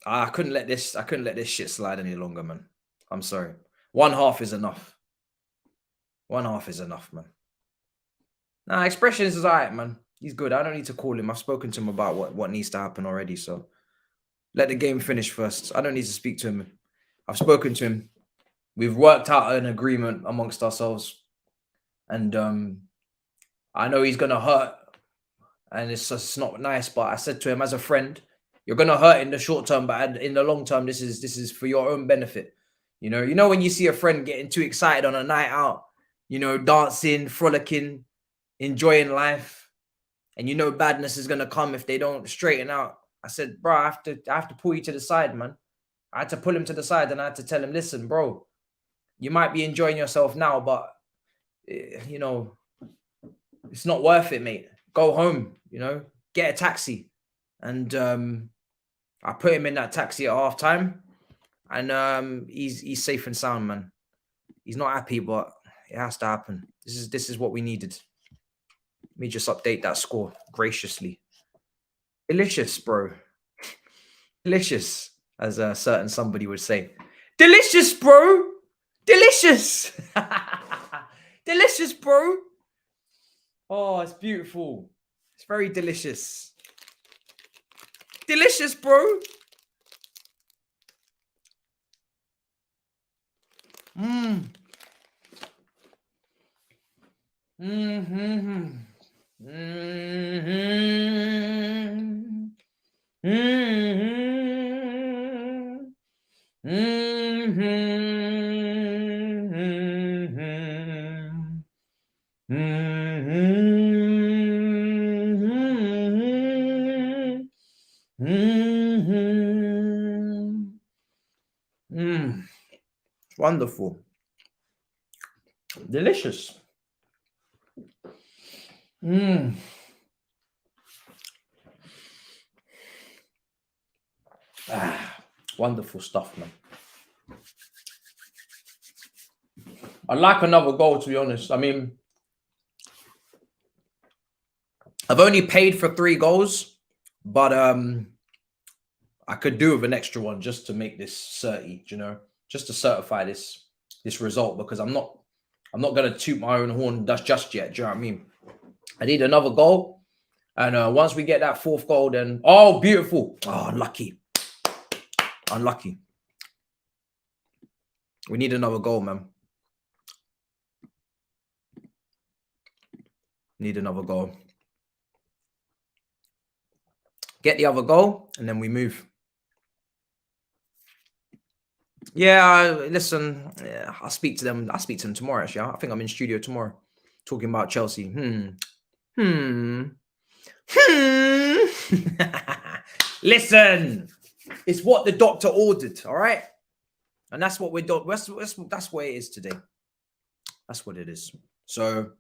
I couldn't let this shit slide any longer, man. I'm sorry. One half is enough. One half is enough, man. Nah, Expressions is all right, man. He's good. I don't need to call him. I've spoken to him about what needs to happen already, so let the game finish first. I don't need to speak to him. I've spoken to him. We've worked out an agreement amongst ourselves. And I know he's going to hurt. And it's just not nice, but I said to him as a friend, you're going to hurt in the short term, but in the long term, this is for your own benefit. You know when you see a friend getting too excited on a night out, you know, dancing, frolicking, enjoying life, and you know badness is going to come if they don't straighten out. I said, bro, I have to pull you to the side, man. I had to pull him to the side and I had to tell him, listen, bro, you might be enjoying yourself now, but, you know, it's not worth it, mate. Go home, you know, get a taxi. And I put him in that taxi at halftime, and he's safe and sound, man. He's not happy, but it has to happen. This is what we needed. Let me just update that score graciously. Delicious, bro. Delicious, as a certain somebody would say. Delicious, bro. Delicious. Delicious, bro. Oh, it's beautiful. It's very delicious. Delicious, bro. Mmm. Mm-hmm. Mm-hmm. Mm-hmm. Mm-hmm. Mm-hmm. Wonderful. Delicious. Mm. Wonderful stuff, man. I'd like another goal, to be honest. I mean, I've only paid for 3 goals, but I could do with an extra one just to make this 30, you know, just to certify this result, because I'm not gonna toot my own horn just yet. Do you know what I mean? I need another goal, and once we get that 4th goal, then beautiful. Oh, unlucky. We need another goal, man. Need another goal. Get the other goal, and then we move. Yeah, listen. Yeah, I'll speak to them. I'll speak to them tomorrow. Actually, I think I'm in studio tomorrow, talking about Chelsea. Listen, it's what the doctor ordered. All right, and that's what we're doing. That's what it is today. That's what it is. So.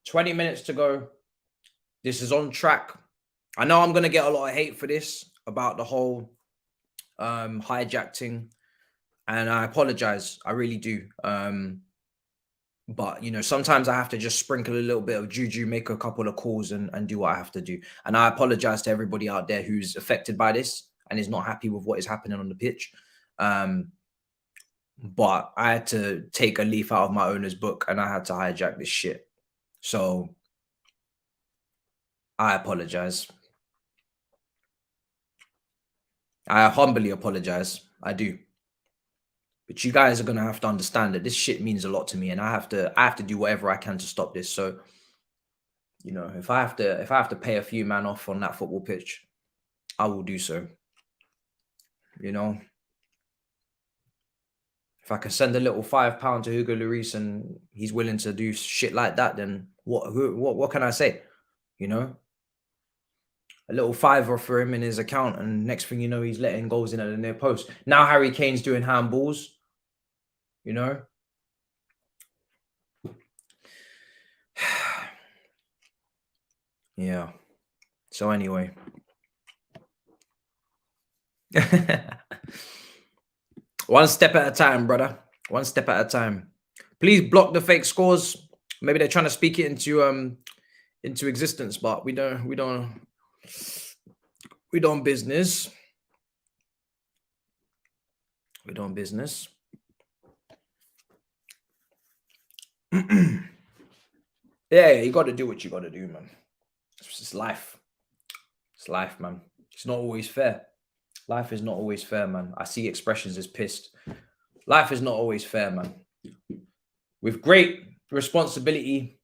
20 minutes to go. This is on track. I know I'm going to get a lot of hate for this, about the whole hijacked, and I apologize. I really do. But, you know, sometimes I have to just sprinkle a little bit of juju, make a couple of calls, and do what I have to do. And I apologize to everybody out there who's affected by this and is not happy with what is happening on the pitch. But I had to take a leaf out of my owner's book, and I had to hijack this shit. So I apologize. I humbly apologize. I do. But you guys are gonna have to understand that this shit means a lot to me, and I have to do whatever I can to stop this. So, you know, if I have to pay a few man off on that football pitch, I will do so. You know, if I can send a little £5 to Hugo Lloris and he's willing to do shit like that, then what can I say? You know, a little £5 for him in his account, and next thing you know, he's letting goals in at the near post. Now Harry Kane's doing handballs. You know. Yeah. So anyway. One step at a time, brother. One step at a time. Please block the fake scores. Maybe they're trying to speak it into existence, but we don't business. We don't business. Yeah, you got to do what you got to do, man. It's just life. It's life, man. It's not always fair. Life is not always fair, man. I see expressions as pissed. Life is not always fair, man. With great responsibility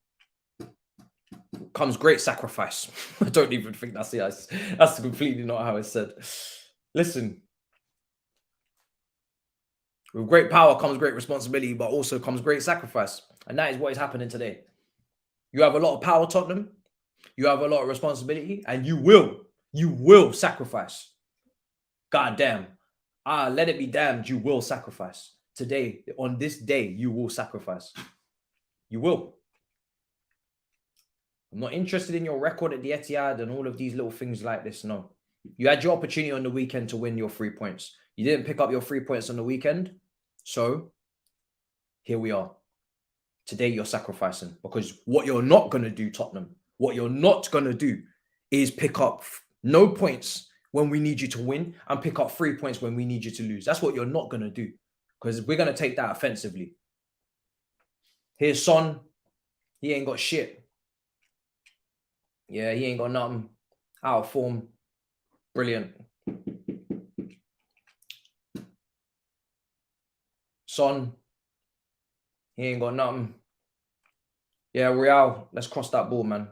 comes great sacrifice. I don't even think that's it. That's completely not how it's said. Listen, with great power comes great responsibility, but also comes great sacrifice. And that is what is happening today. You have a lot of power, Tottenham. You have a lot of responsibility, and you will sacrifice. God damn. Let it be damned, you will sacrifice. Today, on this day, you will sacrifice. You will. I'm not interested in your record at the Etihad and all of these little things like this. No. You had your opportunity on the weekend to win your 3 points. You didn't pick up your 3 points on the weekend. So, here we are. Today, you're sacrificing. Because what you're not going to do, Tottenham, what you're not going to do is pick up no points when we need you to win and pick up 3 points when we need you to lose. That's what you're not going to do. Because we're going to take that offensively. Here's Son. He ain't got shit. Yeah, he ain't got nothing. Out of form. Brilliant. Son. He ain't got nothing. Yeah, Real. Let's cross that ball, man.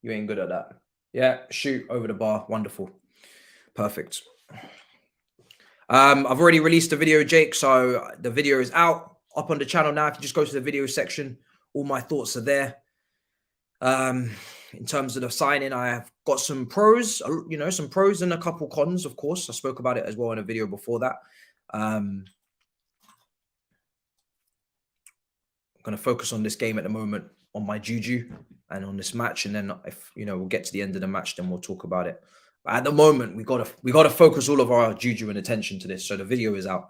You ain't good at that. Yeah, shoot over the bar. Wonderful. Perfect. I've already released the video, Jake. So the video is out up on the channel now. If you just go to the video section, all my thoughts are there. In terms of the signing, I have got some pros, some pros and a couple cons, of course. I spoke about it as well in a video before that. I'm going to focus on this game at the moment, on my juju and on this match. And then if, we'll get to the end of the match, then we'll talk about it. But at the moment, we got to focus all of our juju and attention to this. So the video is out.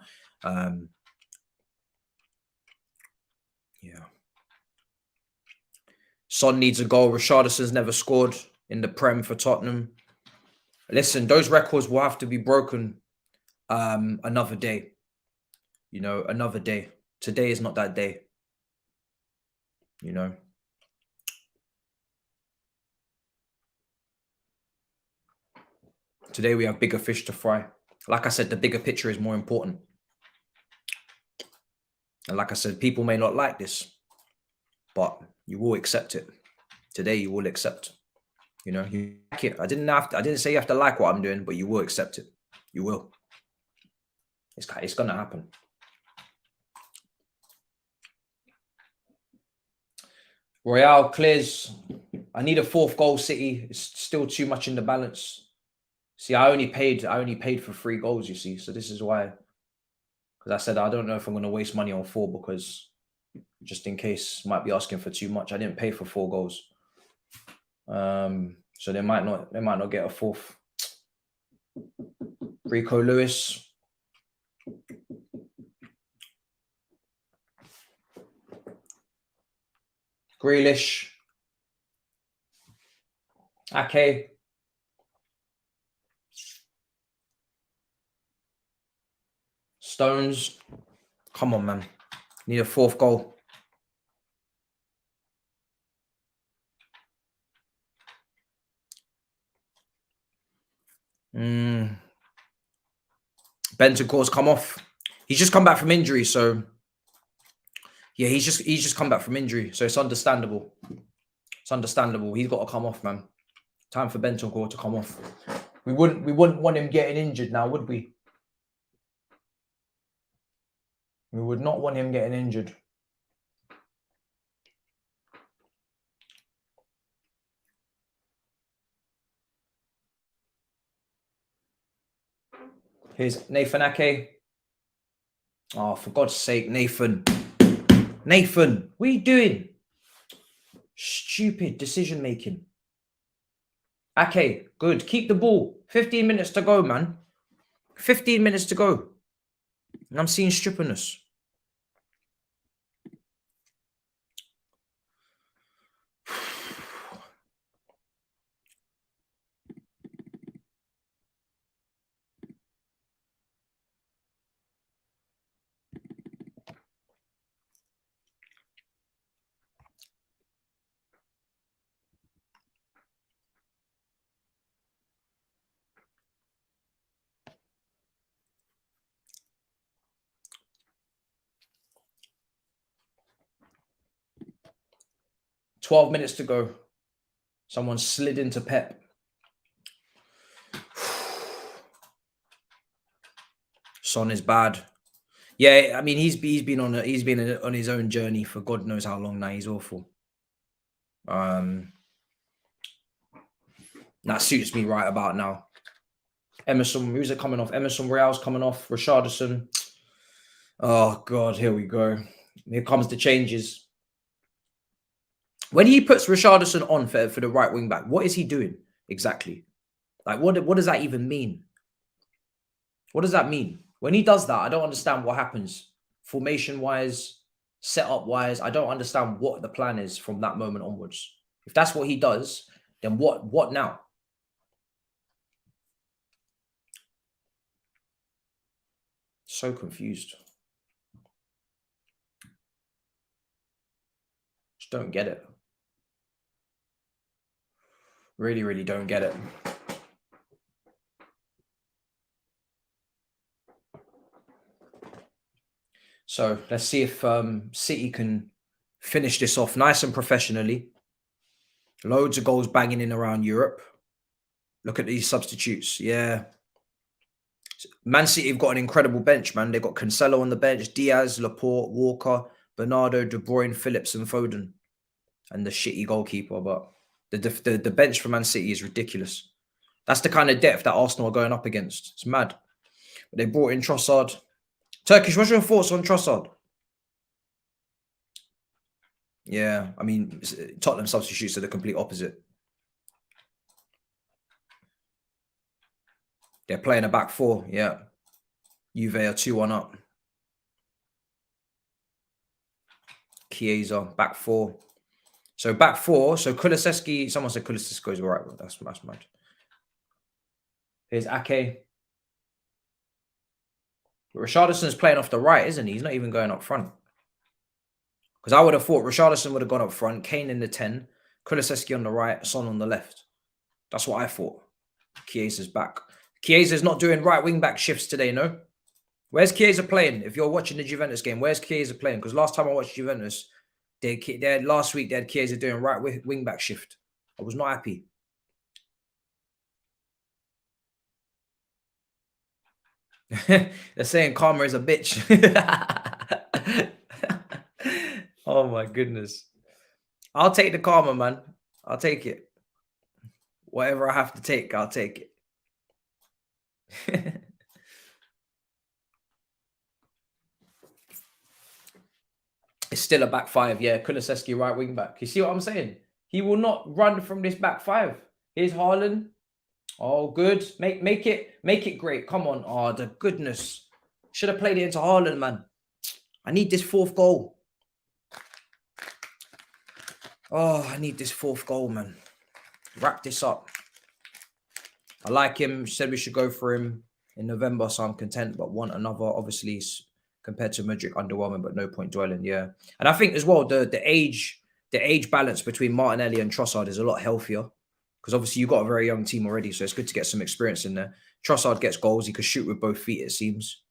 Yeah. Son needs a goal. Richarlison's never scored in the Prem for Tottenham. Listen, those records will have to be broken another day. Another day. Today is not that day. Today we have bigger fish to fry. Like I said, the bigger picture is more important. And like I said, people may not like this, but you will accept it. Today you will accept. You like it. I didn't say you have to like what I'm doing, but you will accept it. You will. It's gonna happen. Royale clears. I need a 4th goal, City. It's still too much in the balance. See, I only paid for 3 goals, you see. So this is why. Because I said I don't know if I'm going to waste money on 4 because just in case might be asking for too much. I didn't pay for 4 goals. So they might not get a 4th. Rico Lewis. Grealish. Ake. Stones. Come on, man. Need a 4th goal. Bentancur's come off. He's just come back from injury, so yeah, he's just come back from injury, so it's understandable. It's understandable. He's got to come off, man. Time for Bentancur to come off. We wouldn't want him getting injured now, would we? We would not want him getting injured. Here's Nathan Ake. Oh, for God's sake, Nathan. Nathan, what are you doing? Stupid decision making. Ake, good. Keep the ball. 15 minutes to go, man. 15 minutes to go. And I'm seeing strippiness. 12 minutes to go. Someone slid into Pep. Son is bad. Yeah, I mean he's been on his own journey for God knows how long now. He's awful. That suits me right about now. Emerson, who's it coming off? Emerson Royale's coming off. Richarlison. Oh God, here we go. Here comes the changes. When he puts Richarlison on for the right wing back, what is he doing exactly? Like, what does that even mean? What does that mean? When he does that, I don't understand what happens. Formation-wise, setup-wise, I don't understand what the plan is from that moment onwards. If that's what he does, then what now? So confused. Just don't get it. Really, really don't get it. So let's see if City can finish this off nice and professionally. Loads of goals banging in around Europe. Look at these substitutes. Yeah. Man City have got an incredible bench, man. They've got Cancelo on the bench, Diaz, Laporte, Walker, Bernardo, De Bruyne, Phillips, and Foden. And the shitty goalkeeper. But the bench for Man City is ridiculous. That's the kind of depth that Arsenal are going up against. It's mad. But they brought in Trossard. Turkish, what's your thoughts on Trossard? Yeah, I mean, Tottenham substitutes are the complete opposite. They're playing a back four, yeah. Juve are 2-1 up. Chiesa, back four. So back four. So Kulusevski, someone said Kulusevski is all right. That's mad. Here's Ake. But Richarlison's playing off the right, isn't he? He's not even going up front. Because I would have thought Richarlison would have gone up front, Kane in the 10, Kulusevski on the right, Son on the left. That's what I thought. Chiesa's back. Chiesa's not doing right wing back shifts today, no? Where's Chiesa playing? If you're watching the Juventus game, where's Chiesa playing? Because last time I watched Juventus, last week they had Chiesa doing right wing back shift. I was not happy. They're saying Karma is a bitch. Oh my goodness. I'll take the Karma, man. I'll take it. Whatever I have to take, I'll take it. It's still a back five. Yeah, Kulusevski right wing back. You see what I'm saying? He will not run from this back five. Here's Haaland. Oh, good. Make it great. Come on. Oh, the goodness. Should have played it into Haaland, man. I need this fourth goal. Oh, I need this fourth goal, man. Wrap this up. I like him. Said we should go for him in November, so I'm content, but want another. Obviously, compared to Madrid, underwhelming, but no point dwelling. Yeah, and I think as well the age balance between Martinelli and Trossard is a lot healthier because obviously you've got a very young team already, so it's good to get some experience in there. Trossard gets goals. He could shoot with both feet. It seems.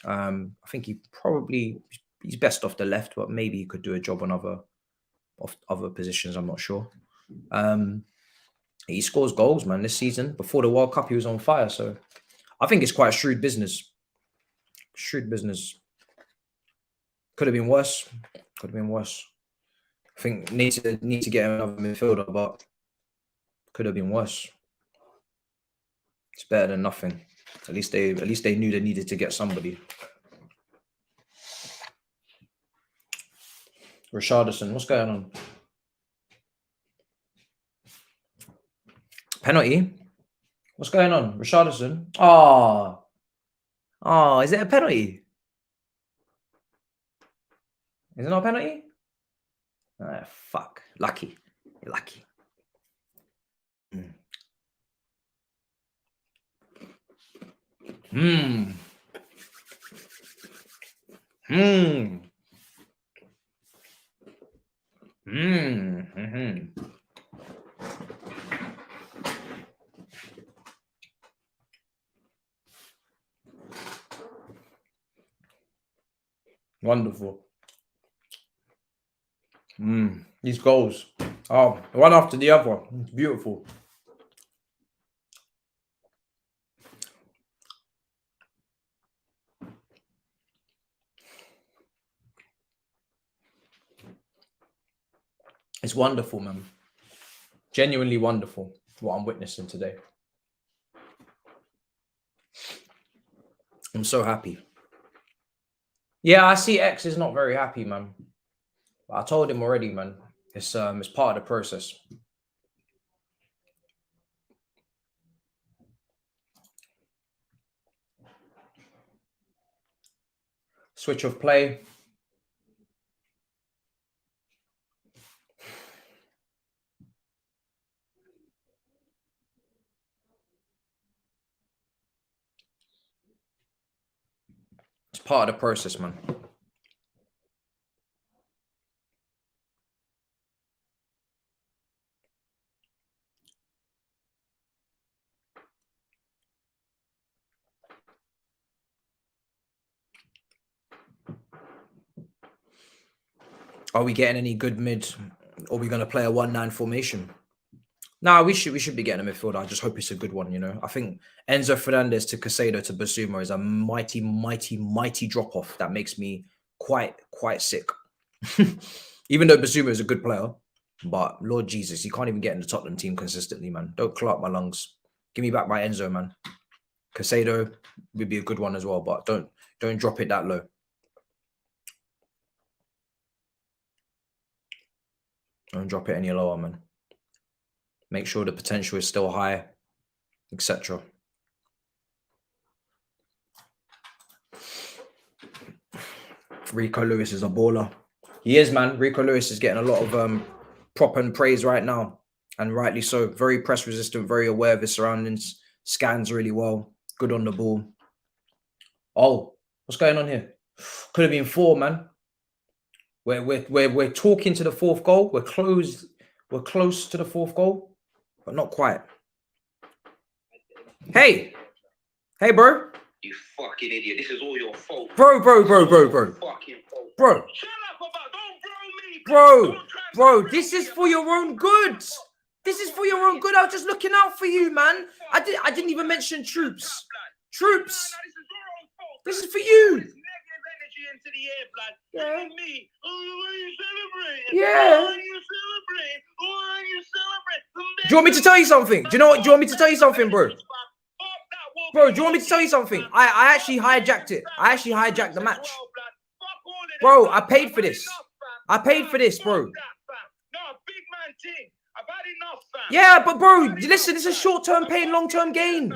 I think he's best off the left, but maybe he could do a job on other positions. I'm not sure. He scores goals, man, this season. Before the World Cup, he was on fire. So I think it's quite shrewd business. Shrewd business. Could have been worse. Could have been worse. I think need to get another midfielder, but could have been worse. It's better than nothing. At least they knew they needed to get somebody. Richarlison, what's going on? Penalty? What's going on? Richarlison? Oh, is it a penalty? Is it not a penalty? Fuck. Lucky. You're lucky. Wonderful. These goals. Oh, one after the other. It's beautiful. It's wonderful, man. Genuinely wonderful what I'm witnessing today. I'm so happy. Yeah, I see X is not very happy, man. But I told him already, man. It's part of the process. Switch of play. It's part of the process, man. Are we getting any good mid? Or are we going to play a 1-9 formation? Nah, we should be getting a midfielder. I just hope it's a good one, you know. I think Enzo Fernandez to Casado to Basuma is a mighty drop-off that makes me quite sick. Even though Basuma is a good player, but Lord Jesus, you can't even get in the Tottenham team consistently, man. Don't clog up my lungs. Give me back my Enzo, man. Casado would be a good one as well, but don't drop it that low. Don't drop it any lower, man. Make sure the potential is still high, etc. Rico Lewis is a baller. He is, man. Rico Lewis is getting a lot of prop and praise right now, and rightly so. Very press resistant, very aware of his surroundings, scans really well, good on the ball. Oh, what's going on here? Could have been 4, man. We're talking to the 4th goal. We're close to the 4th goal, but not quite. Hey, bro. You fucking idiot. This is all your fault. Bro. Fucking fault. Bro. Shut up about, don't bro me. Bro, this is for your own good. This is for your own good. I was just looking out for you, man. I didn't even mention troops. Troops. This is for you. Into the air, blood. Yeah. Me. Oh, why you celebrating? Yeah. Why you celebrate? Why you celebrate? Do you want me to tell you something? Do you know what? Do you want me to tell you something, bro? Bro, do you want me to tell you something? I actually hijacked it. I actually hijacked the match. Bro, I paid for this. I paid for this, bro. No, big man thing. I've had enough, fam. Yeah, but bro, listen, it's a short-term pain, long-term gain.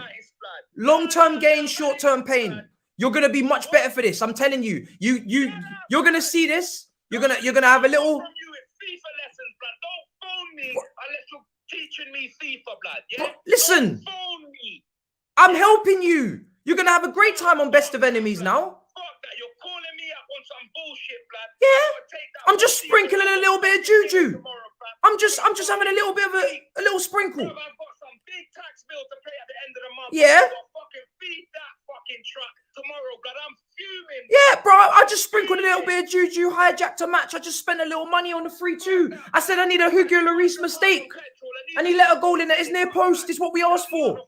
Long-term gain, short-term pain. You're gonna be much better for this. I'm telling you. You're gonna see this. You're gonna have a little. FIFA lessons, blood. Don't phone me unless you're teaching me FIFA, blood. Yeah. Listen. Don't phone me. I'm helping you. You're gonna have a great time on Best of Enemies now. Fuck that. You're calling me up on some bullshit, blood. Yeah. I'm just sprinkling a little bit of juju. I'm just having a little bit of a little sprinkle. Bro, I've got some big tax bill to pay at the end of the month. Yeah. I'll fucking feed that fucking truck tomorrow, blood. I'm fuming. Yeah, bro. I just sprinkled a little bit of juju, hijacked a match. I just spent a little money on the 3-2. I said I need a Hugo Lloris mistake, and he let a goal in at his near post. It's what we asked for.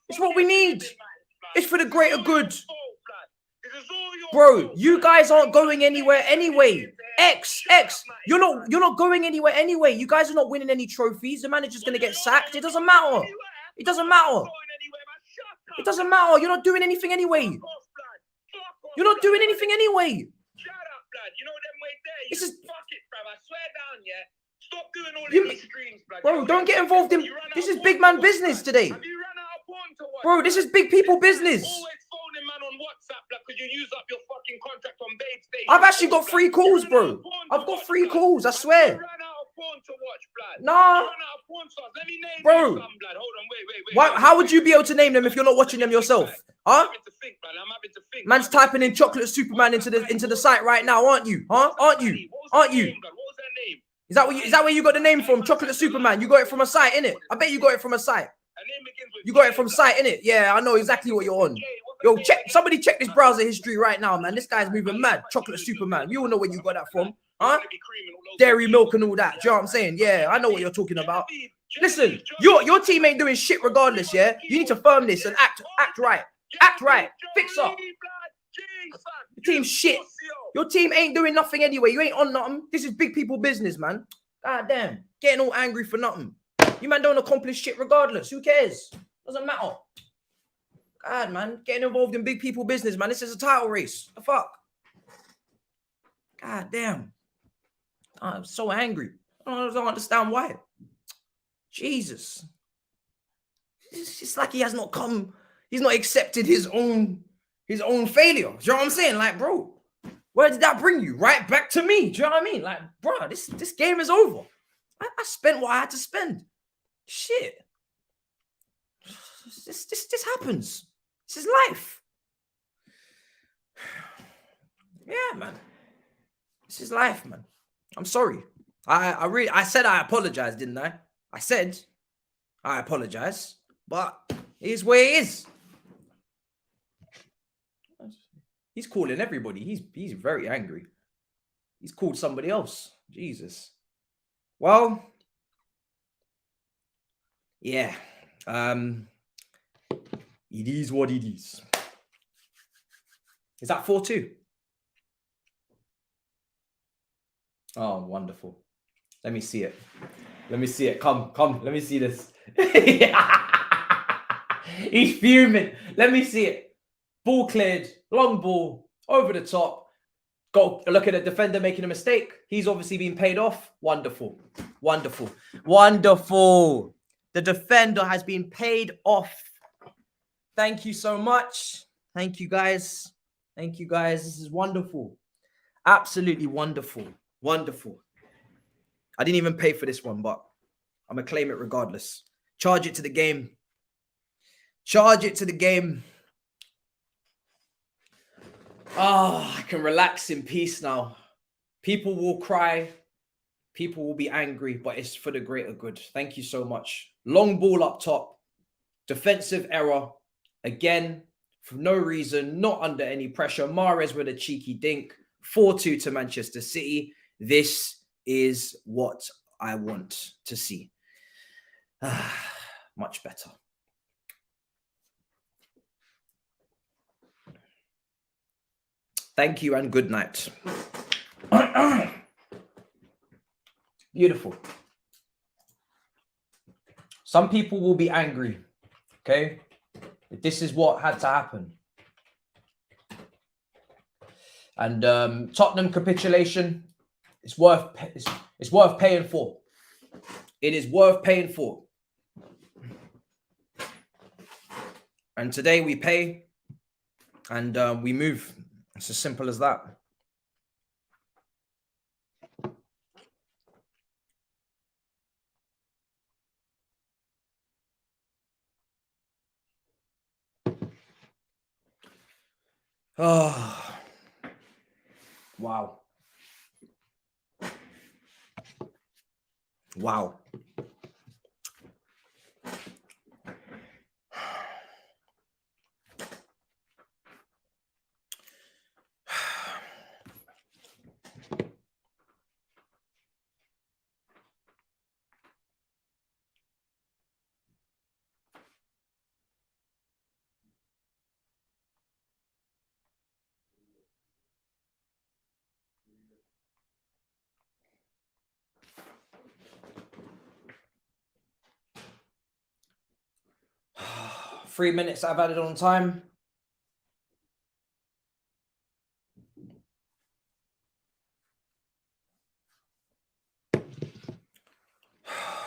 It's what we need. It's for the greater good. Bro, you guys aren't going anywhere anyway. X, you're not going anywhere anyway. You guys are not winning any trophies. The manager's gonna get sacked. It doesn't matter. It doesn't matter. It doesn't matter. You're not doing anything anyway. You're not doing anything anyway. Shut up, blood. You know them way there. This is fuck it, bro. I swear down, yeah. Stop doing all these streams, blood. Bro, don't get involved in. This is big man business today. Have you run out of porn to watch? Bro, this is big people business. Always phoning man on WhatsApp, blood, because you use up your fucking contract on Babe Station. I've actually got 3 calls, bro. I've got 3 calls. I swear. You ran out of porn to watch, blood. Nah. You ran out of porn stars. Let me name Bro. you some, blood. Hold on, wait. How would you be able to name them if you're not watching them yourself? Huh? I'm having to think, blood. I'm having to think. Man's typing in chocolate Superman into the site right now, aren't you? Huh? Aren't you? What was their name? Is that where you got the name from? Chocolate Superman. You got it from a site, innit? I bet you got it from a site. You got it from site, innit? Yeah, I know exactly what you're on. Yo, somebody check this browser history right now, man. This guy's moving mad. Chocolate Superman. You all know where you got that from. Huh? Dairy milk and all that. Do you know what I'm saying? Yeah, I know what you're talking about. Listen, your team ain't doing shit regardless, yeah? You need to firm this and act right. Act right. Fix up. Your team's shit. Your team ain't doing nothing anyway. You ain't on nothing. This is big people business, man. God damn. Getting all angry for nothing. You man don't accomplish shit regardless. Who cares? Doesn't matter. God, man. Getting involved in big people business, man. This is a title race. The fuck? God damn. I'm so angry. I don't understand why. Jesus. It's just like he has not come. He's not accepted his own failure. Do you know what I'm saying? Like, bro, where did that bring you? Right back to me. Do you know what I mean? Like, bro, this game is over. I spent what I had to spend. Shit. This happens. This is life. Yeah, man. This is life, man. I'm sorry. I said I apologize, didn't I? I said I apologize, but it is where it is. He's calling everybody. He's very angry. He's called somebody else. Jesus. Well, yeah. It is what it is. Is that 4-2? Oh, wonderful. Let me see it. Let me see it. Come. Let me see this. He's fuming. Let me see it. Ball cleared. Long ball. Over the top. Go look at the defender making a mistake. He's obviously been paid off. Wonderful. Wonderful. Wonderful. The defender has been paid off. Thank you so much. Thank you, guys. Thank you, guys. This is wonderful. Absolutely wonderful. Wonderful. I didn't even pay for this one, but I'm going to claim it regardless. Charge it to the game. Charge it to the game. Oh, I can relax in peace now. People will cry. People will be angry, but it's for the greater good. Thank you so much. Long ball up top. Defensive error. Again, for no reason, not under any pressure. Mahrez with a cheeky dink. 4-2 to Manchester City. This is what I want to see. Much better. Thank you and good night. Beautiful. Some people will be angry. Okay? This is what had to happen. And Tottenham capitulation, it's worth paying for. It is worth paying for. And today we pay and we move. It's as simple as that. Oh, wow. Wow. Three minutes I've added on time.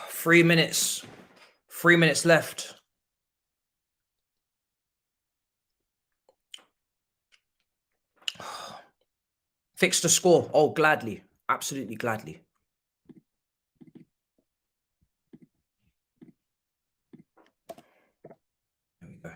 Three minutes left. Fix the score. Oh, gladly. Absolutely gladly. There we go.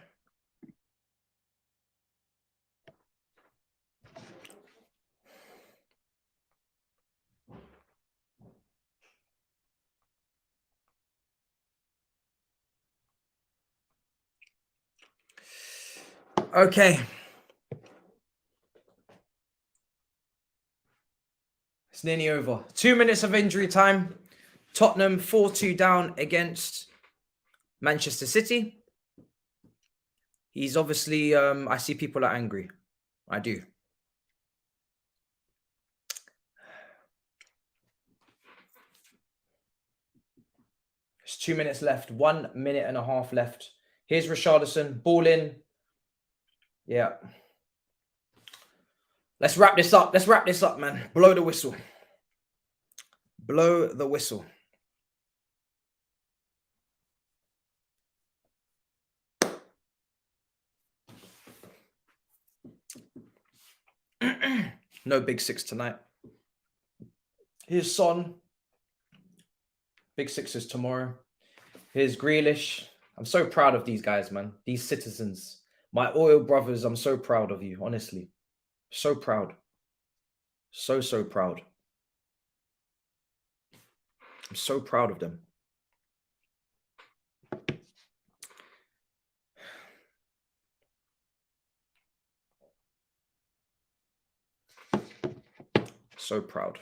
Okay. It's nearly over. 2 minutes of injury time. Tottenham 4-2 down against Manchester City. He's obviously, I see people are angry. I do. There's 2 minutes left. 1 minute and a half left. Here's Richarlison. Ball in. Yeah. Let's wrap this up. Let's wrap this up, man. Blow the whistle. Blow the whistle. No big six tonight. Here's Son. Big sixes tomorrow. Here's Grealish. I'm so proud of these guys, man. These citizens. My oil brothers, I'm so proud of you, honestly. So proud. So proud. I'm so proud of them. So proud.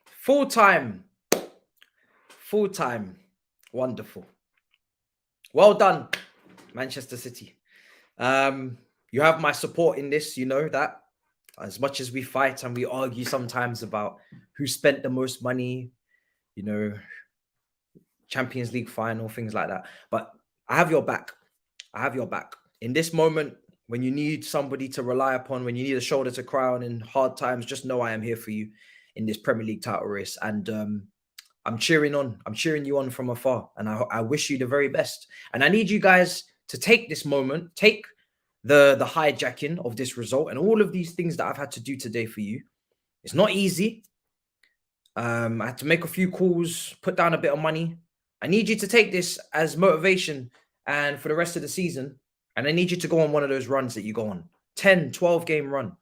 Full time. Wonderful. Well done, Manchester City. You have my support in this. You know that. As much as we fight and we argue sometimes about who spent the most money, you know, Champions League final, things like that. But I have your back. I have your back. In this moment, when you need somebody to rely upon, when you need a shoulder to cry on in hard times, just know I am here for you in this Premier League title race. And I'm cheering on. I'm cheering you on from afar. And I wish you the very best. And I need you guys to take this moment, take the hijacking of this result and all of these things that I've had to do today for you. It's not easy. I had to make a few calls, put down a bit of money. I need you to take this as motivation and for the rest of the season. And I need you to go on one of those runs that you go on. 10, 12 game run.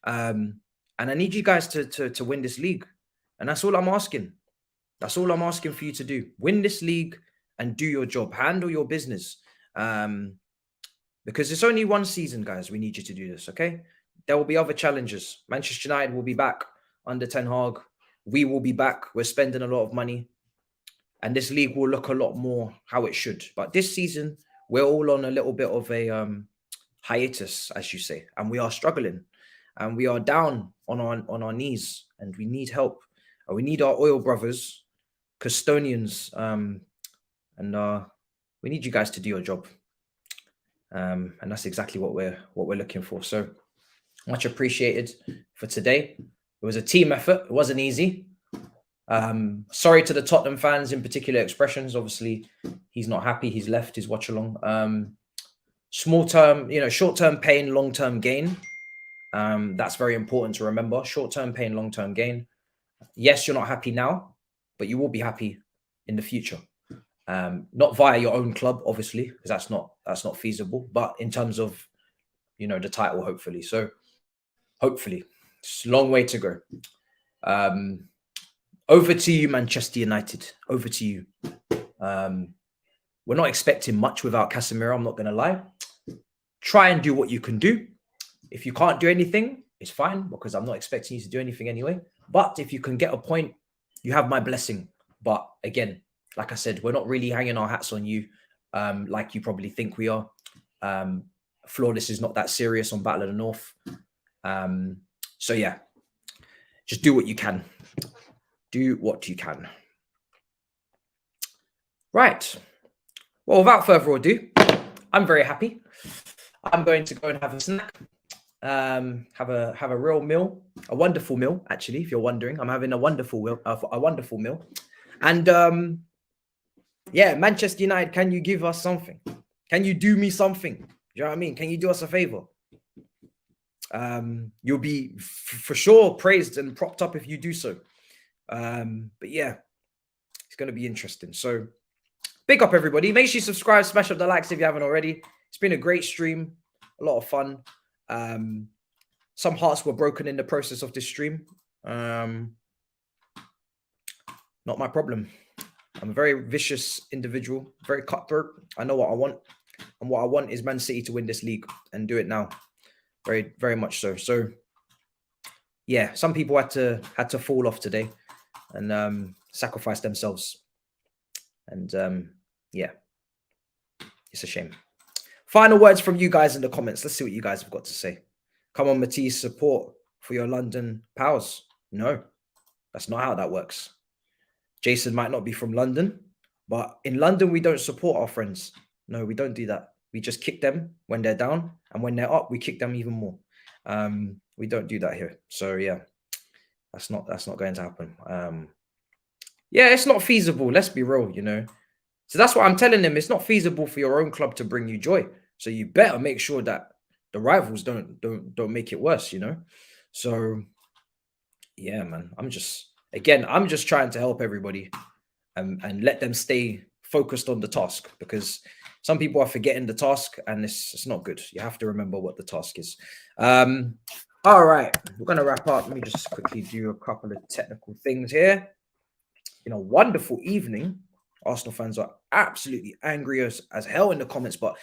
And I need you guys to win this league. And that's all I'm asking. That's all I'm asking for you to do. Win this league and do your job. Handle your business. Because it's only one season, guys. We need you to do this, okay? There will be other challenges. Manchester United will be back under Ten Hag. We will be back. We're spending a lot of money. And this league will look a lot more how it should. But this season, we're all on a little bit of a hiatus, as you say. And we are struggling. And we are down on our knees. And we need help. And we need our oil brothers, custodians. We need you guys to do your job. And that's exactly what we're looking for. So much appreciated for today. It was a team effort. It wasn't easy. Sorry to the Tottenham fans in particular expressions. Obviously, he's not happy. He's left his Watchalong. Small term, short-term pain, long-term gain. That's very important to remember. Short-term pain, long-term gain. Yes, you're not happy now, but you will be happy in the future. Not via your own club, obviously, because that's not feasible. But in terms of, the title, hopefully. So, hopefully, it's a long way to go. Over to you, Manchester United. Over to you. We're not expecting much without Casemiro. I'm not going to lie. Try and do what you can do. If you can't do anything, it's fine because I'm not expecting you to do anything anyway. But if you can get a point, you have my blessing. But again, like I said, we're not really hanging our hats on you like you probably think we are. Flawless is not that serious on Battle of the North. So yeah, just do what you can. Do what you can. Right. Well, without further ado, I'm very happy. I'm going to go and have a snack. Have a real meal, a wonderful meal, actually, if you're wondering. I'm having a wonderful meal. And yeah, Manchester United, can you give us something? Can you do me something? Do you know what I mean? Can you do us a favor? You'll be for sure praised and propped up if you do so. But yeah, it's going to be interesting. So big up everybody. Make sure you subscribe, smash up the likes if you haven't already. It's been a great stream, a lot of fun. Some hearts were broken in the process of this stream. Not my problem. I'm a very vicious individual, very cutthroat. I know what I want. And what I want is Man City to win this league and do it now. very, very much so. So yeah, some people had to fall off today and sacrifice themselves. And yeah, it's a shame. Final words from you guys in the comments. Let's see what you guys have got to say. Come on, Matisse, support for your London pals. No, that's not how that works. Jason might not be from London, but in London, we don't support our friends. No, we don't do that. We just kick them when they're down, and when they're up, we kick them even more. We don't do that here. So yeah, that's not going to happen. Yeah, it's not feasible. Let's be real, you know. So that's what I'm telling them. It's not feasible for your own club to bring you joy. So you better make sure that the rivals don't make it worse, you know. So yeah, man. I'm just trying to help everybody and let them stay focused on the task, because some people are forgetting the task and it's not good. You have to remember what the task is. All right, we're gonna wrap up. Let me just quickly do a couple of technical things here. You know, wonderful evening. Arsenal fans are absolutely angry as hell in the comments, but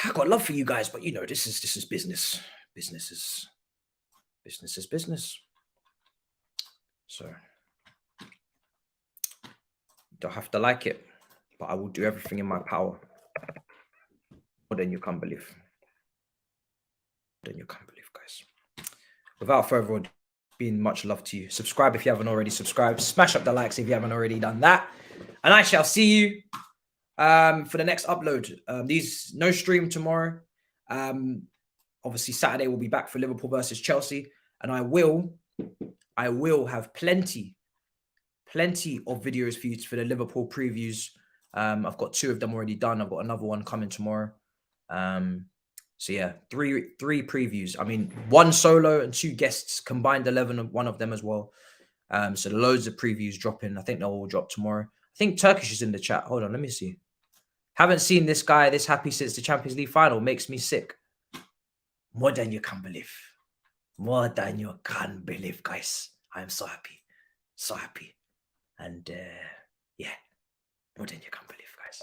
I got love for you guys. But you know, this is business. Business is business. So you don't have to like it, but I will do everything in my power. More than you can believe. More than you can believe, guys. Without further ado, being much love to you. Subscribe if you haven't already subscribed. Smash up the likes if you haven't already done that. And I shall see you for the next upload. These no stream tomorrow. Obviously Saturday we'll be back for Liverpool versus Chelsea, and I will have plenty of videos for you for the Liverpool previews. I've got 2 of them already done. I've got another one coming tomorrow. So yeah, three previews. I mean, 1 solo and 2 guests, combined 11 of one of them as well. So loads of previews dropping. I think they'll all drop tomorrow. I think Turkish is in the chat. Hold on, let me see. Haven't seen this guy this happy since the Champions League final. Makes me sick. More than you can believe. More than you can believe, guys. I am so happy. So happy. And yeah, more than you can believe, guys.